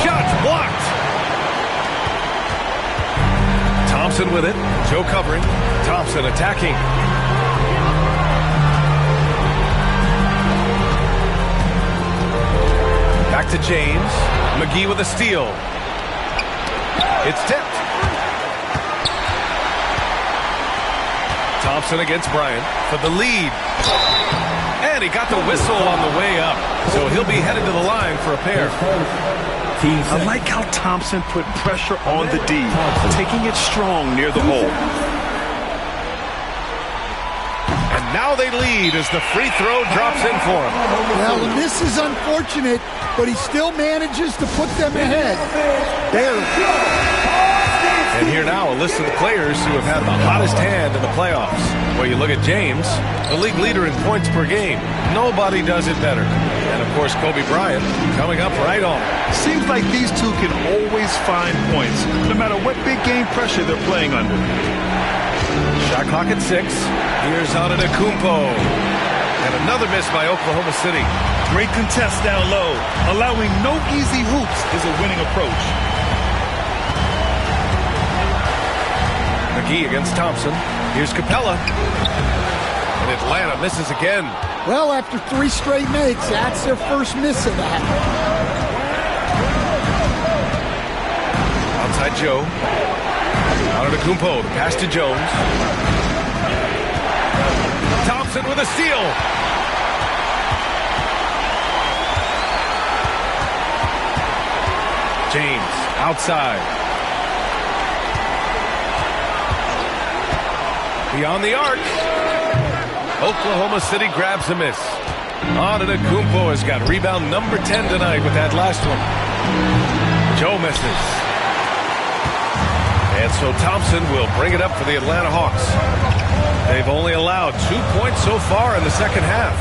Speaker 10: Shots blocked. Thompson with it. Joe covering. Thompson attacking. Back to James. McGee with a steal. It's tipped. Thompson against Bryant for the lead. And he got the whistle on the way up. So he'll be headed to the line for a pair.
Speaker 11: I like how Thompson put pressure on the D, taking it strong near the hole.
Speaker 10: And now they lead as the free throw drops in for him.
Speaker 12: Well, this is unfortunate, but he still manages to put them ahead. There.
Speaker 10: And here now, a list of the players who have had the hottest hand in the playoffs. Well, you look at James, the league leader in points per game. Nobody does it better. And, of course, Kobe Bryant coming up right on.
Speaker 11: Seems like these two can always find points, no matter what big game pressure they're playing under.
Speaker 10: Shot clock at 6. Here's Antetokounmpo. And another miss by Oklahoma City.
Speaker 11: Great contest down low. Allowing no easy hoops is a winning approach.
Speaker 10: McGee against Thompson. Here's Capella. And Atlanta misses again.
Speaker 12: Well, after 3 straight makes, that's their first miss of that.
Speaker 10: Outside Joe. Antetokounmpo, the pass to Jones. Thompson with a steal. James outside. Beyond the arc. Oklahoma City grabs a miss. Antetokounmpo has got rebound number 10 tonight with that last one. Joe misses. And so Thompson will bring it up for the Atlanta Hawks. They've only allowed 2 points so far in the second half.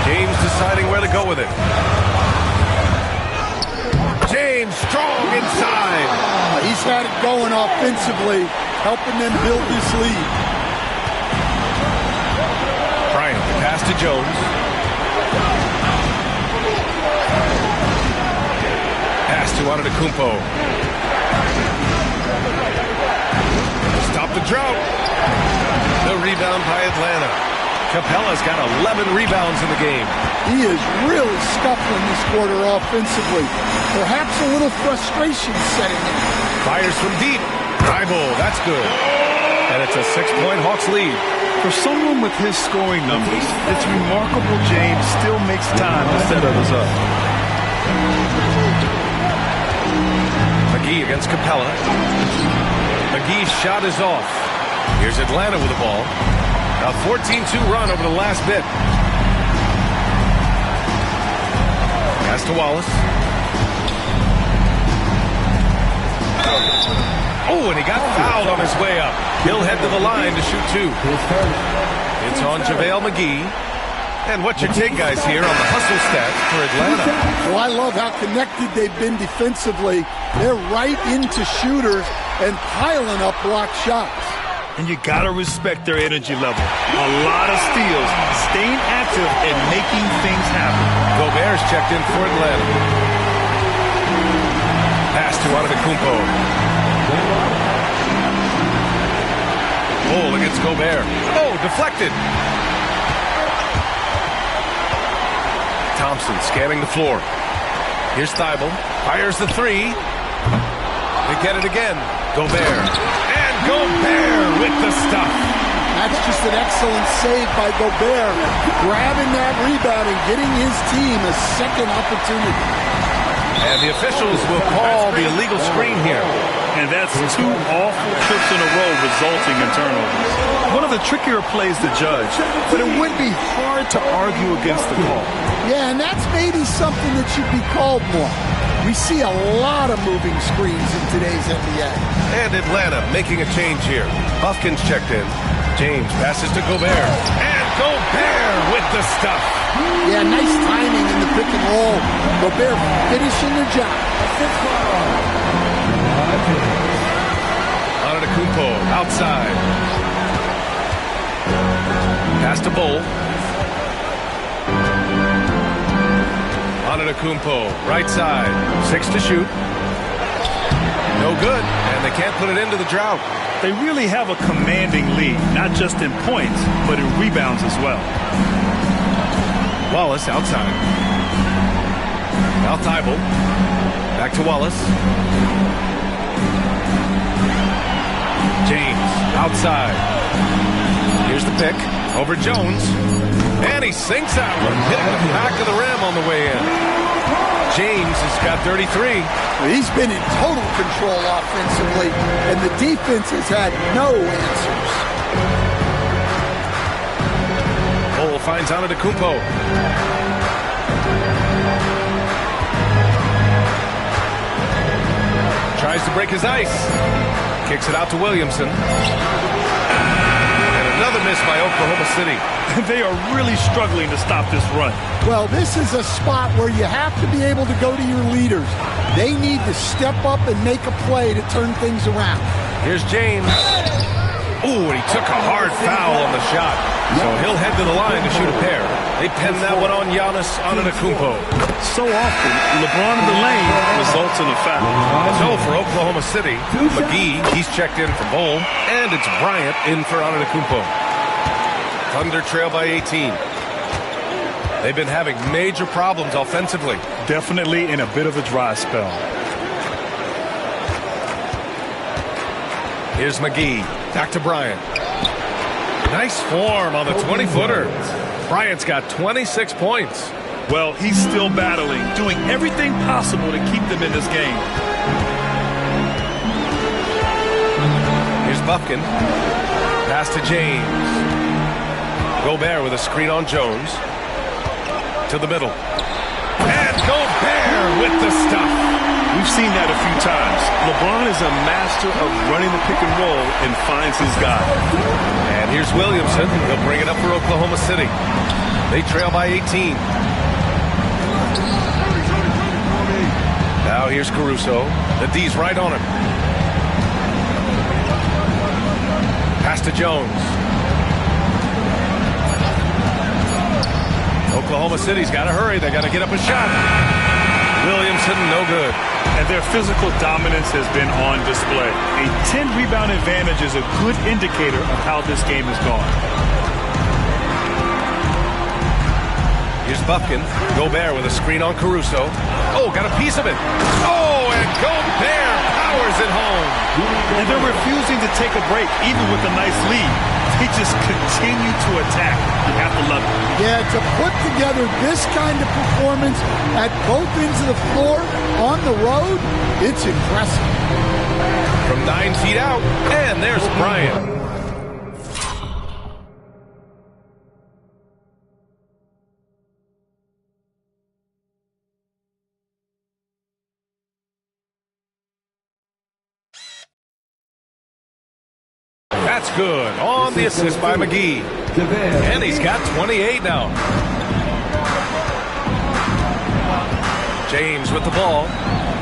Speaker 10: James deciding where to go with it. James strong inside.
Speaker 12: He's had it going offensively, helping them build this lead.
Speaker 10: Bryant, pass to Jones. Pass to Antetokounmpo. Stop the drought. The rebound by Atlanta. Capella's got 11 rebounds in the game.
Speaker 12: He is really scuffling this quarter offensively. Perhaps a little frustration setting in.
Speaker 10: Fires from deep. Dribble, that's good. And it's a 6-point Hawks lead.
Speaker 11: For someone with his scoring numbers, it's remarkable James still makes time to set others up.
Speaker 10: McGee against Capella. McGee's shot is off. Here's Atlanta with the ball. A 14-2 run over the last bit. Pass to Wallace. Oh, and he got fouled on his way up. He'll head to the line to shoot 2. It's on JaVale McGee. And what's your take, guys, here on the hustle stats for Atlanta?
Speaker 12: Well, I love how connected they've been defensively. They're right into shooters and piling up block shots.
Speaker 11: And you gotta respect their energy level. A lot of steals, staying active and making things happen.
Speaker 10: Gobert's checked in for Atlanta. Pass to Antetokounmpo. Oh, against Gobert. Oh, deflected. Thompson scanning the floor. Here's Thibault. Fires the 3. They get it again. Gobert. And Gobert with the stuff.
Speaker 12: That's just an excellent save by Gobert, grabbing that rebound and getting his team a second opportunity.
Speaker 10: And the officials will call the illegal screen here.
Speaker 11: And that's 2 awful trips in a row resulting in turnovers. One of the trickier plays to judge, but it would be hard to argue against the call.
Speaker 12: Yeah, and that's maybe something that should be called more. We see a lot of moving screens in today's NBA.
Speaker 10: And Atlanta making a change here. Buffkin's checked in. James passes to Gobert. And Gobert with the stuff.
Speaker 12: Yeah, nice timing in the pick and roll. Gobert finishing the job.
Speaker 10: Antetokounmpo outside. Pass to Bull. Antetokounmpo right side. 6 to shoot. No good, and they can't put it into the drought.
Speaker 11: They really have a commanding lead, not just in points, but in rebounds as well.
Speaker 10: Wallace outside. Now Thibault. Back to Wallace. James outside. Here's the pick. Over Jones. And he sinks that one, hitting the back of the rim on the way in. James has got 33.
Speaker 12: He's been in total control offensively, and the defense has had no answers.
Speaker 10: Bull finds Antetokounmpo. Tries to break his ice. Kicks it out to Williamson. And another miss by Oklahoma City.
Speaker 11: They are really struggling to stop this run.
Speaker 12: Well, this is a spot where you have to be able to go to your leaders. They need to step up and make a play to turn things around.
Speaker 10: Here's James. Ooh, and he took a hard foul on the shot. So he'll head to the line to shoot a pair. They pin that one on Giannis Antetokounmpo.
Speaker 11: So often, LeBron in the lane results in a foul.
Speaker 10: So for Oklahoma City, McGee, he's checked in for Bull, and it's Bryant in for Antetokounmpo. Thunder trail by 18. They've been having major problems offensively.
Speaker 11: Definitely in a bit of a dry spell.
Speaker 10: Here's McGee. Back to Bryant. Nice form on the 20-footer. Bryant's got 26 points.
Speaker 11: Well, he's still battling, doing everything possible to keep them in this game.
Speaker 10: Here's Buffkin. Pass to James. Gobert with a screen on Jones. To the middle. And Gobert with the stuff.
Speaker 11: We've seen that a few times. LeBron is a master of running the pick and roll and finds his guy.
Speaker 10: And here's Williamson. He'll bring it up for Oklahoma City. They trail by 18. Now here's Caruso. The D's right on him. Pass to Jones. Oklahoma City's got to hurry. They got to get up a shot. Williamson, no good.
Speaker 11: And their physical dominance has been on display. A 10-rebound advantage is a good indicator of how this game has gone.
Speaker 10: Here's Buffkin. Gobert with a screen on Caruso. Oh, got a piece of it. Oh, and Gobert powers it home.
Speaker 11: And they're refusing to take a break, even with a nice lead. They just continue to attack. You have to love it.
Speaker 12: Yeah, to put together this kind of performance at both ends of the floor on the road, it's impressive.
Speaker 10: From 9 feet out, and there's Bryant. That's good. On the assist by McGee. And he's got 28 now. James with the ball.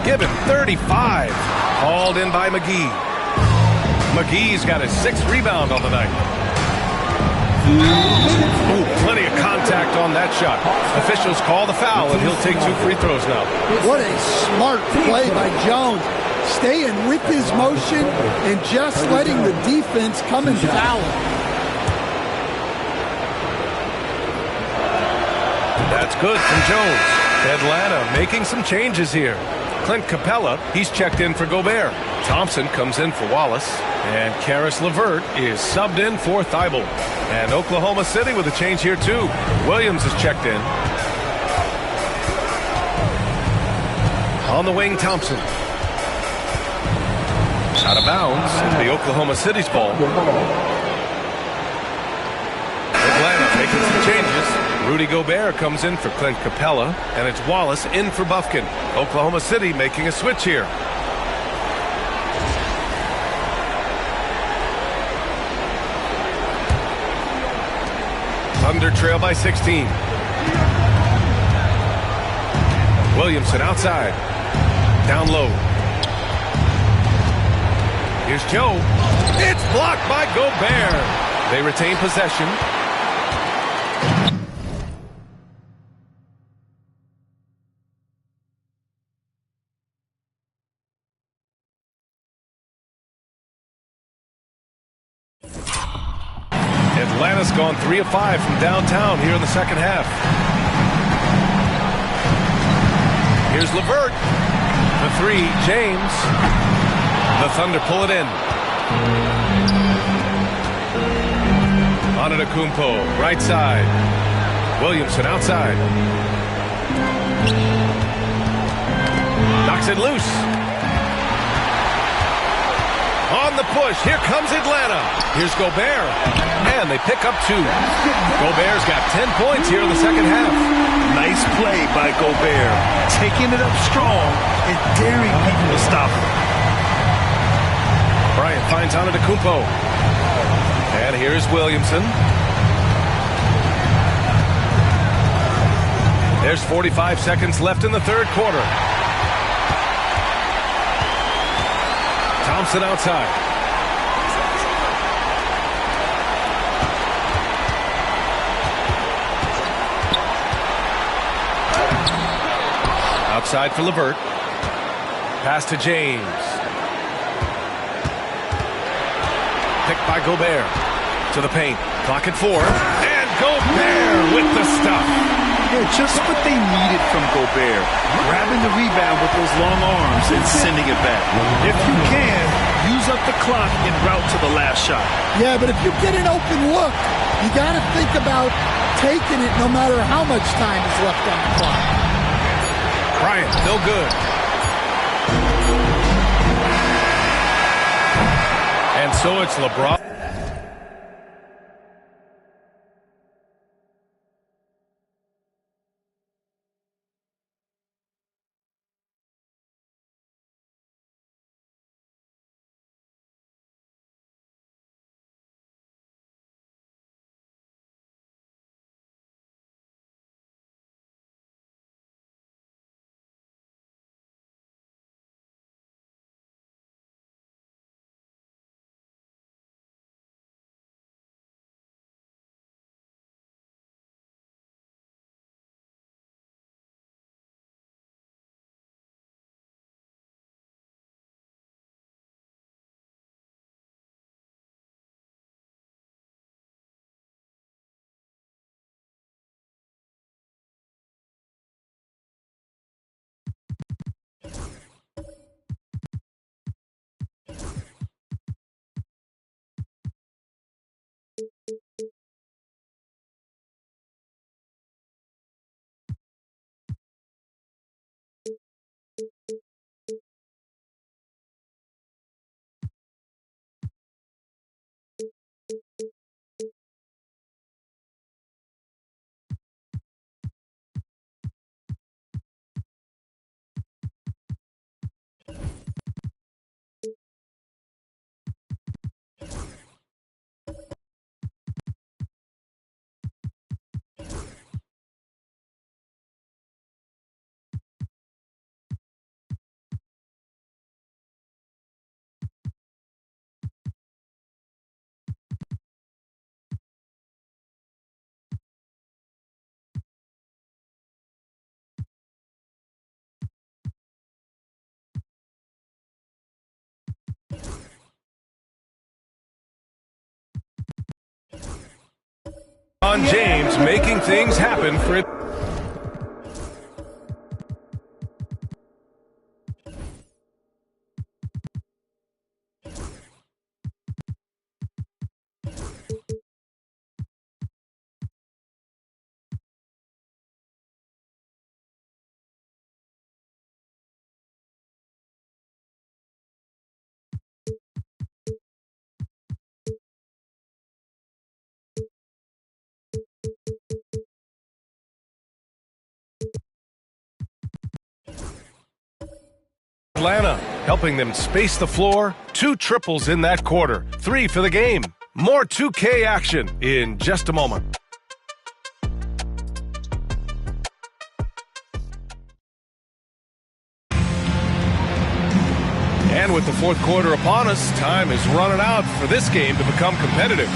Speaker 10: Given 35. Hauled in by McGee. McGee's got his 6th rebound on the night. Ooh, plenty of contact on that shot. Officials call the foul, and he'll take 2 free throws now.
Speaker 12: What a smart play by Jones. Staying with his motion and just letting the defense come and foul him.
Speaker 10: That's good from Jones. Atlanta making some changes here. Clint Capella, he's checked in for Gobert. Thompson comes in for Wallace. And Karis LeVert is subbed in for Thibault. And Oklahoma City with a change here too. Williams is checked in. On the wing, Thompson. Out of bounds, the Oklahoma City's ball. Atlanta making some changes. Rudy Gobert comes in for Clint Capella, and it's Wallace in for Bufkin. Oklahoma City making a switch here. Thunder trail by 16. Williamson outside. Down low. Here's Joe. It's blocked by Gobert. They retain possession. Atlanta's gone 3 of 5 from downtown here in the second half. Here's LeVert. The three, James. The Thunder pull it in. Antetokounmpo, right side. Williamson outside. Knocks it loose. On the push, here comes Atlanta. Here's Gobert, and they pick up 2. Gobert's got 10 points here in the second half.
Speaker 11: Nice play by Gobert, taking it up strong and daring people to stop him.
Speaker 10: Bryant finds Antetokounmpo, and here's Williamson. There's 45 seconds left in the third quarter. Thompson outside. Outside for LeVert. Pass to James. Picked by Gobert. To the paint. Clock at 4. And Gobert with the stuff.
Speaker 11: Yeah, just what they needed from Gobert. Grabbing the rebound with those long arms and sending it back. If you can, use up the clock en route to the last shot.
Speaker 12: Yeah, but if you get an open look, you got to think about taking it no matter how much time is left on the clock.
Speaker 10: Bryant, no good. And so it's LeBron. LeBron James making things happen for it. Atlanta, helping them space the floor. 2 triples in that quarter, 3 for the game. More 2K action in just a moment. And with the fourth quarter upon us, time is running out for this game to become competitive.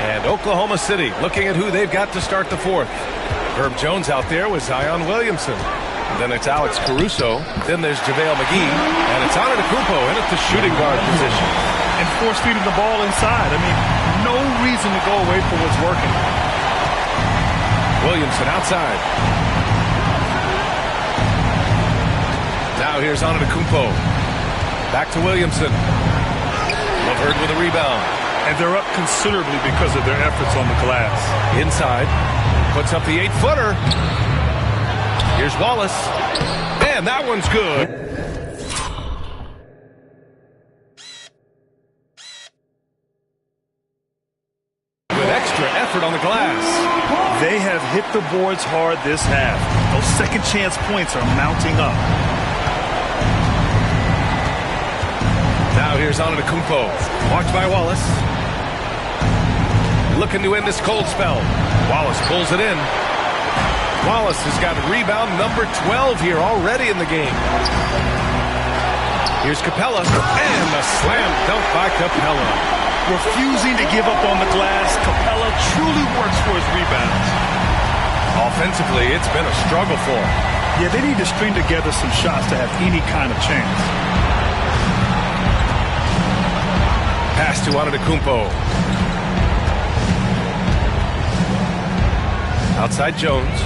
Speaker 10: And Oklahoma City looking at who they've got to start the fourth. Herb Jones out there with Zion Williamson. And then it's Alex Caruso. Then there's JaVale McGee. And it's Antetokounmpo in at the shooting guard position.
Speaker 11: And force feeding the ball inside. I mean, no reason to go away from what's working.
Speaker 10: Williamson outside. Now here's Antetokounmpo. Back to Williamson. LeVert with a rebound.
Speaker 11: And they're up considerably because of their efforts on the glass.
Speaker 10: Inside. Puts up the 8-footer. Here's Wallace. And that one's good. With extra effort on the glass.
Speaker 11: They have hit the boards hard this half. Those second chance points are mounting up.
Speaker 10: Now here's Antetokounmpo. Watched by Wallace. Looking to end this cold spell. Wallace pulls it in. Wallace has got rebound number 12 here already in the game. Here's Capella. And a slam dunk by Capella.
Speaker 11: Refusing to give up on the glass, Capella truly works for his rebounds.
Speaker 10: Offensively, it's been a struggle for him.
Speaker 11: Yeah, they need to string together some shots to have any kind of chance.
Speaker 10: Pass to Antetokounmpo. Outside Jones.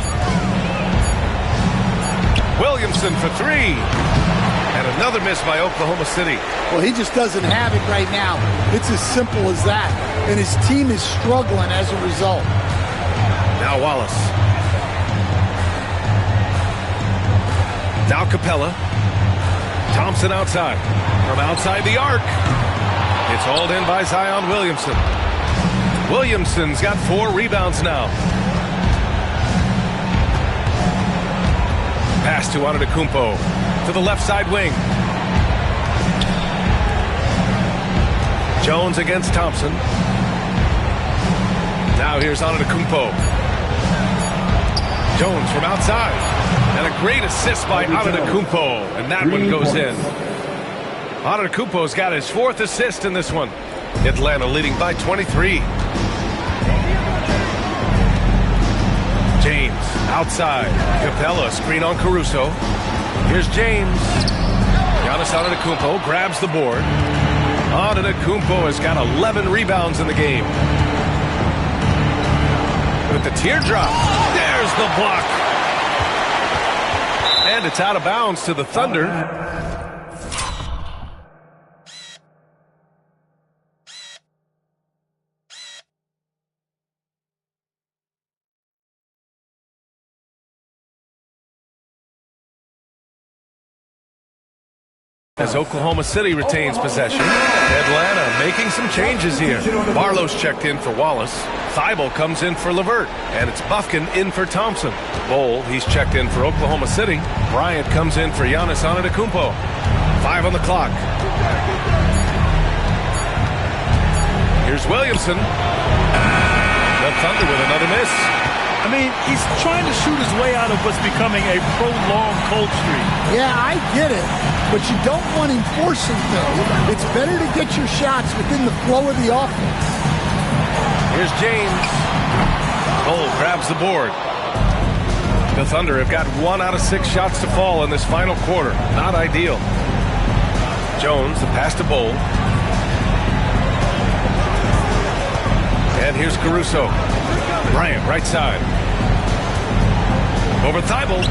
Speaker 10: Williamson for 3. And another miss by Oklahoma City.
Speaker 12: Well, he just doesn't have it right now. It's as simple as that. And his team is struggling as a result.
Speaker 10: Now Wallace. Now Capella. Thompson outside. From outside the arc. It's hauled in by Zion Williamson. Williamson's got 4 rebounds now. Pass to Antetokounmpo to the left side wing. Jones against Thompson. Now here's Antetokounmpo. Jones from outside. And a great assist by Antetokounmpo. And that one goes in. Antetokounmpo's got his 4th assist in this one. Atlanta leading by 23. James outside. Capella screen on Caruso. Here's James. Giannis Antetokounmpo grabs the board. Antetokounmpo has got 11 rebounds in the game. With the teardrop. There's the block. And it's out of bounds to the Thunder. As Oklahoma City retains possession. Atlanta making some changes here. Barlow's checked in for Wallace. Thibault comes in for LeVert. And it's Bufkin in for Thompson. Bol, he's checked in for Oklahoma City. Bryant comes in for Giannis Antetokounmpo. 5 on the clock. Here's Williamson. The Thunder with another miss.
Speaker 11: I mean, he's trying to shoot his way out of what's becoming a prolonged cold streak.
Speaker 12: Yeah, I get it. But you don't want him forcing things. It's better to get your shots within the flow of the offense.
Speaker 10: Here's James. Bol grabs the board. The Thunder have got 1 out of 6 shots to fall in this final quarter. Not ideal. Jones, the pass to Bol. And here's Caruso. Bryant, right side. Over Thibault.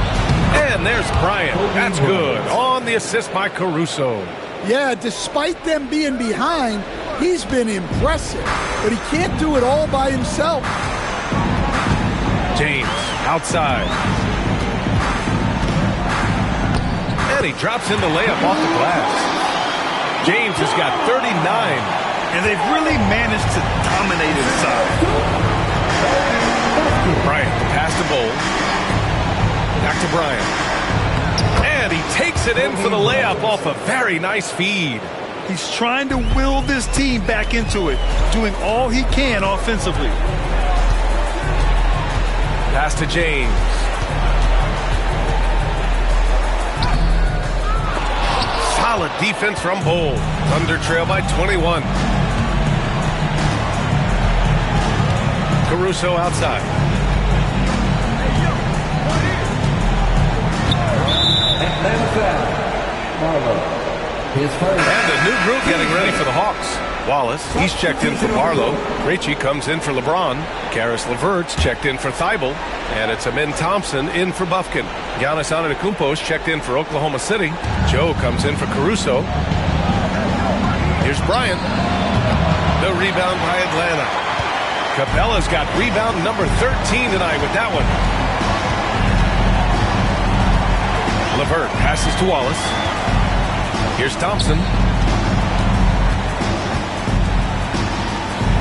Speaker 10: And there's Bryant. That's good. On the assist by Caruso.
Speaker 12: Yeah, despite them being behind, he's been impressive. But he can't do it all by himself.
Speaker 10: James, outside. And he drops in the layup off the glass. James has got 39.
Speaker 11: And they've really managed to dominate inside.
Speaker 10: Bryant, pass to Bowl. Back to Bryant. And he takes it in for the layup off a very nice feed.
Speaker 11: He's trying to will this team back into it, doing all he can offensively.
Speaker 10: Pass to James. Solid defense from Bowl. Thunder trail by 21. Caruso outside.
Speaker 4: Atlanta foul. Barlow. His first.
Speaker 10: And a new group getting ready for the Hawks. Wallace, he's checked in for Barlow. Krejci comes in for LeBron. Caris LeVert's checked in for Thibault. And it's Amin Thompson in for Bufkin. Giannis Antetokounmpo's checked in for Oklahoma City. Joe comes in for Caruso. Here's Bryant. The rebound by Atlanta. Capella's got rebound number 13 tonight with that one. LeVert passes to Wallace. Here's Thompson.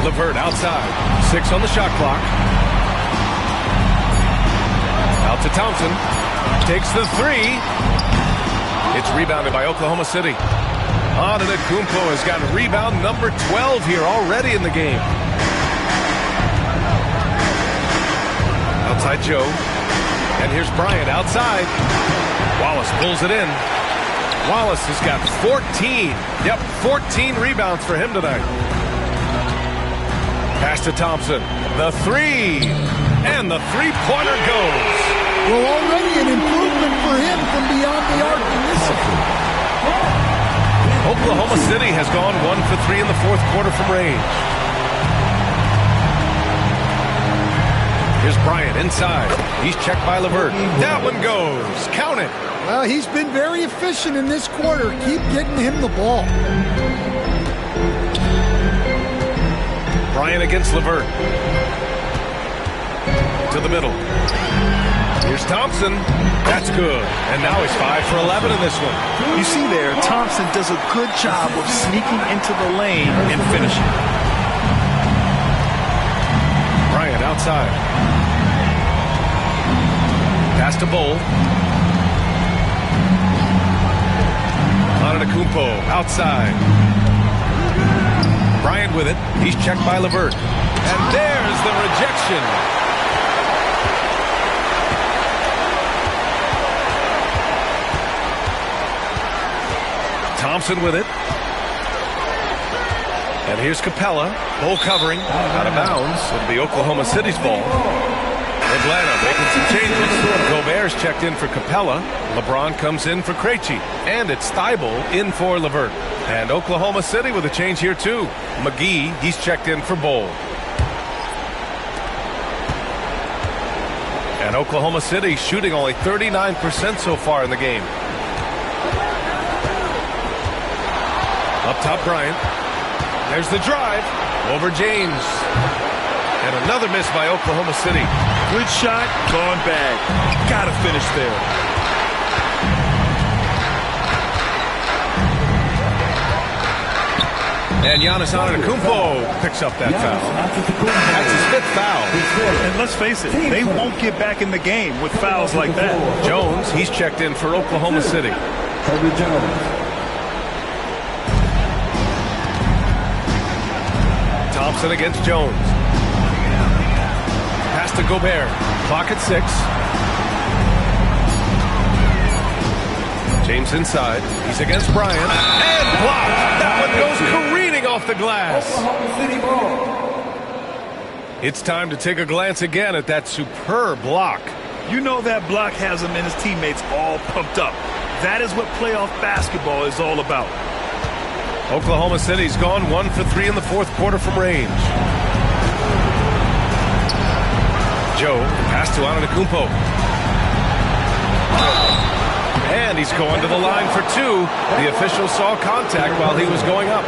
Speaker 10: LeVert outside. 6 on the shot clock. Out to Thompson. Takes the 3. It's rebounded by Oklahoma City. Antetokounmpo has got rebound number 12 here already in the game. Outside Joe. And here's Bryant outside. Wallace pulls it in. Wallace has got 14. Yep, 14 rebounds for him tonight. Pass to Thompson. The 3. And the three-pointer goes.
Speaker 12: Well, already an improvement for him from beyond the arc in this one.
Speaker 10: Oklahoma City has gone 1 for 3 in the fourth quarter from range. Here's Bryant inside. He's checked by LeVert. That one goes. Count it.
Speaker 12: Well, he's been very efficient in this quarter. Keep getting him the ball.
Speaker 10: Bryant against LeVert. To the middle. Here's Thompson. That's good. And now he's 5 for 11 in this one.
Speaker 11: You see there, Thompson does a good job of sneaking into the lane and finishing.
Speaker 10: Bryant outside. Pass to Bowl. Antetokounmpo outside. Bryant with it. He's checked by LeVert. And there's the rejection. Thompson with it. And here's Capella. Bowl covering. Out of bounds. It'll be Oklahoma City's ball. Atlanta making some changes. Gobert's checked in for Capella. LeBron comes in for Krejci. And it's Thibault in for LeVert. And Oklahoma City with a change here too. McGee, he's checked in for Bowl. And Oklahoma City shooting only 39% so far in the game. Up top, Bryant. There's the drive. Over James. And another miss by Oklahoma City.
Speaker 11: Good shot, gone bad. Gotta finish there.
Speaker 10: And Giannis Antetokounmpo picks up that foul. That's his 5th foul.
Speaker 11: And let's face it, they won't get back in the game with fouls like that.
Speaker 10: Jones, he's checked in for Oklahoma City.
Speaker 4: Herbert Jones.
Speaker 10: Thompson against Jones. Pass to Gobert. Clock at 6. James inside. He's against Bryant. And blocked. That one goes careening off the glass. It's time to take a glance again at that superb block.
Speaker 11: You know that block has him and his teammates all pumped up. That is what playoff basketball is all about.
Speaker 10: Oklahoma City's gone 1 for 3 in the fourth quarter from range. Joe, pass to Antetokounmpo. And he's going to the line for 2. The official saw contact while he was going up.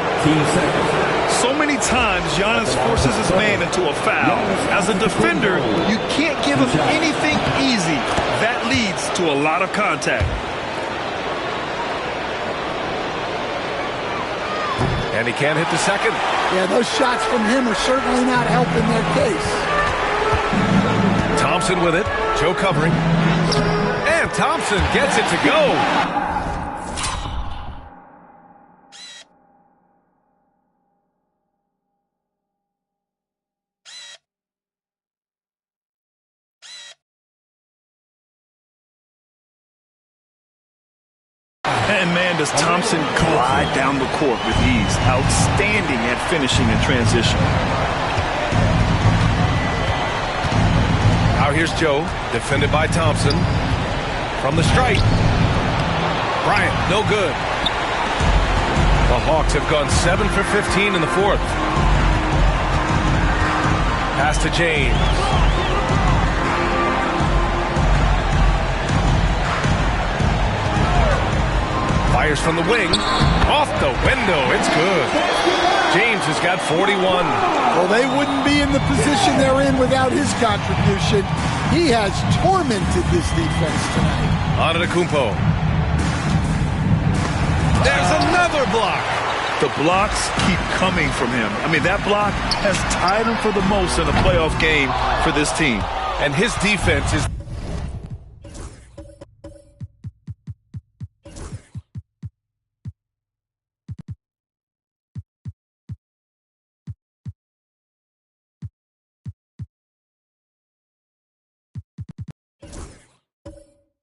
Speaker 11: So many times Giannis forces his man into a foul. As a defender, you can't give him anything easy. That leads to a lot of contact.
Speaker 10: And he can't hit the second.
Speaker 12: Yeah, those shots from him are certainly not helping their case.
Speaker 10: Thompson with it. Joe covering. And Thompson gets it to go.
Speaker 11: And man, does Thompson glide down the court with ease. Outstanding at finishing in transition.
Speaker 10: Now here's Joe, defended by Thompson. From the stripe. Bryant, no good. The Hawks have gone 7 for 15 in the fourth. Pass to James. Fires from the wing. Off the window. It's good. James has got 41.
Speaker 12: Well, they wouldn't be in the position they're in without his contribution. He has tormented this defense tonight.
Speaker 10: Antetokounmpo. There's another block.
Speaker 11: The blocks keep coming from him. I mean, that block has tied him for the most in a playoff game for this team.
Speaker 10: And his defense is...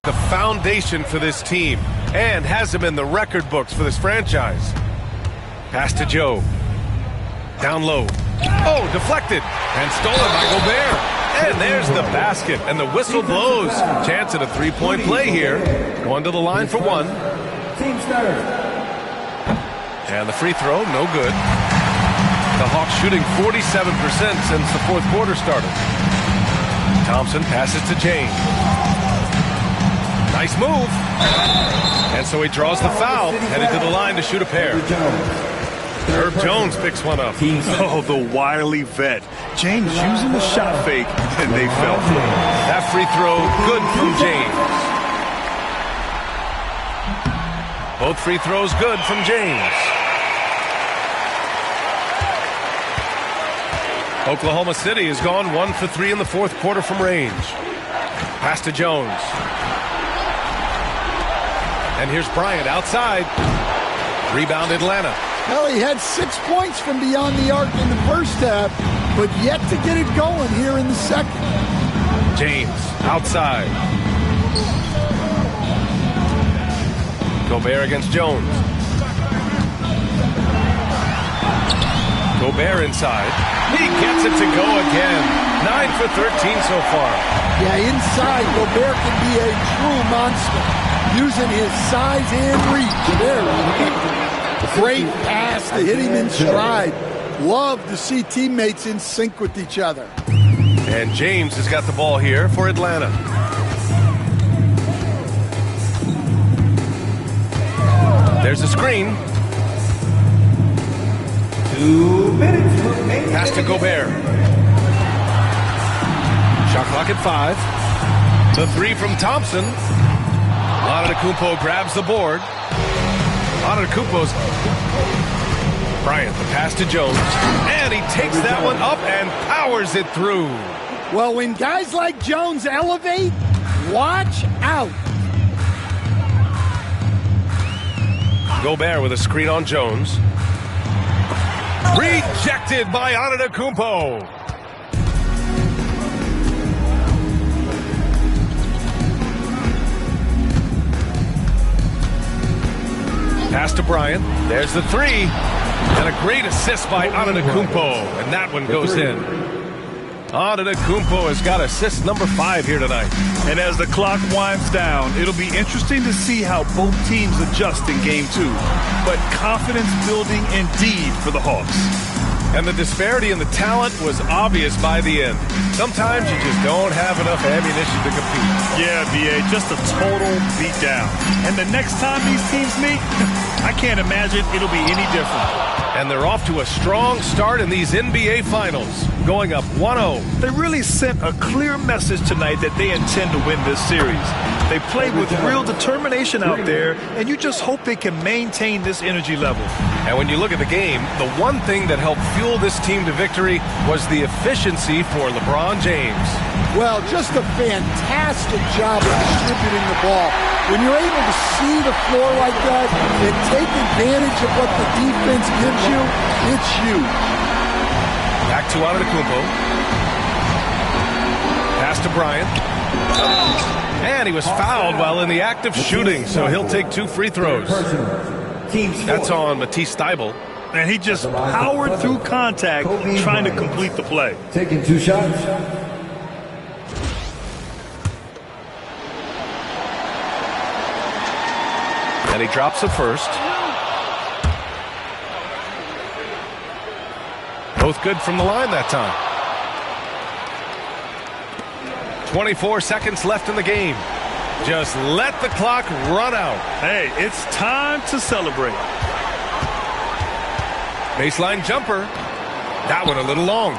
Speaker 10: the foundation for this team and has him in the record books for this franchise. Pass to Joe. Down low. Oh, deflected and stolen by Gobert. And there's the basket and the whistle blows. Chance at a three-point play here. Going to the line for one.
Speaker 4: Team starter.
Speaker 10: And the free throw, no good. The Hawks shooting 47% since the fourth quarter started. Thompson passes to James. Nice move. And so he draws the foul, headed to the line to shoot a pair. Herb Jones picks one up.
Speaker 11: Oh, the wily vet. James using the shot fake, and they fell for it.
Speaker 10: That free throw, good from James. Both free throws good from James. Oklahoma City has gone 1 for 3 in the fourth quarter from range. Pass to Jones. And here's Bryant outside. Rebound Atlanta.
Speaker 12: Well, he had 6 points from beyond the arc in the first half, but yet to get it going here in the second.
Speaker 10: James outside. Gobert against Jones. Gobert inside. He gets it to go again. 9 for 13 so far.
Speaker 12: Yeah, inside, Gobert can be a true monster. Using his size and reach. There, great pass to hit him in stride. Love to see teammates in sync with each other.
Speaker 10: And James has got the ball here for Atlanta. There's a screen.
Speaker 4: 2 minutes remaining.
Speaker 10: Pass to Gobert. Shot clock at 5. The three from Thompson. Antetokounmpo grabs the board. Antetokounmpo's Bryant, the pass to Jones. And he takes that one up and powers it through.
Speaker 12: Well, when guys like Jones elevate, watch out.
Speaker 10: Gobert with a screen on Jones. Rejected by Antetokounmpo. Pass to Bryant. There's the three. And a great assist by Antetokounmpo. And that one goes in. Antetokounmpo has got assist number 5 here tonight.
Speaker 11: And as the clock winds down, it'll be interesting to see how both teams adjust in Game 2. But confidence building indeed for the Hawks.
Speaker 10: And the disparity in the talent was obvious by the end. Sometimes you just don't have enough ammunition to compete.
Speaker 11: Yeah, B.A., just a total beatdown. And the next time these teams meet, I can't imagine it'll be any different.
Speaker 10: And they're off to a strong start in these NBA Finals, going up 1-0.
Speaker 11: They really sent a clear message tonight that they intend to win this series. They played with real determination out there, and you just hope they can maintain this energy level.
Speaker 10: And when you look at the game, the one thing that helped fuel this team to victory was the efficiency for LeBron James.
Speaker 12: Well, just a fantastic job of distributing the ball. When you're able to see the floor like that and take advantage of what the defense gives you, it's huge.
Speaker 10: Back to Antetokounmpo. Pass to Bryant. And he was fouled while in the act of shooting, so he'll take 2 free throws. That's on Matisse Thybulle.
Speaker 11: And he just powered through contact trying to complete the play.
Speaker 4: Taking 2 shots.
Speaker 10: And he drops it first. Both good from the line that time. 24 seconds left in the game. Just let the clock run out.
Speaker 11: Hey, it's time to celebrate.
Speaker 10: Baseline jumper. That one a little long.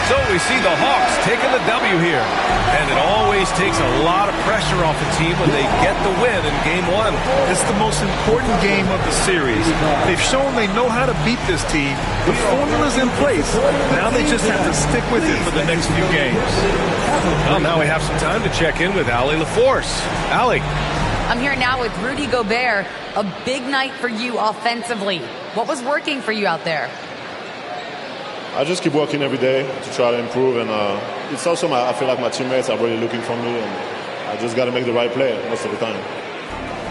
Speaker 10: So we see the Hawks taking the W here. And it always takes a lot of pressure off a team when they get the win in Game 1.
Speaker 11: It's the most important game of the series. They've shown they know how to beat this team. The formula's in place. Now they just have to stick with it for the next few games.
Speaker 10: Well, now we have some time to check in with Allie LaForce. Allie.
Speaker 13: I'm here now with Rudy Gobert. A big night for you offensively. What was working for you out there?
Speaker 14: I just keep working every day to try to improve, and it's also I feel like my teammates are really looking for me, and I just got to make the right play most of the time.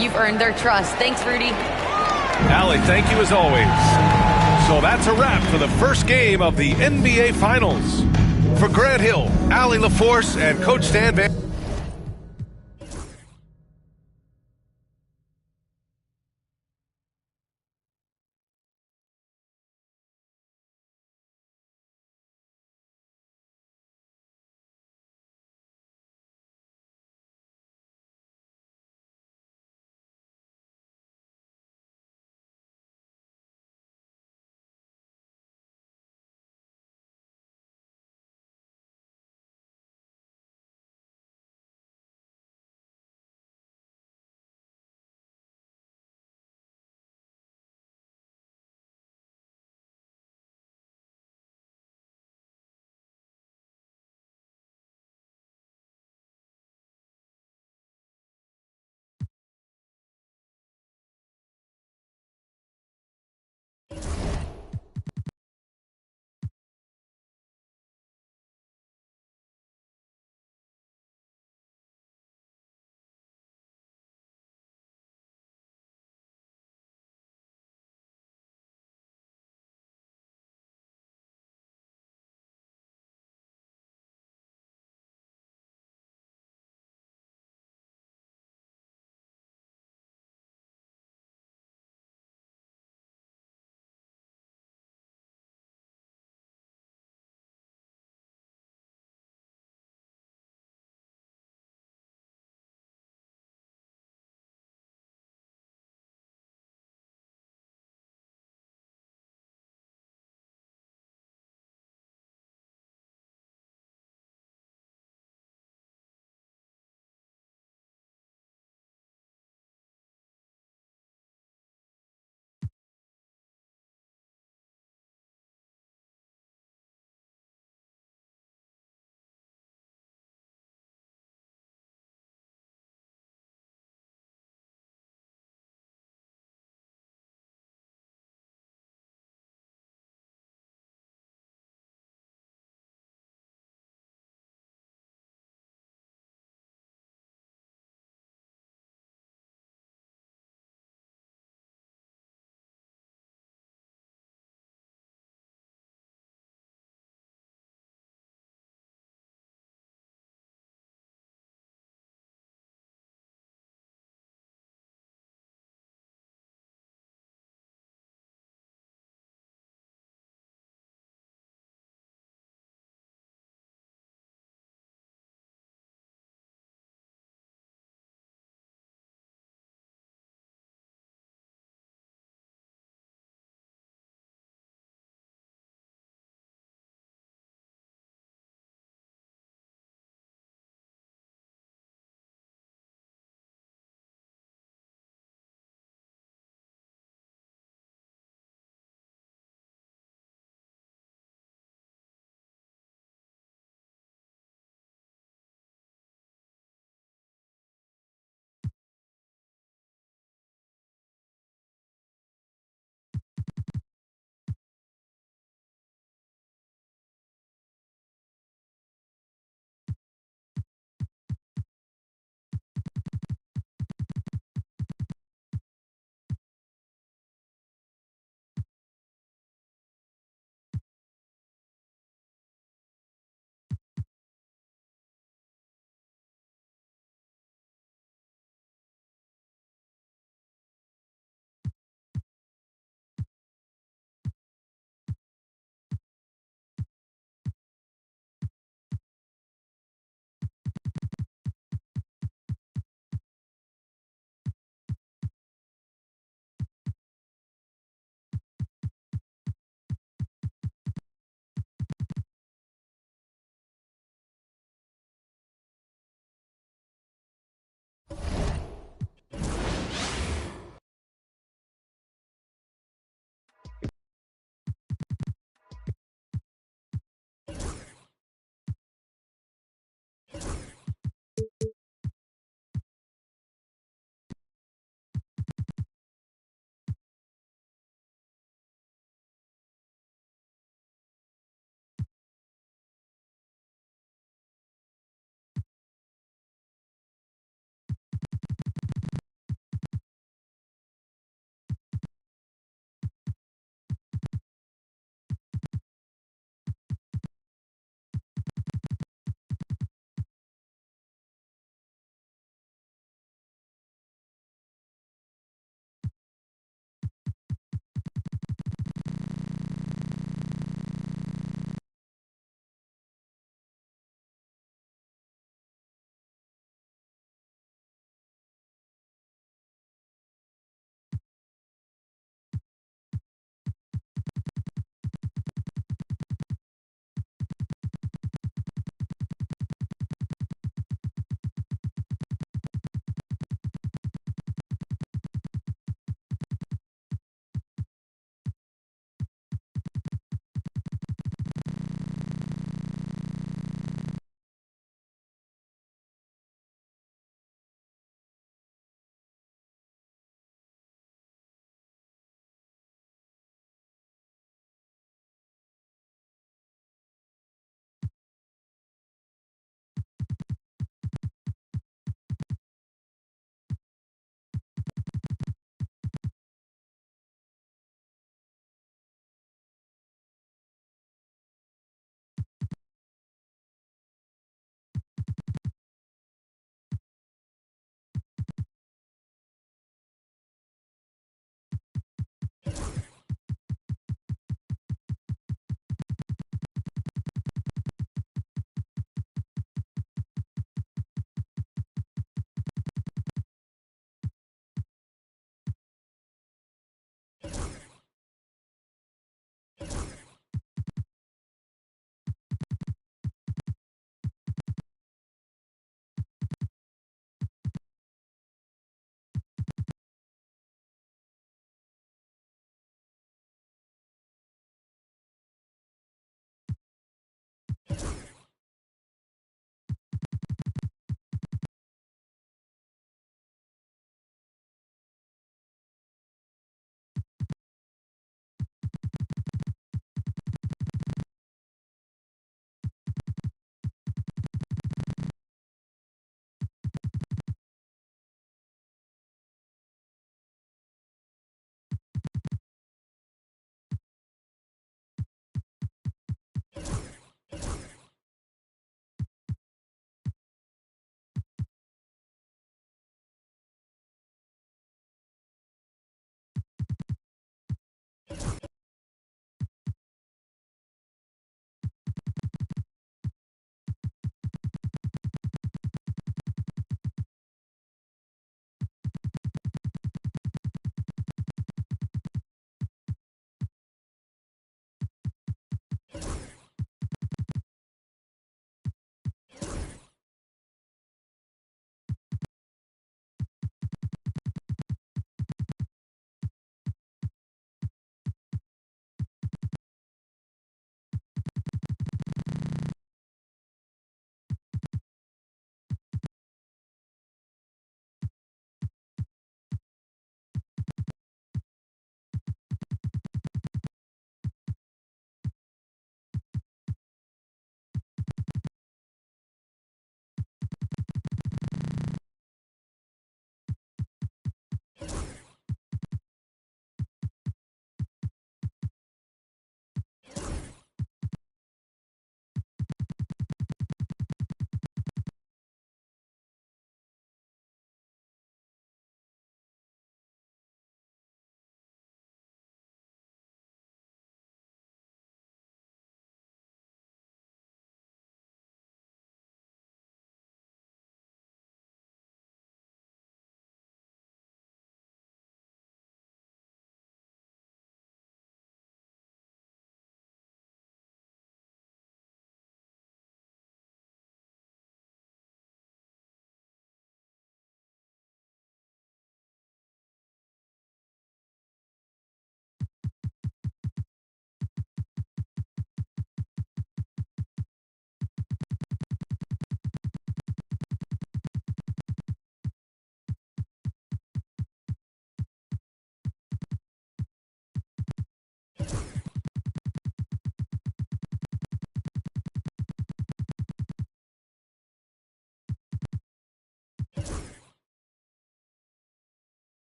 Speaker 13: You've earned their trust. Thanks, Rudy.
Speaker 10: Allie, thank you as always. So that's a wrap for the first game of the NBA Finals. For Grant Hill, Allie LaForce, and Coach Stan Van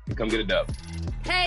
Speaker 15: And come get a dub.
Speaker 13: Hey.